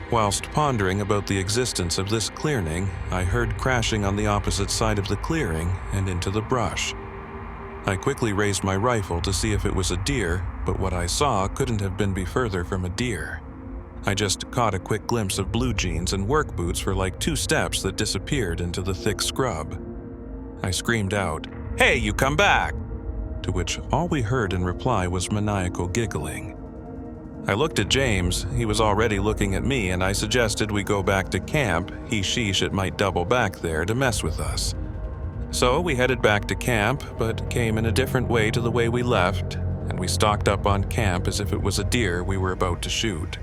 A: Whilst pondering about the existence of this clearing, I heard crashing on the opposite side of the clearing and into the brush. I quickly raised my rifle to see if it was a deer, but what I saw couldn't have been further from a deer. I just caught a quick glimpse of blue jeans and work boots for like 2 steps that disappeared into the thick scrub. I screamed out, "Hey, you come back!" To which all we heard in reply was maniacal giggling. I looked at James. He was already looking at me, and I suggested we go back to camp. Sheesh, it might double back there to mess with us. So we headed back to camp, but came in a different way to the way we left, and we stalked up on camp as if it was a deer we were about to shoot.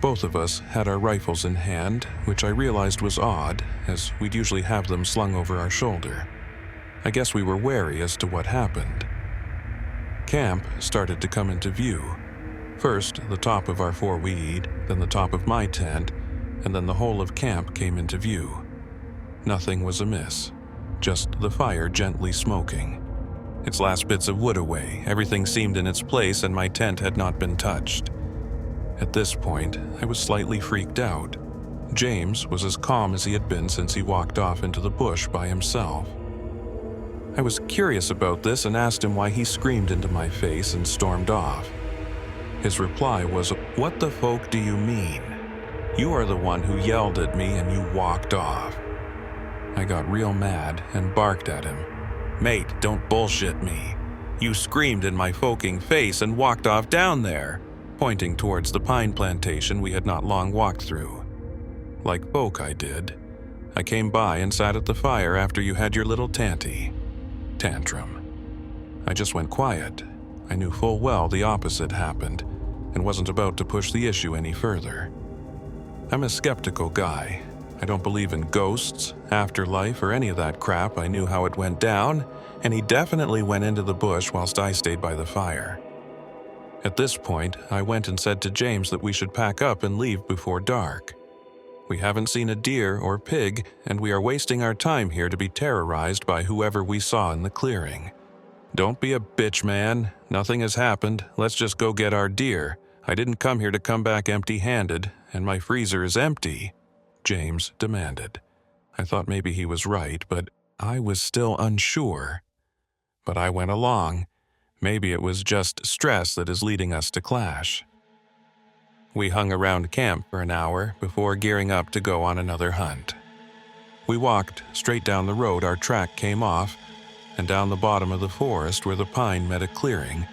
A: Both of us had our rifles in hand, which I realized was odd, as we'd usually have them slung over our shoulder. I guess we were wary as to what happened. Camp started to come into view. First, the top of our 4-weed, then the top of my tent, and then the whole of camp came into view. Nothing was amiss, just the fire gently smoking. Its last bits of wood away, everything seemed in its place, and my tent had not been touched. At this point, I was slightly freaked out. James was as calm as he had been since he walked off into the bush by himself. I was curious about this and asked him why he screamed into my face and stormed off. His reply was, "What the folk do you mean? You are the one who yelled at me and you walked off." I got real mad and barked at him. "Mate, don't bullshit me. You screamed in my fucking face and walked off down there," pointing towards the pine plantation we had not long walked through. "Like folk I did. I came by and sat at the fire after you had your little tanty. tantrum. I just went quiet. I knew full well the opposite happened and wasn't about to push the issue any further. I'm a skeptical guy. I don't believe in ghosts, afterlife, or any of that crap. I knew how it went down, and he definitely went into the bush whilst I stayed by the fire. At this point, I went and said to James that we should pack up and leave before dark. We haven't seen a deer or pig, and we are wasting our time here to be terrorized by whoever we saw in the clearing. Don't be a bitch, man. Nothing has happened. Let's just go get our deer. I didn't come here to come back empty-handed, and my freezer is empty, James demanded. I thought maybe he was right, but I was still unsure. But I went along. Maybe it was just stress that is leading us to clash. We hung around camp for an hour before gearing up to go on another hunt. We walked straight down the road our track came off, and down the bottom of the forest where the pine met a clearing,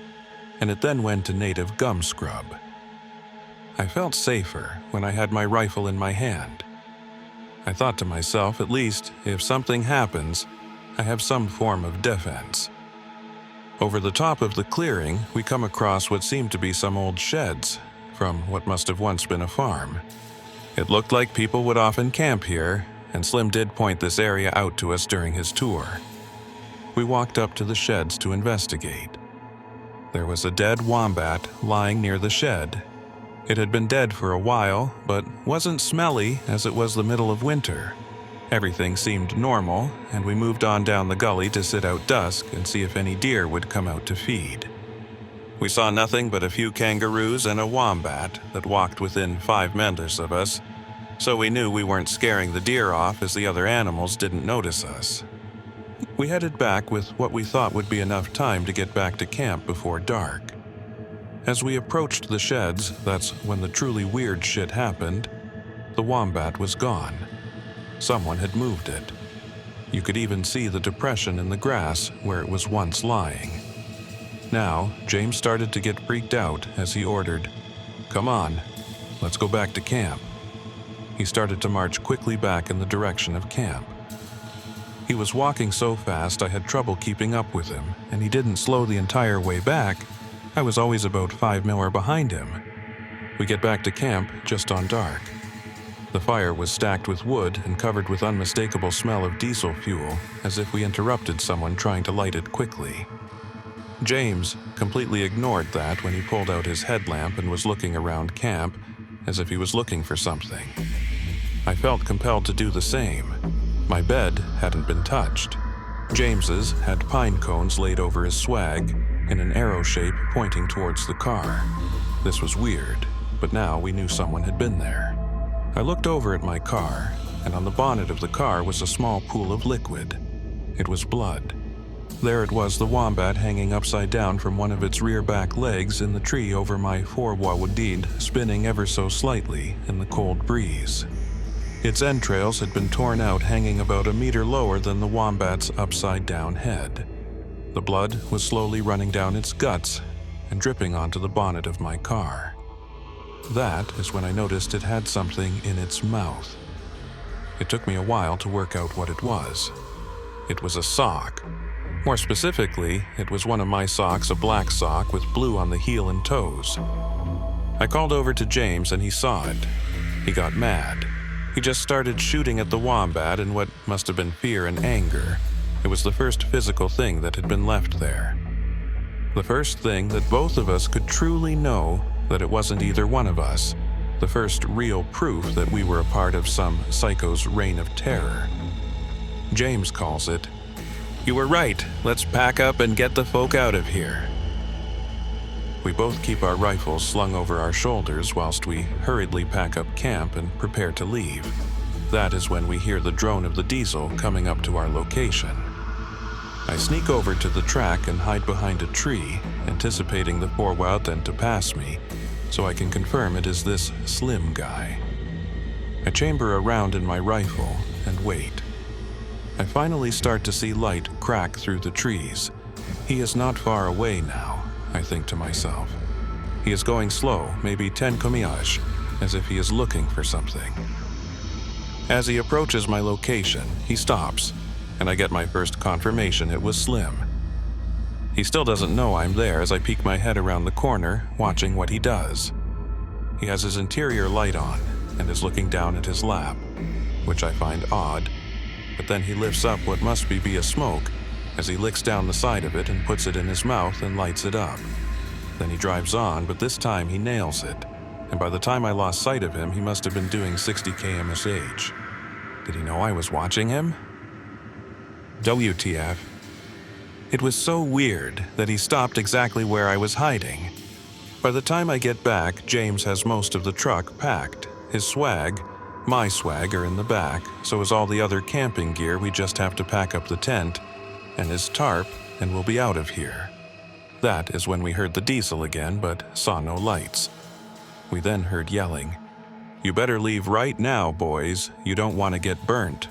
A: and it then went to native gum scrub. I felt safer when I had my rifle in my hand. I thought to myself, at least, if something happens, I have some form of defense. Over the top of the clearing, we come across what seemed to be some old sheds from what must have once been a farm. It looked like people would often camp here, and Slim did point this area out to us during his tour. We walked up to the sheds to investigate. There was a dead wombat lying near the shed. It had been dead for a while, but wasn't smelly as it was the middle of winter. Everything seemed normal, and we moved on down the gully to sit out dusk and see if any deer would come out to feed. We saw nothing but a few kangaroos and a wombat that walked within 5 meters of us, so we knew we weren't scaring the deer off as the other animals didn't notice us. We headed back with what we thought would be enough time to get back to camp before dark. As we approached the sheds, that's when the truly weird shit happened, the wombat was gone. Someone had moved it. You could even see the depression in the grass where it was once lying. Now, James started to get freaked out as he ordered, "Come on, let's go back to camp." He started to march quickly back in the direction of camp. He was walking so fast I had trouble keeping up with him, and he didn't slow the entire way back. I was always about 5 more behind him. We get back to camp just on dark. The fire was stacked with wood and covered with unmistakable smell of diesel fuel, as if we interrupted someone trying to light it quickly. James completely ignored that when he pulled out his headlamp and was looking around camp, as if he was looking for something. I felt compelled to do the same. My bed hadn't been touched. James's had pine cones laid over his swag, in an arrow shape pointing towards the car. This was weird, but now we knew someone had been there. I looked over at my car, and on the bonnet of the car was a small pool of liquid. It was blood. There it was, the wombat hanging upside down from one of its rear back legs in the tree over my four-wawudid, spinning ever so slightly in the cold breeze. Its entrails had been torn out, hanging about a meter lower than the wombat's upside-down head. The blood was slowly running down its guts and dripping onto the bonnet of my car. That is when I noticed it had something in its mouth. It took me a while to work out what it was. It was a sock. More specifically, it was one of my socks, a black sock with blue on the heel and toes. I called over to James and he saw it. He got mad. He just started shooting at the wombat in what must have been fear and anger. It was the first physical thing that had been left there. The first thing that both of us could truly know that it wasn't either one of us. The first real proof that we were a part of some psycho's reign of terror. James calls it, "You were right. Let's pack up and get the folk out of here." We both keep our rifles slung over our shoulders whilst we hurriedly pack up camp and prepare to leave. That is when we hear the drone of the diesel coming up to our location. I sneak over to the track and hide behind a tree, anticipating the Forward to pass me, so I can confirm it is this Slim guy. I chamber around in my rifle and wait. I finally start to see light crack through the trees. He is not far away now, I think to myself. He is going slow, maybe 10 km/h, as if he is looking for something. As he approaches my location, he stops, and I get my first confirmation it was Slim. He still doesn't know I'm there as I peek my head around the corner, watching what he does. He has his interior light on and is looking down at his lap, which I find odd, but then he lifts up what must be a smoke as he licks down the side of it and puts it in his mouth and lights it up. Then he drives on, but this time he nails it, and by the time I lost sight of him, he must have been doing 60 km/h. Did he know I was watching him? WTF. It was so weird that he stopped exactly where I was hiding. By the time I get back, James has most of the truck packed. His swag, my swag, are in the back, so is all the other camping gear. We just have to pack up the tent and his tarp, and we'll be out of here. That is when we heard the diesel again, but saw no lights. We then heard yelling. "You better leave right now, boys. You don't want to get burnt.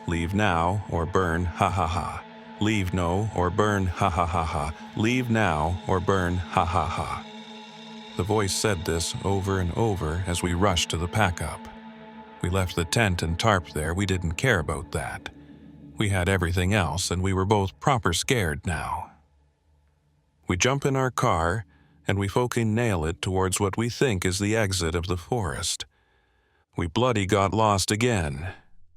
A: Leave now or burn, ha ha ha. Leave no or burn, ha ha ha ha. Leave now or burn, ha ha ha." The voice said this over and over as we rushed to the pack-up. We left the tent and tarp there. We didn't care about that. We had everything else, and we were both proper scared now. We jump in our car, and we fucking nail it towards what we think is the exit of the forest. We bloody got lost again.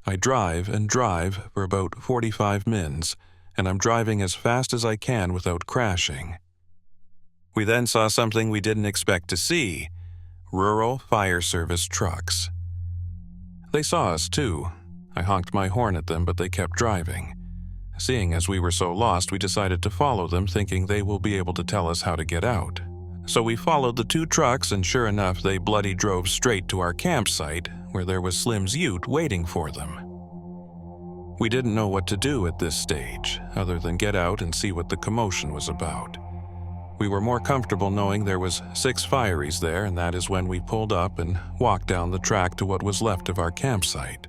A: I drive and drive for about 45 mins, and I'm driving as fast as I can without crashing. We then saw something we didn't expect to see: rural fire service trucks. They saw us too. I honked my horn at them, but they kept driving. Seeing as we were so lost, we decided to follow them, thinking they will be able to tell us how to get out. So we followed the two trucks, and sure enough, they bloody drove straight to our campsite, where there was Slim's ute waiting for them. We didn't know what to do at this stage, other than get out and see what the commotion was about. We were more comfortable knowing there was 6 fireys there, and that is when we pulled up and walked down the track to what was left of our campsite.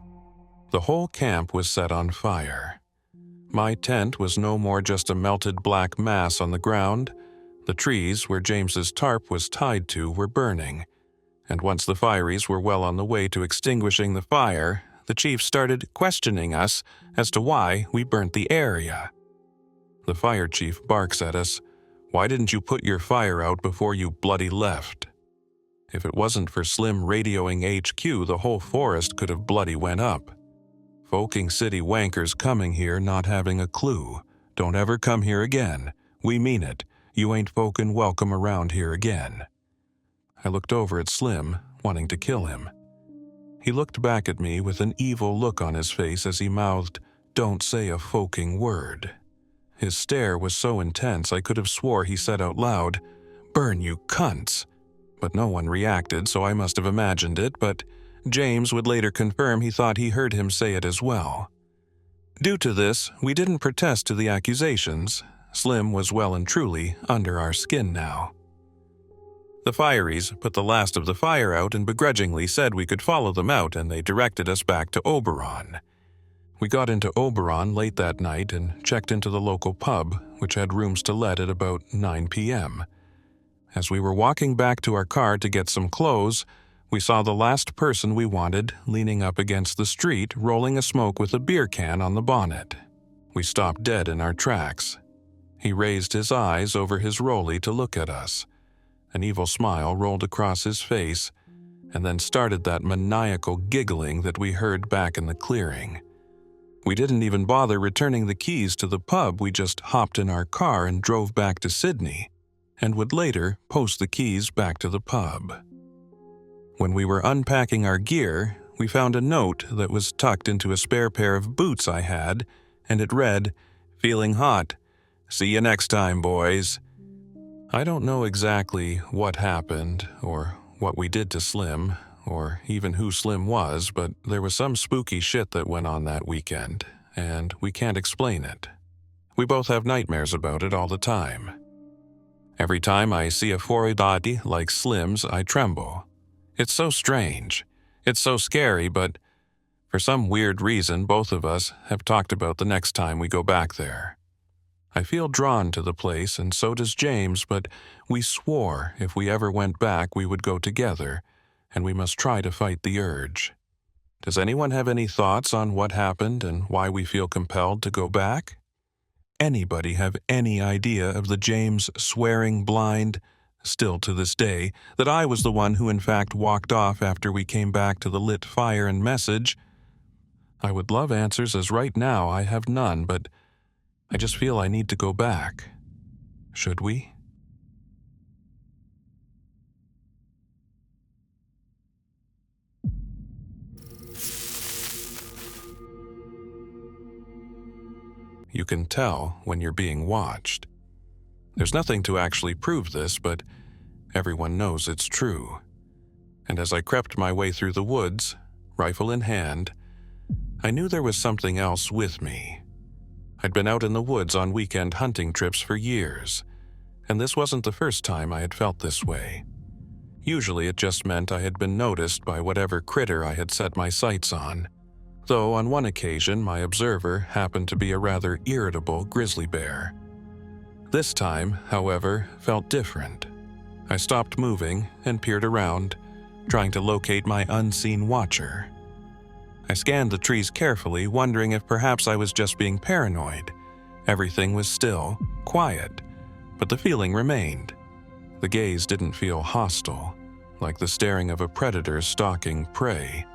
A: The whole camp was set on fire. My tent was no more just a melted black mass on the ground. The trees where James's tarp was tied to were burning, and once the fireys were well on the way to extinguishing the fire, the chief started questioning us as to why we burnt the area. The fire chief barks at us, "Why didn't you put your fire out before you bloody left?" If it wasn't for Slim radioing HQ, the whole forest could have bloody went up. Folking city wankers coming here not having a clue. Don't ever come here again. We mean it. You ain't folkin' welcome around here again. I looked over at Slim, wanting to kill him. He looked back at me with an evil look on his face as he mouthed, "Don't say a folking word." His stare was so intense I could have swore he said out loud, "Burn, you cunts." But no one reacted, so I must have imagined it, but James would later confirm he thought he heard him say it as well. Due to this, we didn't protest to the accusations. Slim was well and truly under our skin now. The fireys put the last of the fire out and begrudgingly said we could follow them out, and they directed us back to Oberon. We got into Oberon late that night and checked into the local pub, which had rooms to let at about 9 p.m. As we were walking back to our car to get some clothes, we saw the last person we wanted leaning up against the street, rolling a smoke with a beer can on the bonnet. We stopped dead in our tracks. He raised his eyes over his rollie to look at us. An evil smile rolled across his face, and then started that maniacal giggling that we heard back in the clearing. We didn't even bother returning the keys to the pub. We just hopped in our car and drove back to Sydney, and would later post the keys back to the pub. When we were unpacking our gear, we found a note that was tucked into a spare pair of boots I had, and it read, "Feeling hot. See you next time, boys." I don't know exactly what happened, or what we did to Slim, or even who Slim was, but there was some spooky shit that went on that weekend, and we can't explain it. We both have nightmares about it all the time. Every time I see a foreign body like Slim's, I tremble. It's so strange. It's so scary, but for some weird reason, both of us have talked about the next time we go back there. I feel drawn to the place, and so does James, but we swore if we ever went back we would go together, and we must try to fight the urge. Does anyone have any thoughts on what happened and why we feel compelled to go back? Anybody have any idea of the James swearing blind, still to this day, that I was the one who in fact walked off after we came back to the lit fire and message? I would love answers, as right now I have none, but I just feel I need to go back. Should we? You can tell when you're being watched. There's nothing to actually prove this, but everyone knows it's true. And as I crept my way through the woods, rifle in hand, I knew there was something else with me. I'd been out in the woods on weekend hunting trips for years, and this wasn't the first time I had felt this way. Usually it just meant I had been noticed by whatever critter I had set my sights on, though on one occasion my observer happened to be a rather irritable grizzly bear. This time, however, felt different. I stopped moving and peered around, trying to locate my unseen watcher. I scanned the trees carefully, wondering if perhaps I was just being paranoid. Everything was still, quiet, but the feeling remained. The gaze didn't feel hostile, like the staring of a predator stalking prey.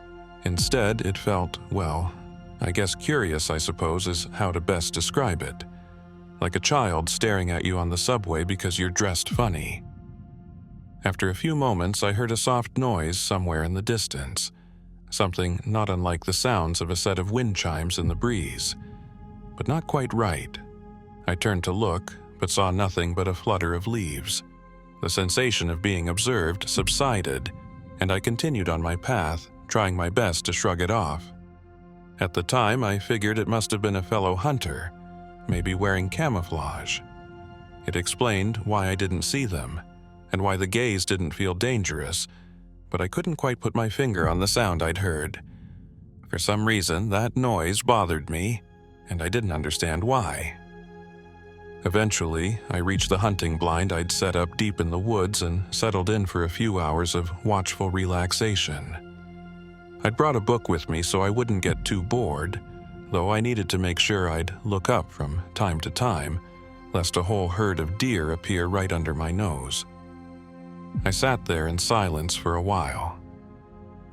A: Instead, it felt, well, I guess curious, I suppose, is how to best describe it. Like a child staring at you on the subway because you're dressed funny. After a few moments, I heard a soft noise somewhere in the distance, something not unlike the sounds of a set of wind chimes in the breeze, but not quite right. I turned to look, but saw nothing but a flutter of leaves. The sensation of being observed subsided, and I continued on my path, trying my best to shrug it off. At the time, I figured it must have been a fellow hunter, maybe wearing camouflage. It explained why I didn't see them, and why the gaze didn't feel dangerous, but I couldn't quite put my finger on the sound I'd heard. For some reason, that noise bothered me, and I didn't understand why. Eventually, I reached the hunting blind I'd set up deep in the woods and settled in for a few hours of watchful relaxation. I'd brought a book with me so I wouldn't get too bored, though I needed to make sure I'd look up from time to time, lest a whole herd of deer appear right under my nose. I sat there in silence for a while,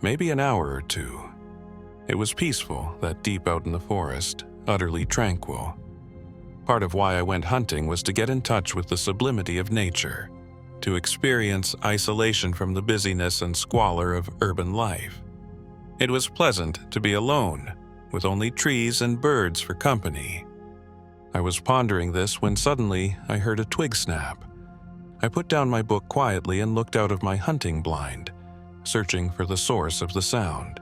A: maybe an hour or two. It was peaceful, that deep out in the forest, utterly tranquil. Part of why I went hunting was to get in touch with the sublimity of nature, to experience isolation from the busyness and squalor of urban life. It was pleasant to be alone, with only trees and birds for company. I was pondering this when suddenly I heard a twig snap. I put down my book quietly and looked out of my hunting blind, searching for the source of the sound.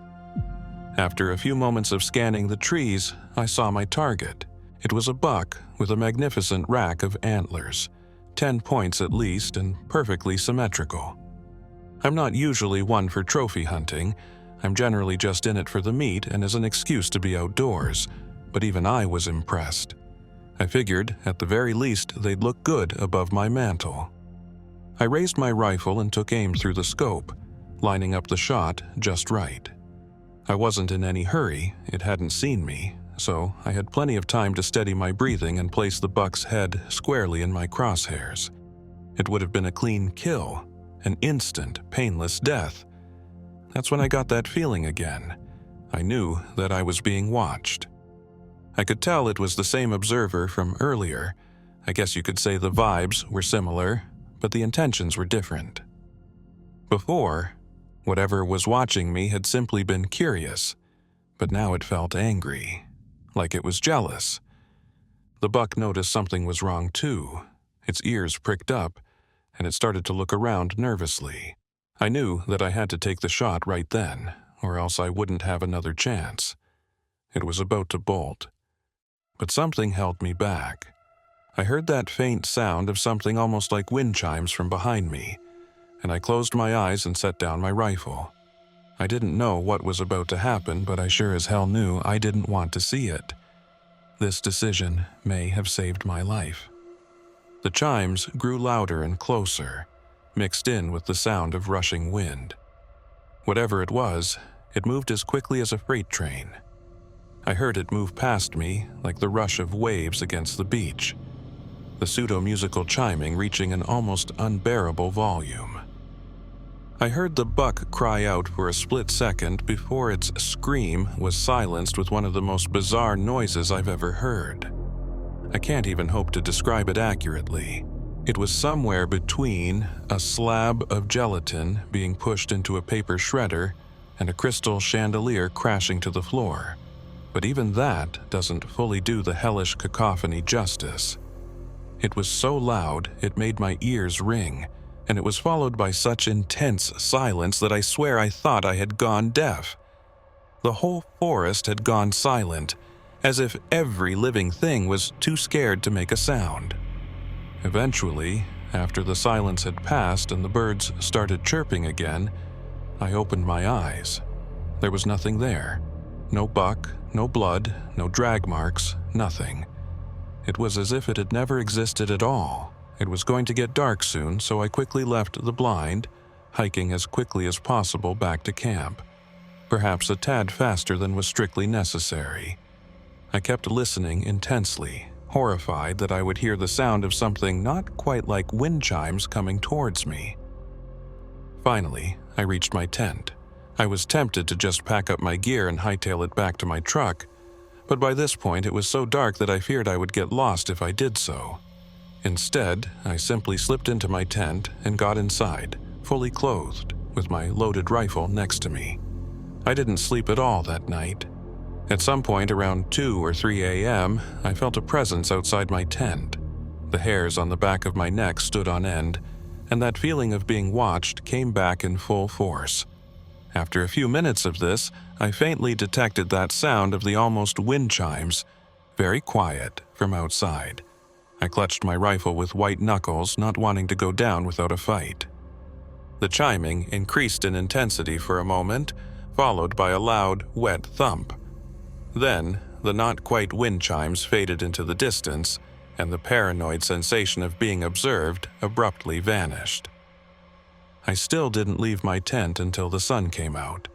A: After a few moments of scanning the trees, I saw my target. It was a buck with a magnificent rack of antlers, 10 points at least, and perfectly symmetrical. I'm not usually one for trophy hunting. I'm generally just in it for the meat and as an excuse to be outdoors, but even I was impressed. I figured, at the very least, they'd look good above my mantle. I raised my rifle and took aim through the scope, lining up the shot just right. I wasn't in any hurry, it hadn't seen me, so I had plenty of time to steady my breathing and place the buck's head squarely in my crosshairs. It would have been a clean kill, an instant, painless death. That's when I got that feeling again. I knew that I was being watched. I could tell it was the same observer from earlier. I guess you could say the vibes were similar, but the intentions were different. Before, whatever was watching me had simply been curious, but now it felt angry, like it was jealous. The buck noticed something was wrong too. Its ears pricked up, and it started to look around nervously. I knew that I had to take the shot right then, or else I wouldn't have another chance. It was about to bolt. But something held me back. I heard that faint sound of something almost like wind chimes from behind me, and I closed my eyes and set down my rifle. I didn't know what was about to happen, but I sure as hell knew I didn't want to see it. This decision may have saved my life. The chimes grew louder and closer, mixed in with the sound of rushing wind. Whatever it was It moved as quickly as a freight train. I heard it move past me like the rush of waves against the beach, the pseudo-musical chiming reaching an almost unbearable volume. I heard the buck cry out for a split second before its scream was silenced with one of the most bizarre noises I've ever heard. I can't even hope to describe it accurately. It was somewhere between a slab of gelatin being pushed into a paper shredder and a crystal chandelier crashing to the floor. But even that doesn't fully do the hellish cacophony justice. It was so loud it made my ears ring, and it was followed by such intense silence that I swear I thought I had gone deaf. The whole forest had gone silent, as if every living thing was too scared to make a sound. Eventually, after the silence had passed and the birds started chirping again, I opened my eyes. There was nothing there. No buck, no blood, no drag marks, nothing. It was as if it had never existed at all. It was going to get dark soon, so I quickly left the blind, hiking as quickly as possible back to camp, perhaps a tad faster than was strictly necessary. I kept listening intensely, horrified that I would hear the sound of something not quite like wind chimes coming towards me. Finally, I reached my tent. I was tempted to just pack up my gear and hightail it back to my truck, but by this point it was so dark that I feared I would get lost if I did so. Instead, I simply slipped into my tent and got inside, fully clothed, with my loaded rifle next to me. I didn't sleep at all that night. At some point around 2 or 3 a.m., I felt a presence outside my tent. The hairs on the back of my neck stood on end, and that feeling of being watched came back in full force. After a few minutes of this, I faintly detected that sound of the almost wind chimes, very quiet, from outside. I clutched my rifle with white knuckles, not wanting to go down without a fight. The chiming increased in intensity for a moment, followed by a loud, wet thump. Then, the not-quite wind chimes faded into the distance, and the paranoid sensation of being observed abruptly vanished. I still didn't leave my tent until the sun came out.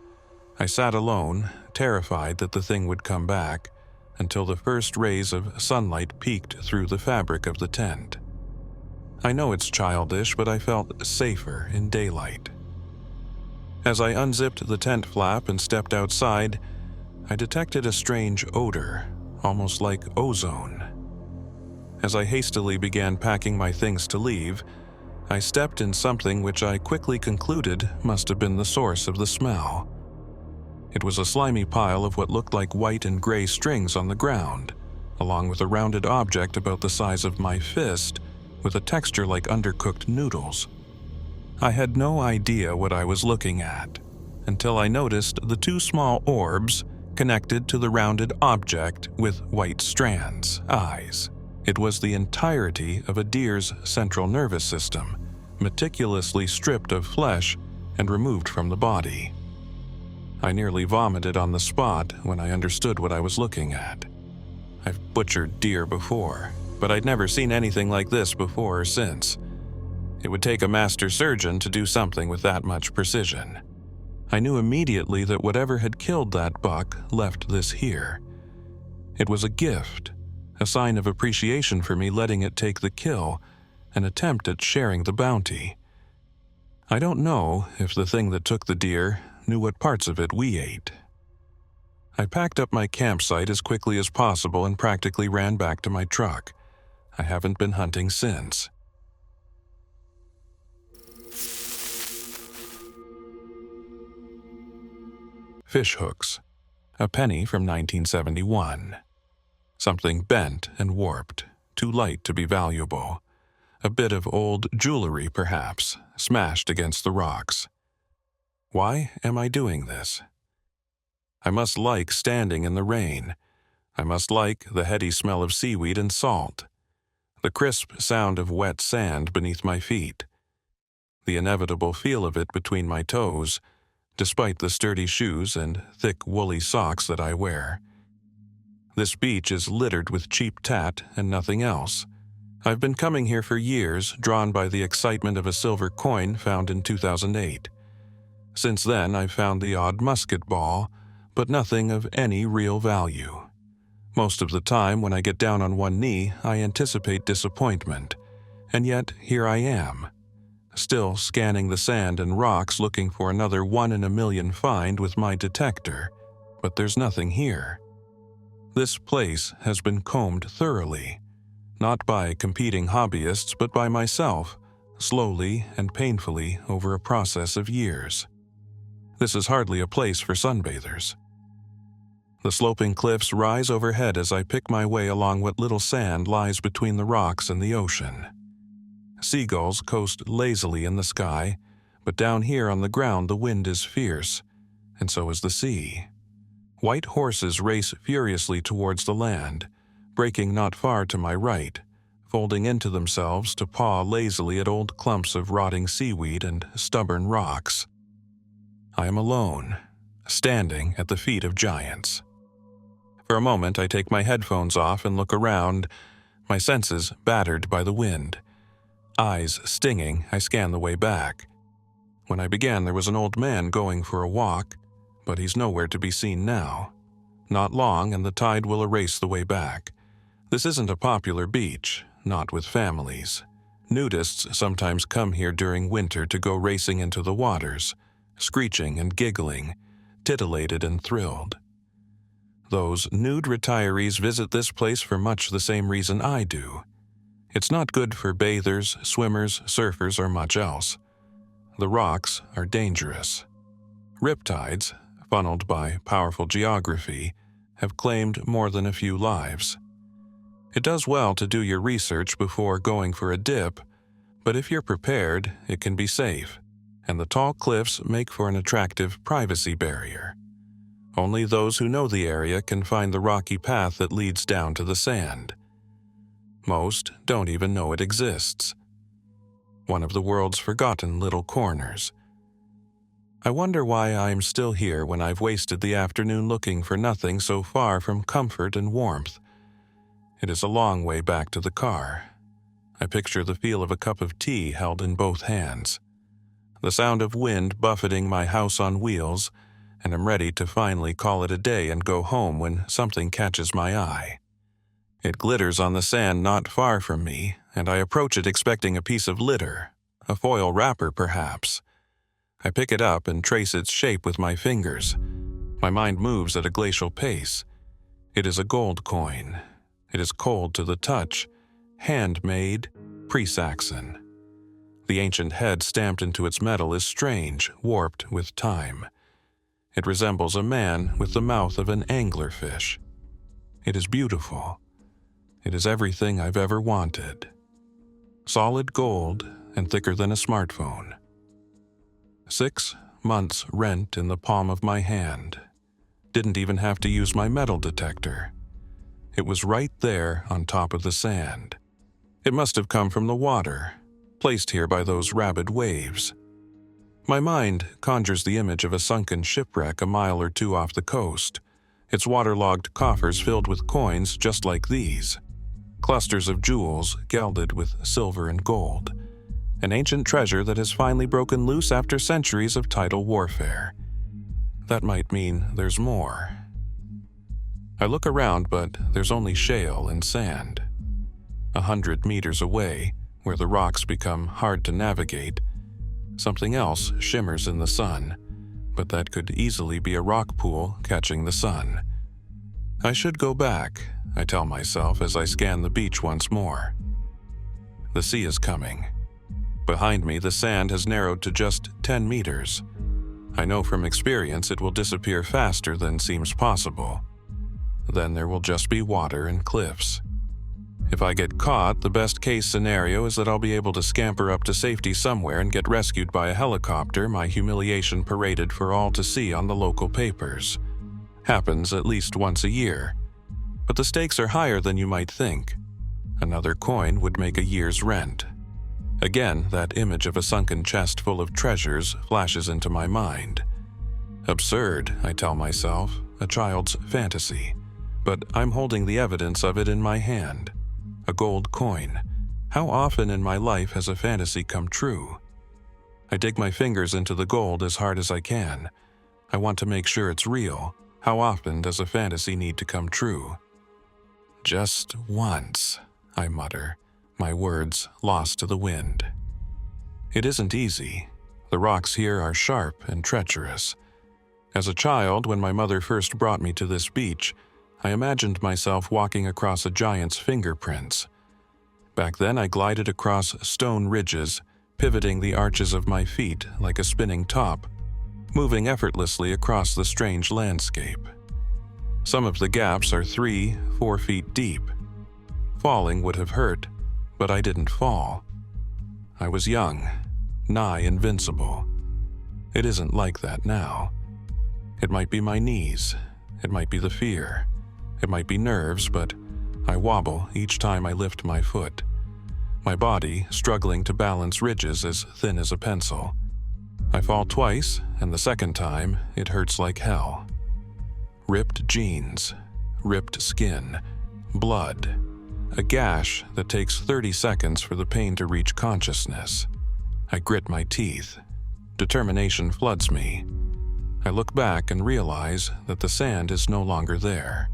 A: I sat alone, terrified that the thing would come back, until the first rays of sunlight peeked through the fabric of the tent. I know it's childish, but I felt safer in daylight. As I unzipped the tent flap and stepped outside, I detected a strange odor, almost like ozone. As I hastily began packing my things to leave, I stepped in something which I quickly concluded must have been the source of the smell. It was a slimy pile of what looked like white and gray strings on the ground, along with a rounded object about the size of my fist, with a texture like undercooked noodles. I had no idea what I was looking at, until I noticed the 2 small orbs connected to the rounded object with white strands, eyes. It was the entirety of a deer's central nervous system, meticulously stripped of flesh and removed from the body. I nearly vomited on the spot when I understood what I was looking at. I've butchered deer before, but I'd never seen anything like this before or since. It would take a master surgeon to do something with that much precision. I knew immediately that whatever had killed that buck left this here. It was a gift, a sign of appreciation for me letting it take the kill, an attempt at sharing the bounty. I don't know if the thing that took the deer knew what parts of it we ate. I packed up my campsite as quickly as possible and practically ran back to my truck. I haven't been hunting since. Fish hooks. A penny from 1971. Something bent and warped, too light to be valuable. A bit of old jewelry, perhaps, smashed against the rocks. Why am I doing this? I must like standing in the rain. I must like the heady smell of seaweed and salt, the crisp sound of wet sand beneath my feet, the inevitable feel of it between my toes, despite the sturdy shoes and thick woolly socks that I wear. This beach is littered with cheap tat and nothing else. I've been coming here for years, drawn by the excitement of a silver coin found in 2008. Since then, I've found the odd musket ball, but nothing of any real value. Most of the time, when I get down on one knee, I anticipate disappointment, and yet here I am, still scanning the sand and rocks looking for another 1-in-a-million find with my detector, but there's nothing here. This place has been combed thoroughly, not by competing hobbyists but by myself, slowly and painfully over a process of years. This is hardly a place for sunbathers. The sloping cliffs rise overhead as I pick my way along what little sand lies between the rocks and the ocean. Seagulls coast lazily in the sky, but down here on the ground the wind is fierce, and so is the sea. White horses race furiously towards the land, breaking not far to my right, folding into themselves to paw lazily at old clumps of rotting seaweed and stubborn rocks. I am alone, standing at the feet of giants. For a moment I take my headphones off and look around, my senses battered by the wind. Eyes stinging, I scan the way back. When I began, there was an old man going for a walk, but he's nowhere to be seen now. Not long, and the tide will erase the way back. This isn't a popular beach, not with families. Nudists sometimes come here during winter to go racing into the waters, screeching and giggling, titillated and thrilled. Those nude retirees visit this place for much the same reason I do. It's not good for bathers, swimmers, surfers, or much else. The rocks are dangerous. Riptides, funneled by powerful geography, have claimed more than a few lives. It does well to do your research before going for a dip, but if you're prepared, it can be safe, and the tall cliffs make for an attractive privacy barrier. Only those who know the area can find the rocky path that leads down to the sand. Most don't even know it exists. One of the world's forgotten little corners. I wonder why I'm still here when I've wasted the afternoon looking for nothing so far from comfort and warmth. It is a long way back to the car. I picture the feel of a cup of tea held in both hands, the sound of wind buffeting my house on wheels, and I'm ready to finally call it a day and go home when something catches my eye. It glitters on the sand not far from me, and I approach it expecting a piece of litter, a foil wrapper perhaps. I pick it up and trace its shape with my fingers. My mind moves at a glacial pace. It is a gold coin. It is cold to the touch, handmade, pre-Saxon. The ancient head stamped into its metal is strange, warped with time. It resembles a man with the mouth of an anglerfish. It is beautiful. It is everything I've ever wanted. Solid gold and thicker than a smartphone. 6 months' rent in the palm of my hand. Didn't even have to use my metal detector. It was right there on top of the sand. It must have come from the water, placed here by those rabid waves. My mind conjures the image of a sunken shipwreck a mile or two off the coast, its waterlogged coffers filled with coins just like these. Clusters of jewels gelded with silver and gold. An ancient treasure that has finally broken loose after centuries of tidal warfare. That might mean there's more. I look around, but there's only shale and sand. 100 meters away, where the rocks become hard to navigate, something else shimmers in the sun, but that could easily be a rock pool catching the sun. I should go back, I tell myself as I scan the beach once more. The sea is coming. Behind me, the sand has narrowed to just 10 meters. I know from experience it will disappear faster than seems possible. Then there will just be water and cliffs. If I get caught, the best-case scenario is that I'll be able to scamper up to safety somewhere and get rescued by a helicopter, my humiliation paraded for all to see on the local papers. Happens at least once a year. But the stakes are higher than you might think. Another coin would make a year's rent. Again, that image of a sunken chest full of treasures flashes into my mind. Absurd, I tell myself, a child's fantasy. But I'm holding the evidence of it in my hand. A gold coin. How often in my life has a fantasy come true? I dig my fingers into the gold as hard as I can. I want to make sure it's real. How often does a fantasy need to come true? Just once, I mutter, my words lost to the wind. It isn't easy. The rocks here are sharp and treacherous. As a child, when my mother first brought me to this beach, I imagined myself walking across a giant's fingerprints. Back then, I glided across stone ridges, pivoting the arches of my feet like a spinning top, moving effortlessly across the strange landscape. Some of the gaps are 3-4 feet deep. Falling would have hurt, but I didn't fall. I was young, nigh invincible. It isn't like that now. It might be my knees, it might be the fear, it might be nerves, but I wobble each time I lift my foot. My body struggling to balance ridges as thin as a pencil. I fall twice, and the second time, it hurts like hell. Ripped jeans, ripped skin, blood, a gash that takes 30 seconds for the pain to reach consciousness. I grit my teeth. Determination floods me. I look back and realize that the sand is no longer there.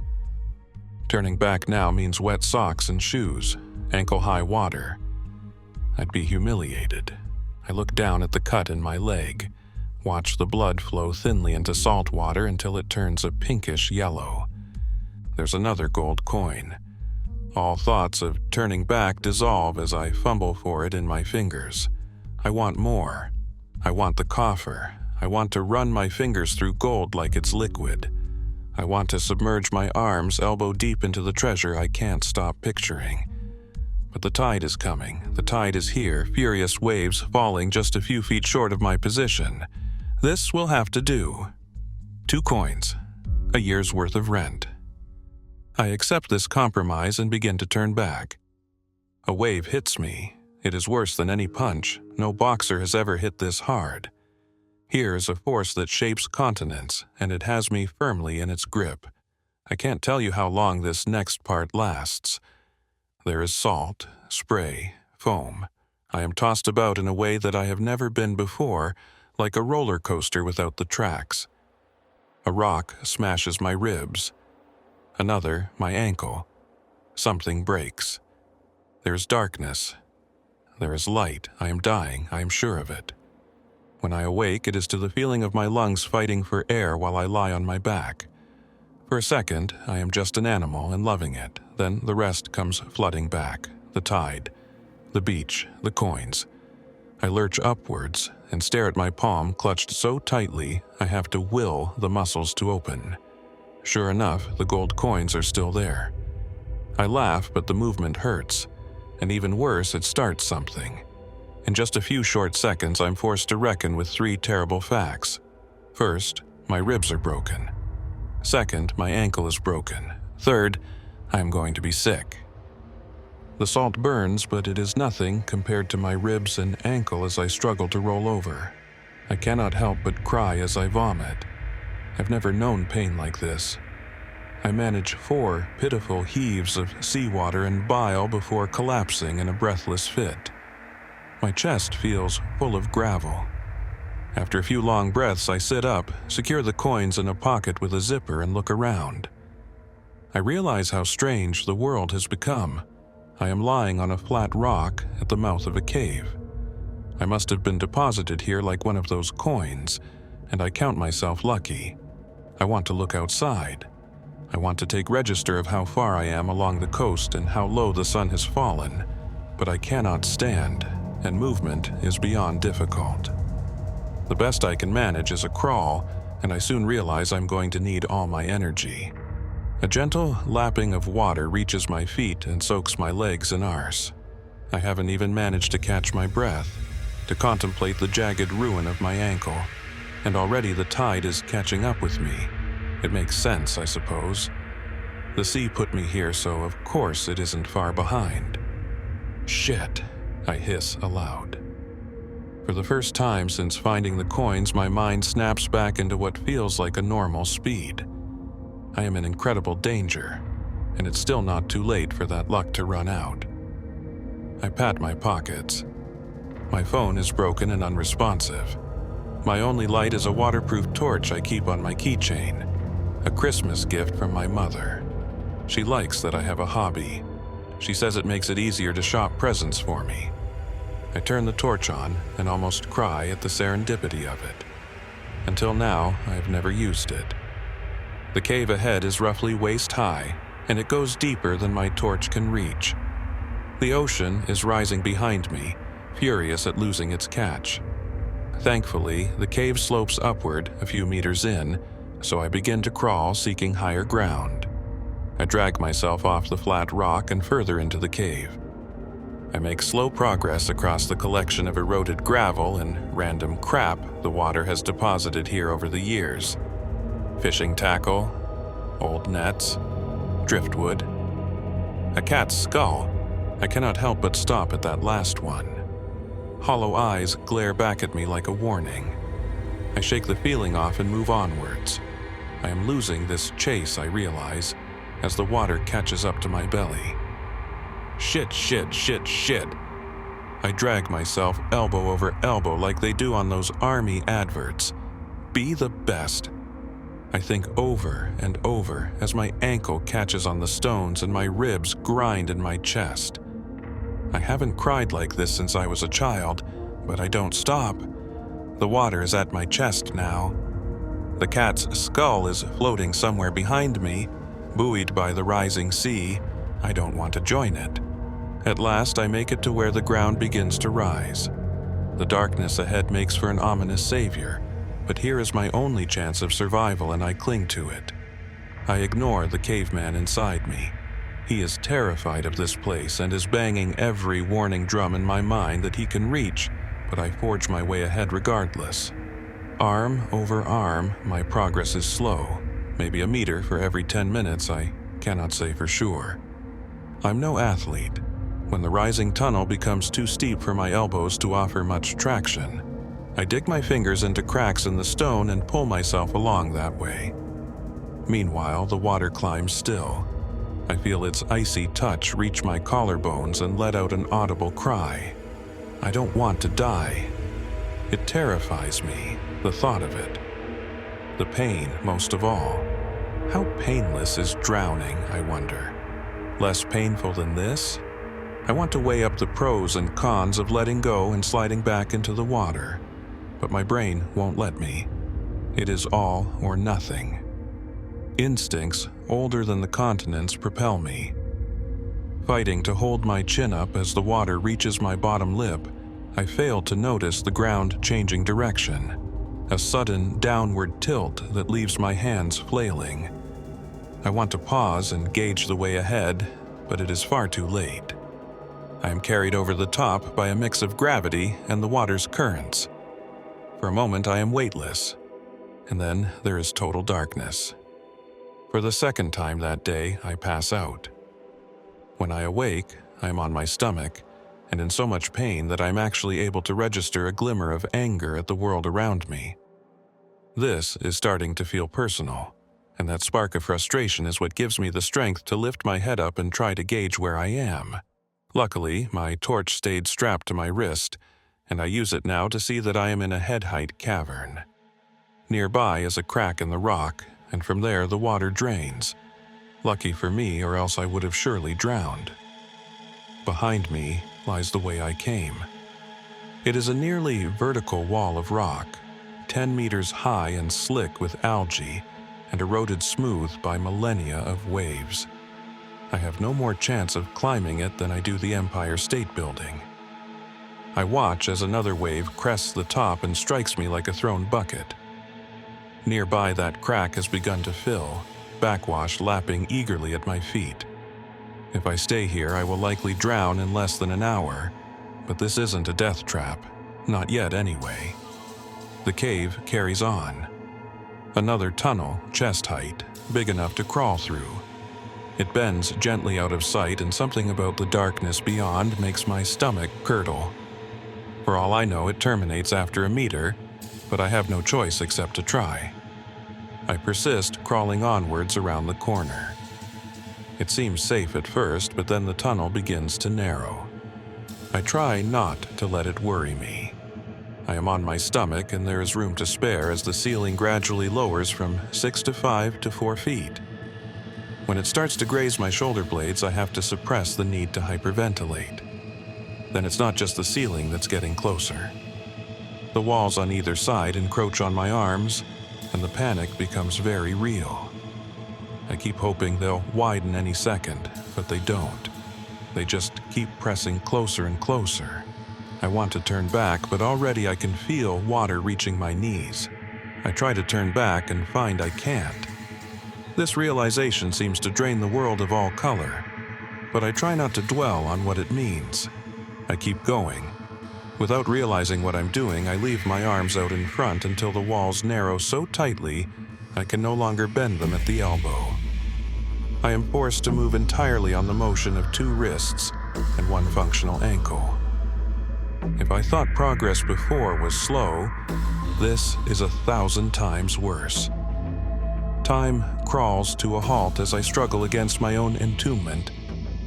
A: Turning back now means wet socks and shoes, ankle-high water. I'd be humiliated. I look down at the cut in my leg, watch the blood flow thinly into salt water until it turns a pinkish yellow. There's another gold coin. All thoughts of turning back dissolve as I fumble for it in my fingers. I want more. I want the coffer. I want to run my fingers through gold like it's liquid. I want to submerge my arms elbow deep into the treasure I can't stop picturing. But the tide is coming. The tide is here, furious waves falling just a few feet short of my position. This will have to do. 2 coins, a year's worth of rent. I accept this compromise and begin to turn back. A wave hits me. It is worse than any punch. No boxer has ever hit this hard. Here is a force that shapes continents, and it has me firmly in its grip. I can't tell you how long this next part lasts. There is salt, spray, foam. I am tossed about in a way that I have never been before, like a roller coaster without the tracks. A rock smashes my ribs. Another, my ankle. Something breaks. There is darkness. There is light. I am dying. I am sure of it. When I awake, it is to the feeling of my lungs fighting for air while I lie on my back. For a second, I am just an animal and loving it. Then the rest comes flooding back. The tide, the beach, the coins. I lurch upwards and stare at my palm clutched so tightly I have to will the muscles to open. Sure enough, the gold coins are still there. I laugh, but the movement hurts. And even worse, it starts something. In just a few short seconds, I'm forced to reckon with 3 terrible facts. First, my ribs are broken. Second, my ankle is broken. Third, I am going to be sick. The salt burns, but it is nothing compared to my ribs and ankle as I struggle to roll over. I cannot help but cry as I vomit. I've never known pain like this. I manage 4 pitiful heaves of seawater and bile before collapsing in a breathless fit. My chest feels full of gravel. After a few long breaths, I sit up, secure the coins in a pocket with a zipper, and look around. I realize how strange the world has become. I am lying on a flat rock at the mouth of a cave. I must have been deposited here like one of those coins, and I count myself lucky. I want to look outside. I want to take register of how far I am along the coast and how low the sun has fallen, but I cannot stand, and movement is beyond difficult. The best I can manage is a crawl, and I soon realize I'm going to need all my energy. A gentle lapping of water reaches my feet and soaks my legs and arse. I haven't even managed to catch my breath, to contemplate the jagged ruin of my ankle, and already the tide is catching up with me. It makes sense, I suppose. The sea put me here, so of course it isn't far behind. Shit, I hiss aloud. For the first time since finding the coins, my mind snaps back into what feels like a normal speed. I am in incredible danger, and it's still not too late for that luck to run out. I pat my pockets. My phone is broken and unresponsive. My only light is a waterproof torch I keep on my keychain, a Christmas gift from my mother. She likes that I have a hobby. She says it makes it easier to shop presents for me. I turn the torch on and almost cry at the serendipity of it. Until now, I have never used it. The cave ahead is roughly waist high, and it goes deeper than my torch can reach. The ocean is rising behind me, furious at losing its catch. Thankfully, the cave slopes upward a few meters in, so I begin to crawl, seeking higher ground. I drag myself off the flat rock and further into the cave. I make slow progress across the collection of eroded gravel and random crap the water has deposited here over the years. Fishing tackle, old nets, driftwood, a cat's skull. I cannot help but stop at that last one. Hollow eyes glare back at me like a warning. I shake the feeling off and move onwards. I am losing this chase, I realize, as the water catches up to my belly. Shit. I drag myself elbow over elbow like they do on those army adverts. Be the best. I think over and over as my ankle catches on the stones and my ribs grind in my chest. I haven't cried like this since I was a child, but I don't stop. The water is at my chest now. The cat's skull is floating somewhere behind me, buoyed by the rising sea. I don't want to join it. At last, I make it to where the ground begins to rise. The darkness ahead makes for an ominous savior, but here is my only chance of survival and I cling to it. I ignore the caveman inside me. He is terrified of this place and is banging every warning drum in my mind that he can reach, but I forge my way ahead regardless. Arm over arm, my progress is slow, maybe a meter for every 10 minutes, I cannot say for sure. I'm no athlete. When the rising tunnel becomes too steep for my elbows to offer much traction, I dig my fingers into cracks in the stone and pull myself along that way. Meanwhile, the water climbs still. I feel its icy touch reach my collarbones and let out an audible cry. I don't want to die. It terrifies me, the thought of it. The pain, most of all. How painless is drowning, I wonder? Less painful than this? I want to weigh up the pros and cons of letting go and sliding back into the water, but my brain won't let me. It is all or nothing. Instincts older than the continents propel me. Fighting to hold my chin up as the water reaches my bottom lip, I fail to notice the ground changing direction, a sudden downward tilt that leaves my hands flailing. I want to pause and gauge the way ahead, but it is far too late. I am carried over the top by a mix of gravity and the water's currents. For a moment I am weightless, and then there is total darkness. For the second time that day, I pass out. When I awake, I am on my stomach, and in so much pain that I'm actually able to register a glimmer of anger at the world around me. This is starting to feel personal, and that spark of frustration is what gives me the strength to lift my head up and try to gauge where I am. Luckily, my torch stayed strapped to my wrist, and I use it now to see that I am in a head-height cavern. Nearby is a crack in the rock, and from there the water drains. Lucky for me, or else I would have surely drowned. Behind me lies the way I came. It is a nearly vertical wall of rock, 10 meters high and slick with algae, and eroded smooth by millennia of waves. I have no more chance of climbing it than I do the Empire State Building. I watch as another wave crests the top and strikes me like a thrown bucket. Nearby, that crack has begun to fill, backwash lapping eagerly at my feet. If I stay here, I will likely drown in less than an hour, but this isn't a death trap, not yet anyway. The cave carries on. Another tunnel, chest height, big enough to crawl through. It bends gently out of sight, and something about the darkness beyond makes my stomach curdle. For all I know, it terminates after a meter, but I have no choice except to try. I persist, crawling onwards around the corner. It seems safe at first, but then the tunnel begins to narrow. I try not to let it worry me. I am on my stomach and there is room to spare as the ceiling gradually lowers from 6 to 5 to 4 feet. When it starts to graze my shoulder blades, I have to suppress the need to hyperventilate. Then it's not just the ceiling that's getting closer. The walls on either side encroach on my arms, and the panic becomes very real. I keep hoping they'll widen any second, but they don't. They just keep pressing closer and closer. I want to turn back, but already I can feel water reaching my knees. I try to turn back and find I can't. This realization seems to drain the world of all color, but I try not to dwell on what it means. I keep going. Without realizing what I'm doing, I leave my arms out in front until the walls narrow so tightly I can no longer bend them at the elbow. I am forced to move entirely on the motion of 2 wrists and 1 functional ankle. If I thought progress before was slow, this is 1,000 times worse. Time crawls to a halt as I struggle against my own entombment,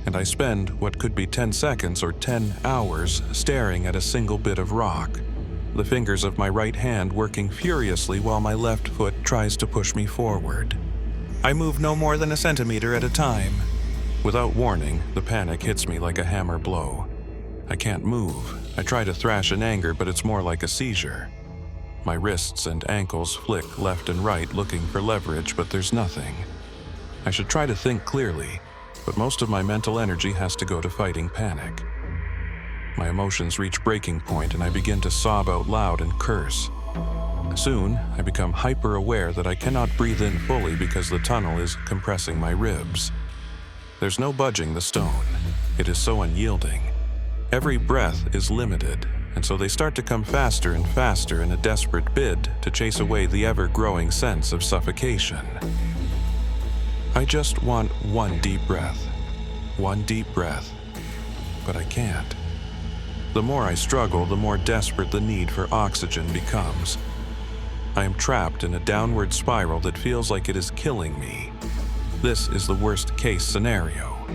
A: and I spend what could be 10 seconds or 10 hours staring at a single bit of rock, the fingers of my right hand working furiously while my left foot tries to push me forward. I move no more than a centimeter at a time. Without warning, the panic hits me like a hammer blow. I can't move. I try to thrash in anger, but it's more like a seizure. My wrists and ankles flick left and right looking for leverage, but there's nothing. I should try to think clearly, but most of my mental energy has to go to fighting panic. My emotions reach breaking point and I begin to sob out loud and curse. Soon, I become hyper-aware that I cannot breathe in fully because the tunnel is compressing my ribs. There's no budging the stone. It is so unyielding. Every breath is limited, and so they start to come faster and faster in a desperate bid to chase away the ever-growing sense of suffocation. I just want 1 deep breath. 1 deep breath. But I can't. The more I struggle, the more desperate the need for oxygen becomes. I am trapped in a downward spiral that feels like it is killing me. This is the worst-case scenario.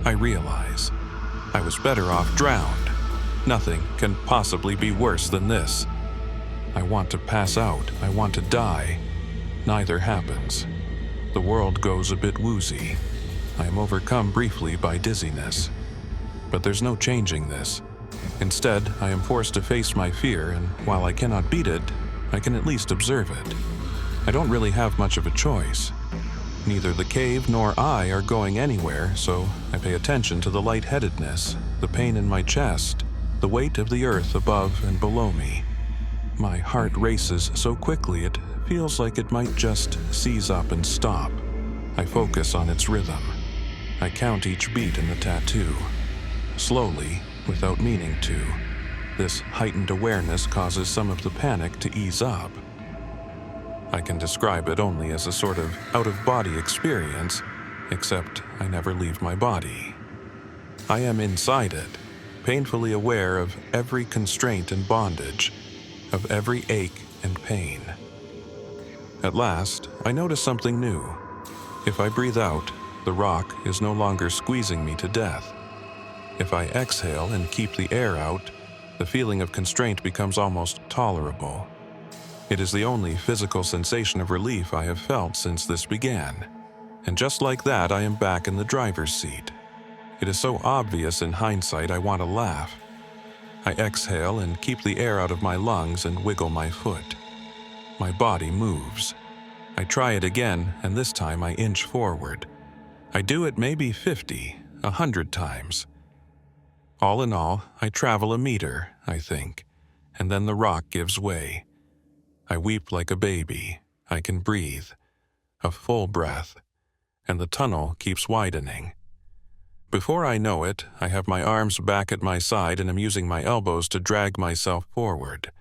A: I realize. I was better off drowned. Nothing can possibly be worse than this. I want to pass out. I want to die. Neither happens. The world goes a bit woozy. I am overcome briefly by dizziness. But there's no changing this. Instead, I am forced to face my fear, and while I cannot beat it, I can at least observe it. I don't really have much of a choice. Neither the cave nor I are going anywhere, so I pay attention to the lightheadedness, the pain in my chest, the weight of the earth above and below me. My heart races so quickly it feels like it might just seize up and stop. I focus on its rhythm. I count each beat in the tattoo. Slowly, without meaning to, this heightened awareness causes some of the panic to ease up. I can describe it only as a sort of out-of-body experience, except I never leave my body. I am inside it, painfully aware of every constraint and bondage, of every ache and pain. At last, I notice something new. If I breathe out, the rock is no longer squeezing me to death. If I exhale and keep the air out, the feeling of constraint becomes almost tolerable. It is the only physical sensation of relief I have felt since this began. And just like that, I am back in the driver's seat. It is so obvious in hindsight, I want to laugh. I exhale and keep the air out of my lungs and wiggle my foot. My body moves. I try it again, and this time I inch forward. I do it maybe 50, 100 times. All in all, I travel a meter, I think, and then the rock gives way. I weep like a baby. I can breathe. A full breath. And the tunnel keeps widening. Before I know it, I have my arms back at my side and am using my elbows to drag myself forward.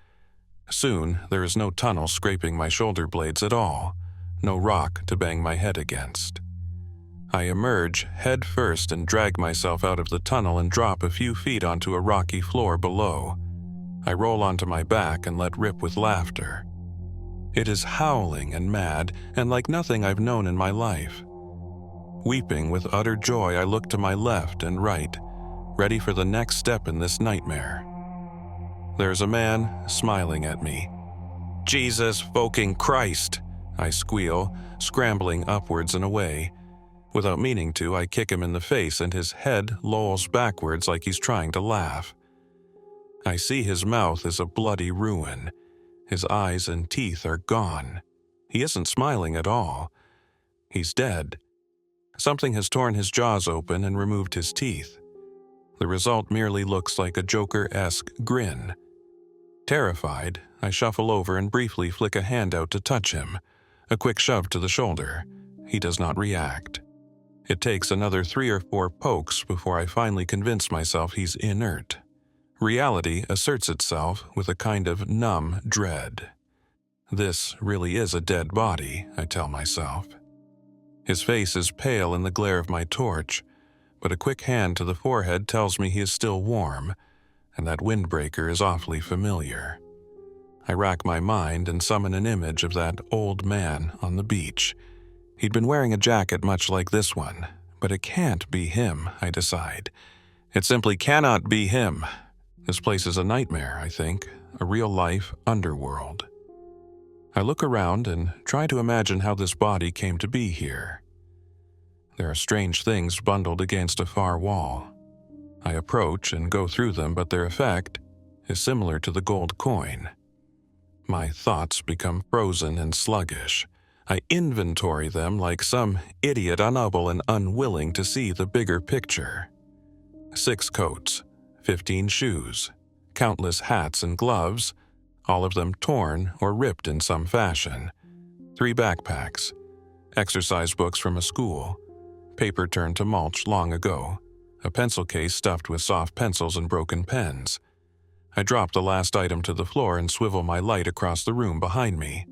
A: Soon, there is no tunnel scraping my shoulder blades at all, no rock to bang my head against. I emerge head first and drag myself out of the tunnel and drop a few feet onto a rocky floor below. I roll onto my back and let rip with laughter. It is howling and mad and like nothing I've known in my life. Weeping with utter joy, I look to my left and right. ready for the next step in this nightmare. There's a man smiling at me. "Jesus fucking Christ!" I squeal, scrambling upwards and away. Without meaning to, I kick him in the face and his head lolls backwards like he's trying to laugh. I see his mouth is a bloody ruin. His eyes and teeth are gone. He isn't smiling at all. He's dead. Something has torn his jaws open and removed his teeth. The result merely looks like a Joker-esque grin. Terrified, I shuffle over and briefly flick a hand out to touch him. A quick shove to the shoulder. He does not react. It takes another 3 or 4 pokes before I finally convince myself he's inert. Reality asserts itself with a kind of numb dread. This really is a dead body, I tell myself. His face is pale in the glare of my torch, but a quick hand to the forehead tells me he is still warm, and that windbreaker is awfully familiar. I rack my mind and summon an image of that old man on the beach. He'd been wearing a jacket much like this one, but it can't be him, I decide. It simply cannot be him. This place is a nightmare, I think, a real-life underworld. I look around and try to imagine how this body came to be here. There are strange things bundled against a far wall. I approach and go through them, but their effect is similar to the gold coin. My thoughts become frozen and sluggish. I inventory them like some idiot unable and unwilling to see the bigger picture. 6 coats, 15 shoes, countless hats and gloves, all of them torn or ripped in some fashion, 3 backpacks, exercise books from a school, paper turned to mulch long ago, a pencil case stuffed with soft pencils and broken pens. I drop the last item to the floor and swivel my light across the room behind me.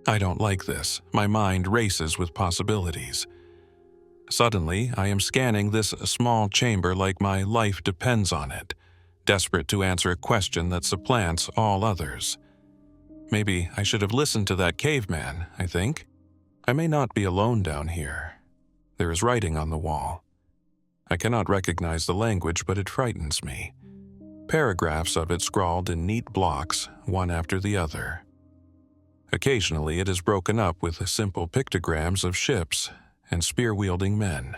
A: I don't like this. My mind races with possibilities. Suddenly, I am scanning this small chamber like my life depends on it, desperate to answer a question that supplants all others. Maybe I should have listened to that caveman, I think. I may not be alone down here. There is writing on the wall. I cannot recognize the language, but it frightens me. Paragraphs of it scrawled in neat blocks, one after the other. Occasionally it is broken up with simple pictograms of ships and spear-wielding men.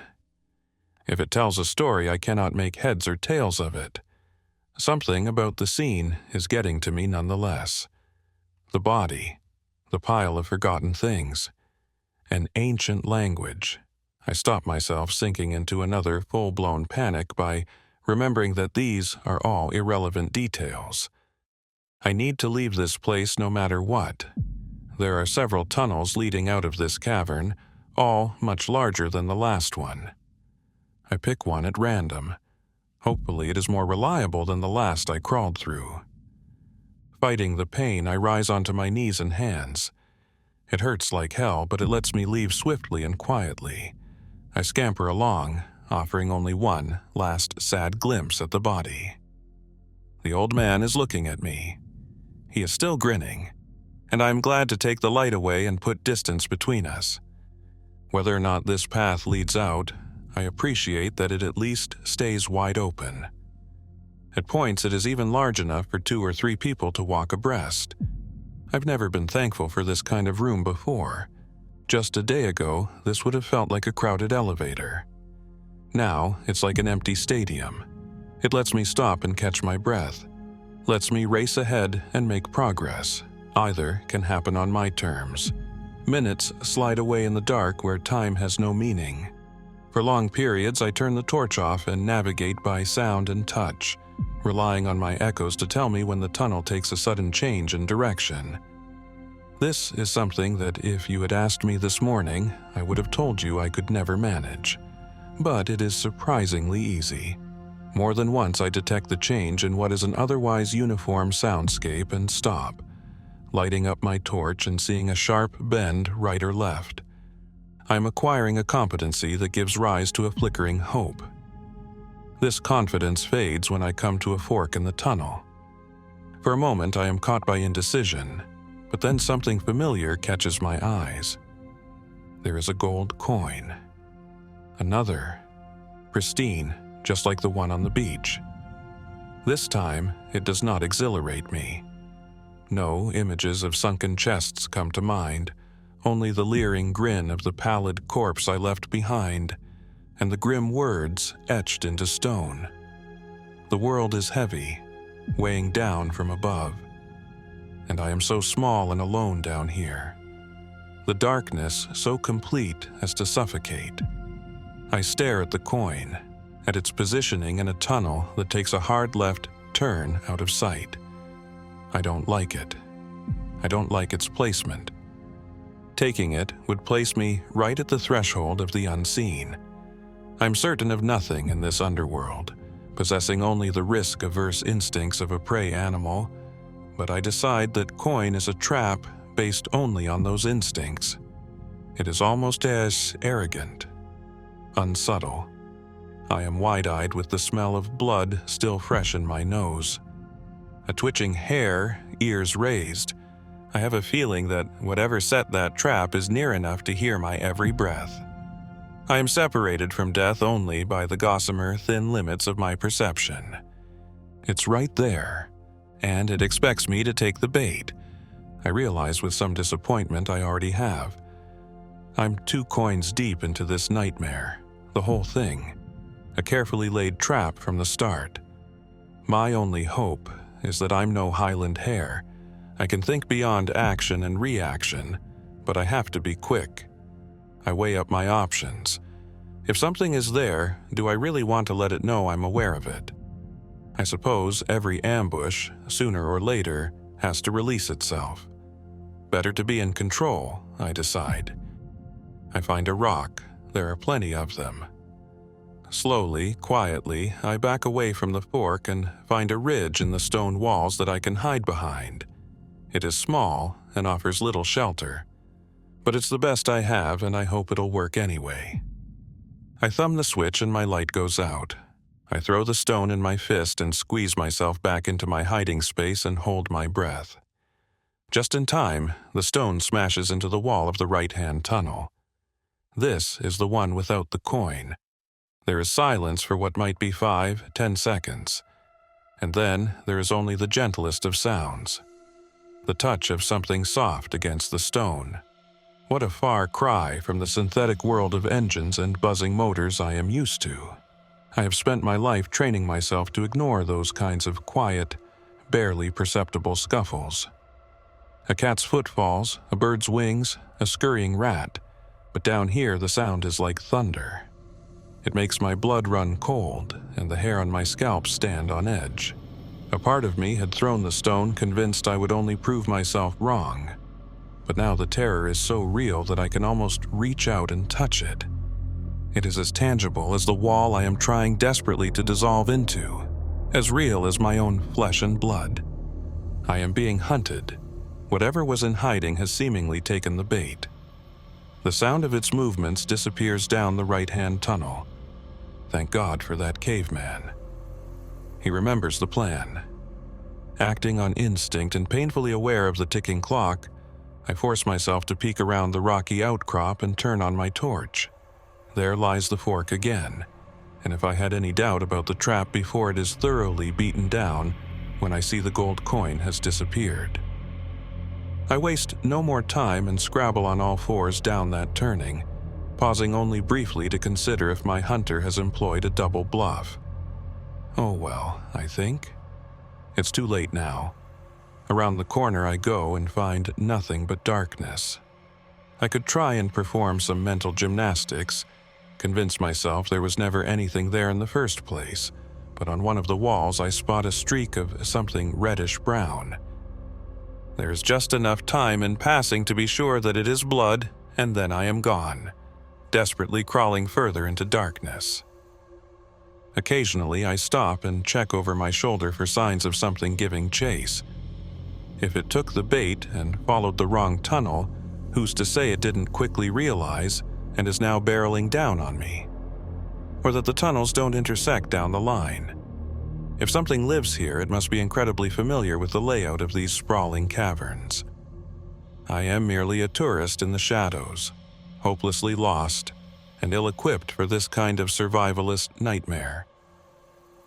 A: If it tells a story, I cannot make heads or tails of it. Something about the scene is getting to me nonetheless. The body, the pile of forgotten things, an ancient language. I stop myself sinking into another full-blown panic by remembering that these are all irrelevant details. I need to leave this place no matter what. There are several tunnels leading out of this cavern, all much larger than the last one. I pick one at random. Hopefully it is more reliable than the last I crawled through. Fighting the pain, I rise onto my knees and hands. It hurts like hell, but it lets me leave swiftly and quietly. I scamper along, offering only one last sad glimpse at the body. The old man is looking at me. He is still grinning, and I am glad to take the light away and put distance between us. Whether or not this path leads out, I appreciate that it at least stays wide open. At points, it is even large enough for 2 or 3 people to walk abreast. I've never been thankful for this kind of room before. Just a day ago, this would have felt like a crowded elevator. Now, it's like an empty stadium. It lets me stop and catch my breath, lets me race ahead and make progress. Either can happen on my terms. Minutes slide away in the dark where time has no meaning. For long periods, I turn the torch off and navigate by sound and touch, relying on my echoes to tell me when the tunnel takes a sudden change in direction. This is something that if you had asked me this morning, I would have told you I could never manage. But it is surprisingly easy. More than once I detect the change in what is an otherwise uniform soundscape and stop, lighting up my torch and seeing a sharp bend right or left. I am acquiring a competency that gives rise to a flickering hope. This confidence fades when I come to a fork in the tunnel. For a moment I am caught by indecision, but then something familiar catches my eyes. There is a gold coin. Another, pristine, just like the one on the beach. This time, it does not exhilarate me. No images of sunken chests come to mind, only the leering grin of the pallid corpse I left behind, and the grim words etched into stone. The world is heavy, weighing down from above, and I am so small and alone down here. The darkness so complete as to suffocate. I stare at the coin, at its positioning in a tunnel that takes a hard left turn out of sight. I don't like it. I don't like its placement. Taking it would place me right at the threshold of the unseen. I'm certain of nothing in this underworld, possessing only the risk-averse instincts of a prey animal, but I decide that coin is a trap based only on those instincts. It is almost as arrogant, unsubtle. I am wide-eyed with the smell of blood still fresh in my nose. A twitching hair, ears raised. I have a feeling that whatever set that trap is near enough to hear my every breath. I am separated from death only by the gossamer thin limits of my perception. It's right there, and it expects me to take the bait. I realize with some disappointment I already have. I'm 2 coins deep into this nightmare, the whole thing. A carefully laid trap from the start. My only hope is that I'm no Highland hare. I can think beyond action and reaction, but I have to be quick. I weigh up my options. If something is there, do I really want to let it know I'm aware of it? I suppose every ambush, sooner or later, has to release itself. Better to be in control, I decide. I find a rock. There are plenty of them. Slowly, quietly, I back away from the fork and find a ridge in the stone walls that I can hide behind. It is small and offers little shelter, but it's the best I have and I hope it'll work anyway. I thumb the switch and my light goes out. I throw the stone in my fist and squeeze myself back into my hiding space and hold my breath. Just in time, the stone smashes into the wall of the right-hand tunnel. This is the one without the coin. There is silence for what might be 5-10 seconds, and then there is only the gentlest of sounds. The touch of something soft against the stone. What a far cry from the synthetic world of engines and buzzing motors I am used to. I have spent my life training myself to ignore those kinds of quiet, barely perceptible scuffles. A cat's footfalls, a bird's wings, a scurrying rat, but down here the sound is like thunder. It makes my blood run cold and the hair on my scalp stand on edge. A part of me had thrown the stone convinced I would only prove myself wrong. But now the terror is so real that I can almost reach out and touch it. It is as tangible as the wall I am trying desperately to dissolve into, as real as my own flesh and blood. I am being hunted. Whatever was in hiding has seemingly taken the bait. The sound of its movements disappears down the right-hand tunnel. Thank God for that caveman. He remembers the plan. Acting on instinct and painfully aware of the ticking clock, I force myself to peek around the rocky outcrop and turn on my torch. There lies the fork again, and if I had any doubt about the trap before it is thoroughly beaten down, when I see the gold coin has disappeared. I waste no more time and scrabble on all fours down that turning, pausing only briefly to consider if my hunter has employed a double bluff. Oh well, I think. It's too late now. Around the corner I go and find nothing but darkness. I could try and perform some mental gymnastics, convince myself there was never anything there in the first place, but on one of the walls I spot a streak of something reddish-brown. There is just enough time in passing to be sure that it is blood, and then I am gone, desperately crawling further into darkness. Occasionally I stop and check over my shoulder for signs of something giving chase. If it took the bait and followed the wrong tunnel, who's to say it didn't quickly realize and is now barreling down on me? Or that the tunnels don't intersect down the line? If something lives here, it must be incredibly familiar with the layout of these sprawling caverns. I am merely a tourist in the shadows, hopelessly lost and ill-equipped for this kind of survivalist nightmare.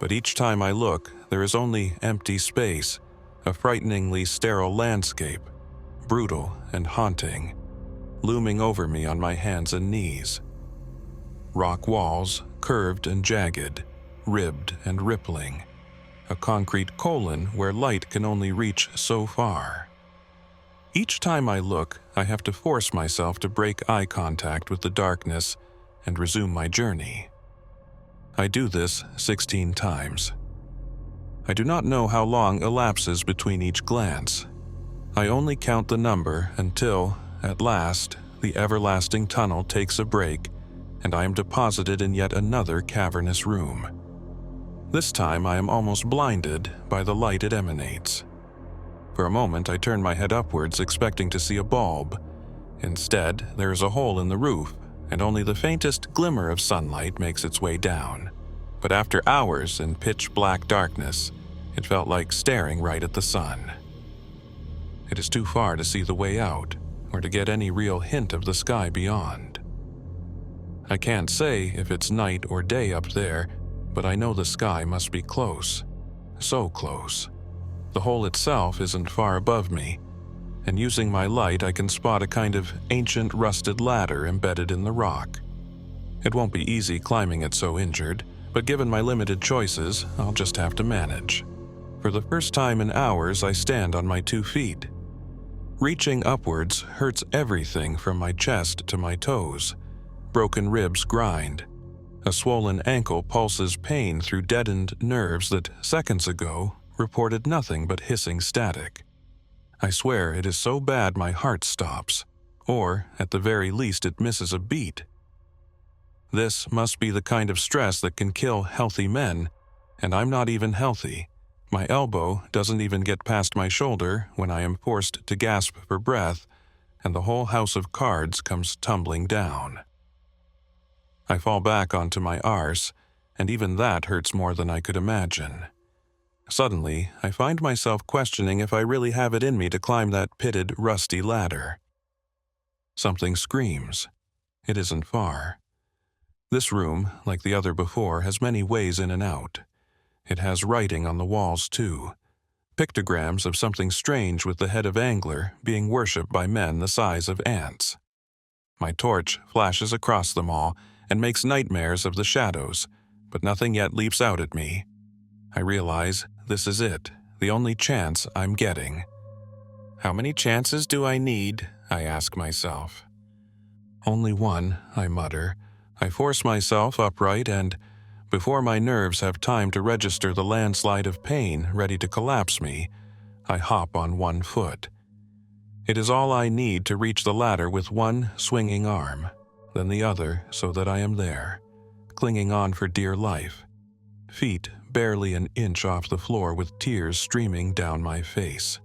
A: But each time I look, there is only empty space, a frighteningly sterile landscape, brutal and haunting, looming over me on my hands and knees. Rock walls, curved and jagged, ribbed and rippling. A concrete colon where light can only reach so far. Each time I look, I have to force myself to break eye contact with the darkness and resume my journey. I do this 16 times. I do not know how long elapses between each glance. I only count the number until, at last, the everlasting tunnel takes a break and I am deposited in yet another cavernous room. This time I am almost blinded by the light it emanates. For a moment I turn my head upwards expecting to see a bulb. Instead, there is a hole in the roof, and only the faintest glimmer of sunlight makes its way down. But after hours in pitch-black darkness, it felt like staring right at the sun. It is too far to see the way out, or to get any real hint of the sky beyond. I can't say if it's night or day up there, but I know the sky must be close. So close. The hole itself isn't far above me, and using my light I can spot a kind of ancient rusted ladder embedded in the rock. It won't be easy climbing it so injured, but given my limited choices, I'll just have to manage. For the first time in hours, I stand on my 2 feet. Reaching upwards hurts everything from my chest to my toes. Broken ribs grind. A swollen ankle pulses pain through deadened nerves that seconds ago reported nothing but hissing static. I swear it is so bad my heart stops, or at the very least it misses a beat. This must be the kind of stress that can kill healthy men, and I'm not even healthy. My elbow doesn't even get past my shoulder when I am forced to gasp for breath, and the whole house of cards comes tumbling down. I fall back onto my arse, and even that hurts more than I could imagine. Suddenly, I find myself questioning if I really have it in me to climb that pitted, rusty ladder. Something screams. It isn't far. This room, like the other before, has many ways in and out. It has writing on the walls, too. Pictograms of something strange with the head of angler being worshipped by men the size of ants. My torch flashes across them all and makes nightmares of the shadows, but nothing yet leaps out at me. I realize this is it, the only chance I'm getting. How many chances do I need? I ask myself. Only one, I mutter. I force myself upright and, before my nerves have time to register the landslide of pain ready to collapse me, I hop on 1 foot. It is all I need to reach the ladder with one swinging arm, then the other so that I am there, clinging on for dear life, feet barely an inch off the floor with tears streaming down my face.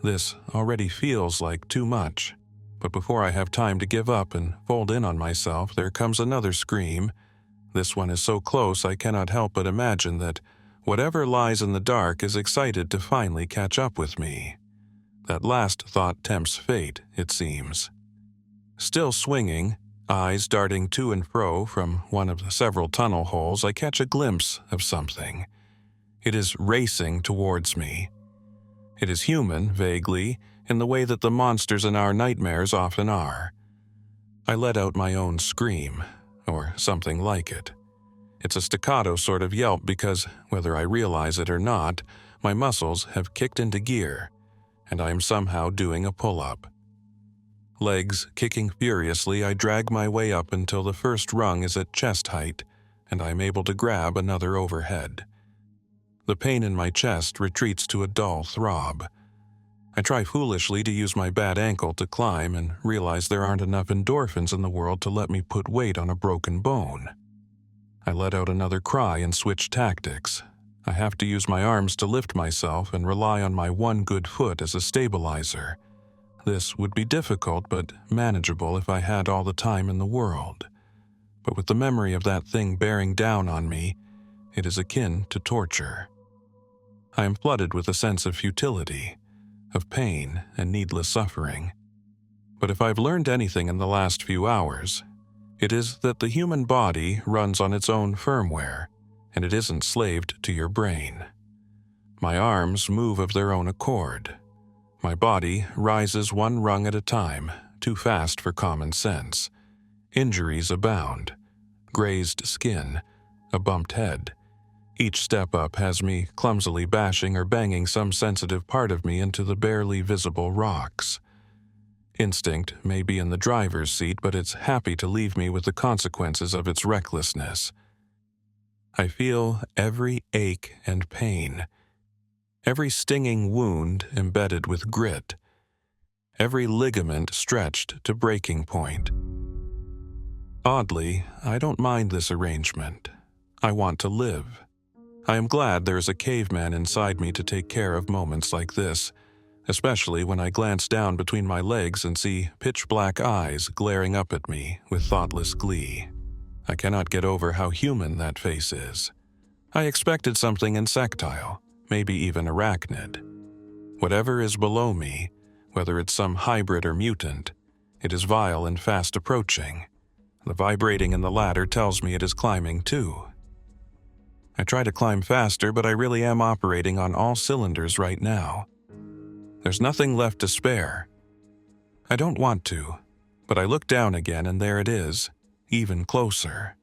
A: This already feels like too much, but before I have time to give up and fold in on myself, there comes another scream. This one is so close I cannot help but imagine that whatever lies in the dark is excited to finally catch up with me. That last thought tempts fate, it seems. Still swinging, eyes darting to and fro from one of the several tunnel holes, I catch a glimpse of something. It is racing towards me. It is human, vaguely, in the way that the monsters in our nightmares often are. I let out my own scream, or something like it. It's a staccato sort of yelp because, whether I realize it or not, my muscles have kicked into gear, and I am somehow doing a pull-up. Legs kicking furiously, I drag my way up until the first rung is at chest height, and I am able to grab another overhead. The pain in my chest retreats to a dull throb. I try foolishly to use my bad ankle to climb and realize there aren't enough endorphins in the world to let me put weight on a broken bone. I let out another cry and switch tactics. I have to use my arms to lift myself and rely on my one good foot as a stabilizer. This would be difficult but manageable if I had all the time in the world. But with the memory of that thing bearing down on me, it is akin to torture. I am flooded with a sense of futility, of pain and needless suffering. But if I've learned anything in the last few hours, it is that the human body runs on its own firmware. and it isn't slaved to your brain. My arms move of their own accord. My body rises one rung at a time, too fast for common sense. Injuries abound. Grazed skin, a bumped head. Each step up has me clumsily bashing or banging some sensitive part of me into the barely visible rocks. Instinct may be in the driver's seat, but it's happy to leave me with the consequences of its recklessness. I feel every ache and pain, every stinging wound embedded with grit, every ligament stretched to breaking point. Oddly, I don't mind this arrangement. I want to live. I am glad there is a caveman inside me to take care of moments like this, especially when I glance down between my legs and see pitch-black eyes glaring up at me with thoughtless glee. I cannot get over how human that face is. I expected something insectile, maybe even arachnid. Whatever is below me, whether it's some hybrid or mutant, it is vile and fast approaching. The vibrating in the ladder tells me it is climbing too. I try to climb faster, but I really am operating on all cylinders right now. There's nothing left to spare. I don't want to, but I look down again and there it is, even closer.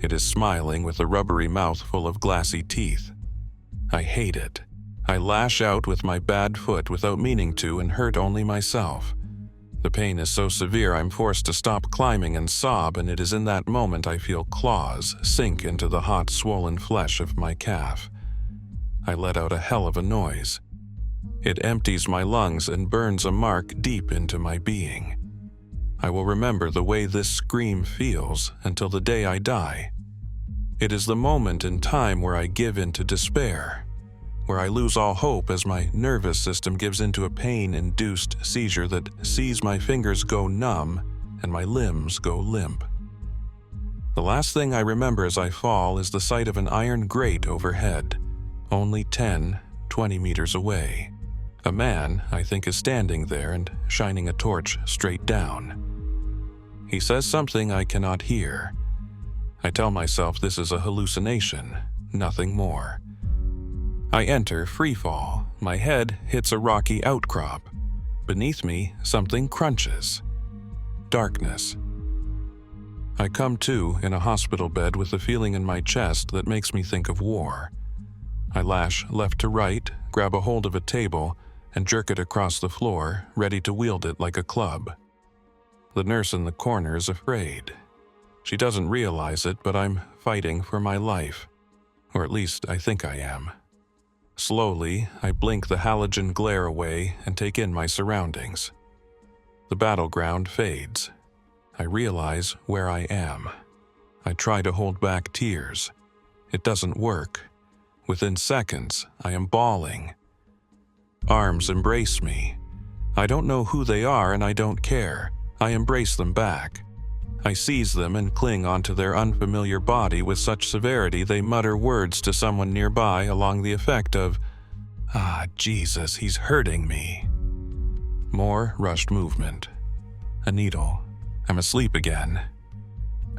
A: It is smiling with a rubbery mouth full of glassy teeth. I hate it. I lash out with my bad foot without meaning to and hurt only myself. The pain is so severe I'm forced to stop climbing and sob, and it is in that moment I feel claws sink into the hot, swollen flesh of my calf. I let out a hell of a noise. It empties my lungs and burns a mark deep into my being. I will remember the way this scream feels until the day I die. It is the moment in time where I give in to despair, where I lose all hope as my nervous system gives into a pain-induced seizure that sees my fingers go numb and my limbs go limp. The last thing I remember as I fall is the sight of an iron grate overhead, only 10, 20 meters away. A man, I think, is standing there and shining a torch straight down. He says something I cannot hear. I tell myself this is a hallucination, nothing more. I enter free fall. My head hits a rocky outcrop. Beneath me, something crunches. Darkness. I come to in a hospital bed with a feeling in my chest that makes me think of war. I lash left to right, grab a hold of a table, and jerk it across the floor, ready to wield it like a club. The nurse in the corner is afraid. She doesn't realize it, but I'm fighting for my life. Or at least I think I am. Slowly, I blink the halogen glare away and take in my surroundings. The battleground fades. I realize where I am. I try to hold back tears. It doesn't work. Within seconds, I am bawling. Arms embrace me. I don't know who they are and I don't care. I embrace them back. I seize them and cling onto their unfamiliar body with such severity they mutter words to someone nearby along the effect of, "Ah, Jesus, he's hurting me." More rushed movement. A needle. I'm asleep again.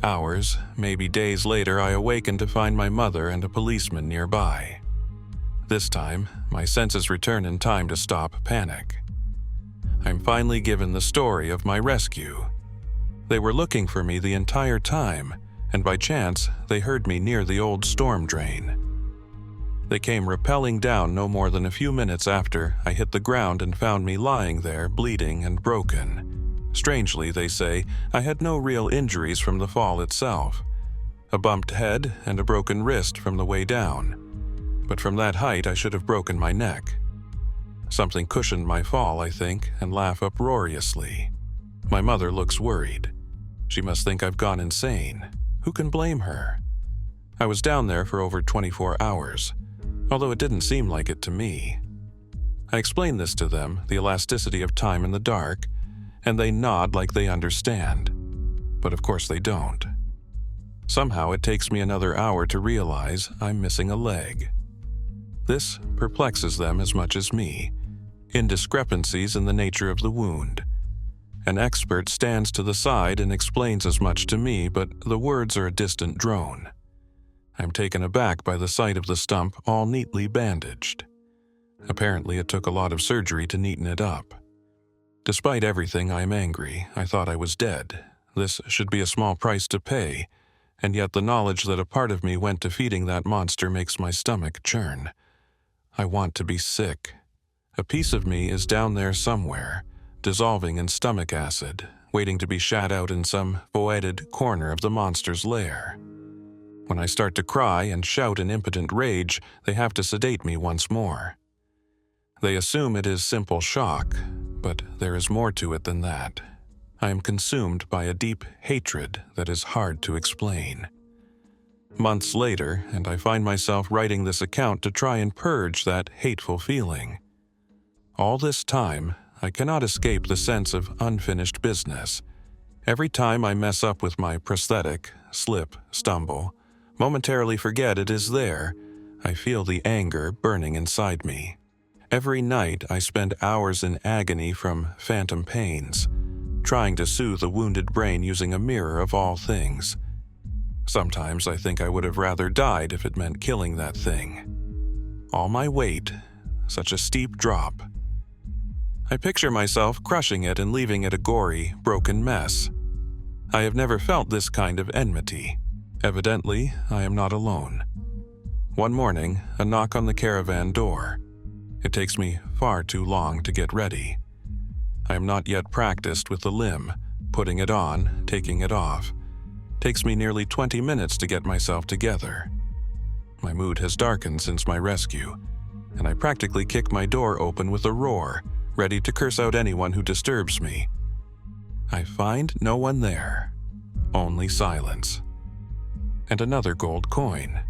A: Hours, maybe days later, I awaken to find my mother and a policeman nearby. This time, my senses return in time to stop panic. I'm finally given the story of my rescue. They were looking for me the entire time, and by chance, they heard me near the old storm drain. They came rappelling down no more than a few minutes after I hit the ground and found me lying there, bleeding and broken. Strangely, they say, I had no real injuries from the fall itself. A bumped head and a broken wrist from the way down. But from that height, I should have broken my neck. Something cushioned my fall, I think, and laugh uproariously. My mother looks worried. She must think I've gone insane. Who can blame her? I was down there for over 24 hours, although it didn't seem like it to me. I explain this to them, the elasticity of time in the dark, and they nod like they understand. But of course they don't. Somehow it takes me another hour to realize I'm missing a leg. This perplexes them as much as me. Indiscrepancies in the nature of the wound. An expert stands to the side and explains as much to me, but the words are a distant drone. I'm taken aback by the sight of the stump all neatly bandaged. Apparently, it took a lot of surgery to neaten it up. Despite everything, I'm angry. I thought I was dead. This should be a small price to pay, and yet the knowledge that a part of me went to feeding that monster makes my stomach churn. I want to be sick. A piece of me is down there somewhere, dissolving in stomach acid, waiting to be shat out in some voided corner of the monster's lair. When I start to cry and shout in impotent rage, they have to sedate me once more. They assume it is simple shock, but there is more to it than that. I am consumed by a deep hatred that is hard to explain. Months later, and I find myself writing this account to try and purge that hateful feeling. All this time, I cannot escape the sense of unfinished business. Every time I mess up with my prosthetic, slip, stumble, momentarily forget it is there, I feel the anger burning inside me. Every night I spend hours in agony from phantom pains, trying to soothe a wounded brain using a mirror of all things. Sometimes I think I would have rather died if it meant killing that thing. All my weight, such a steep drop. I picture myself crushing it and leaving it a gory, broken mess. I have never felt this kind of enmity. Evidently, I am not alone. One morning, a knock on the caravan door. It takes me far too long to get ready. I am not yet practiced with the limb, putting it on, taking it off. Takes me nearly 20 minutes to get myself together. My mood has darkened since my rescue, and I practically kick my door open with a roar, ready to curse out anyone who disturbs me. I find no one there, only silence. And another gold coin.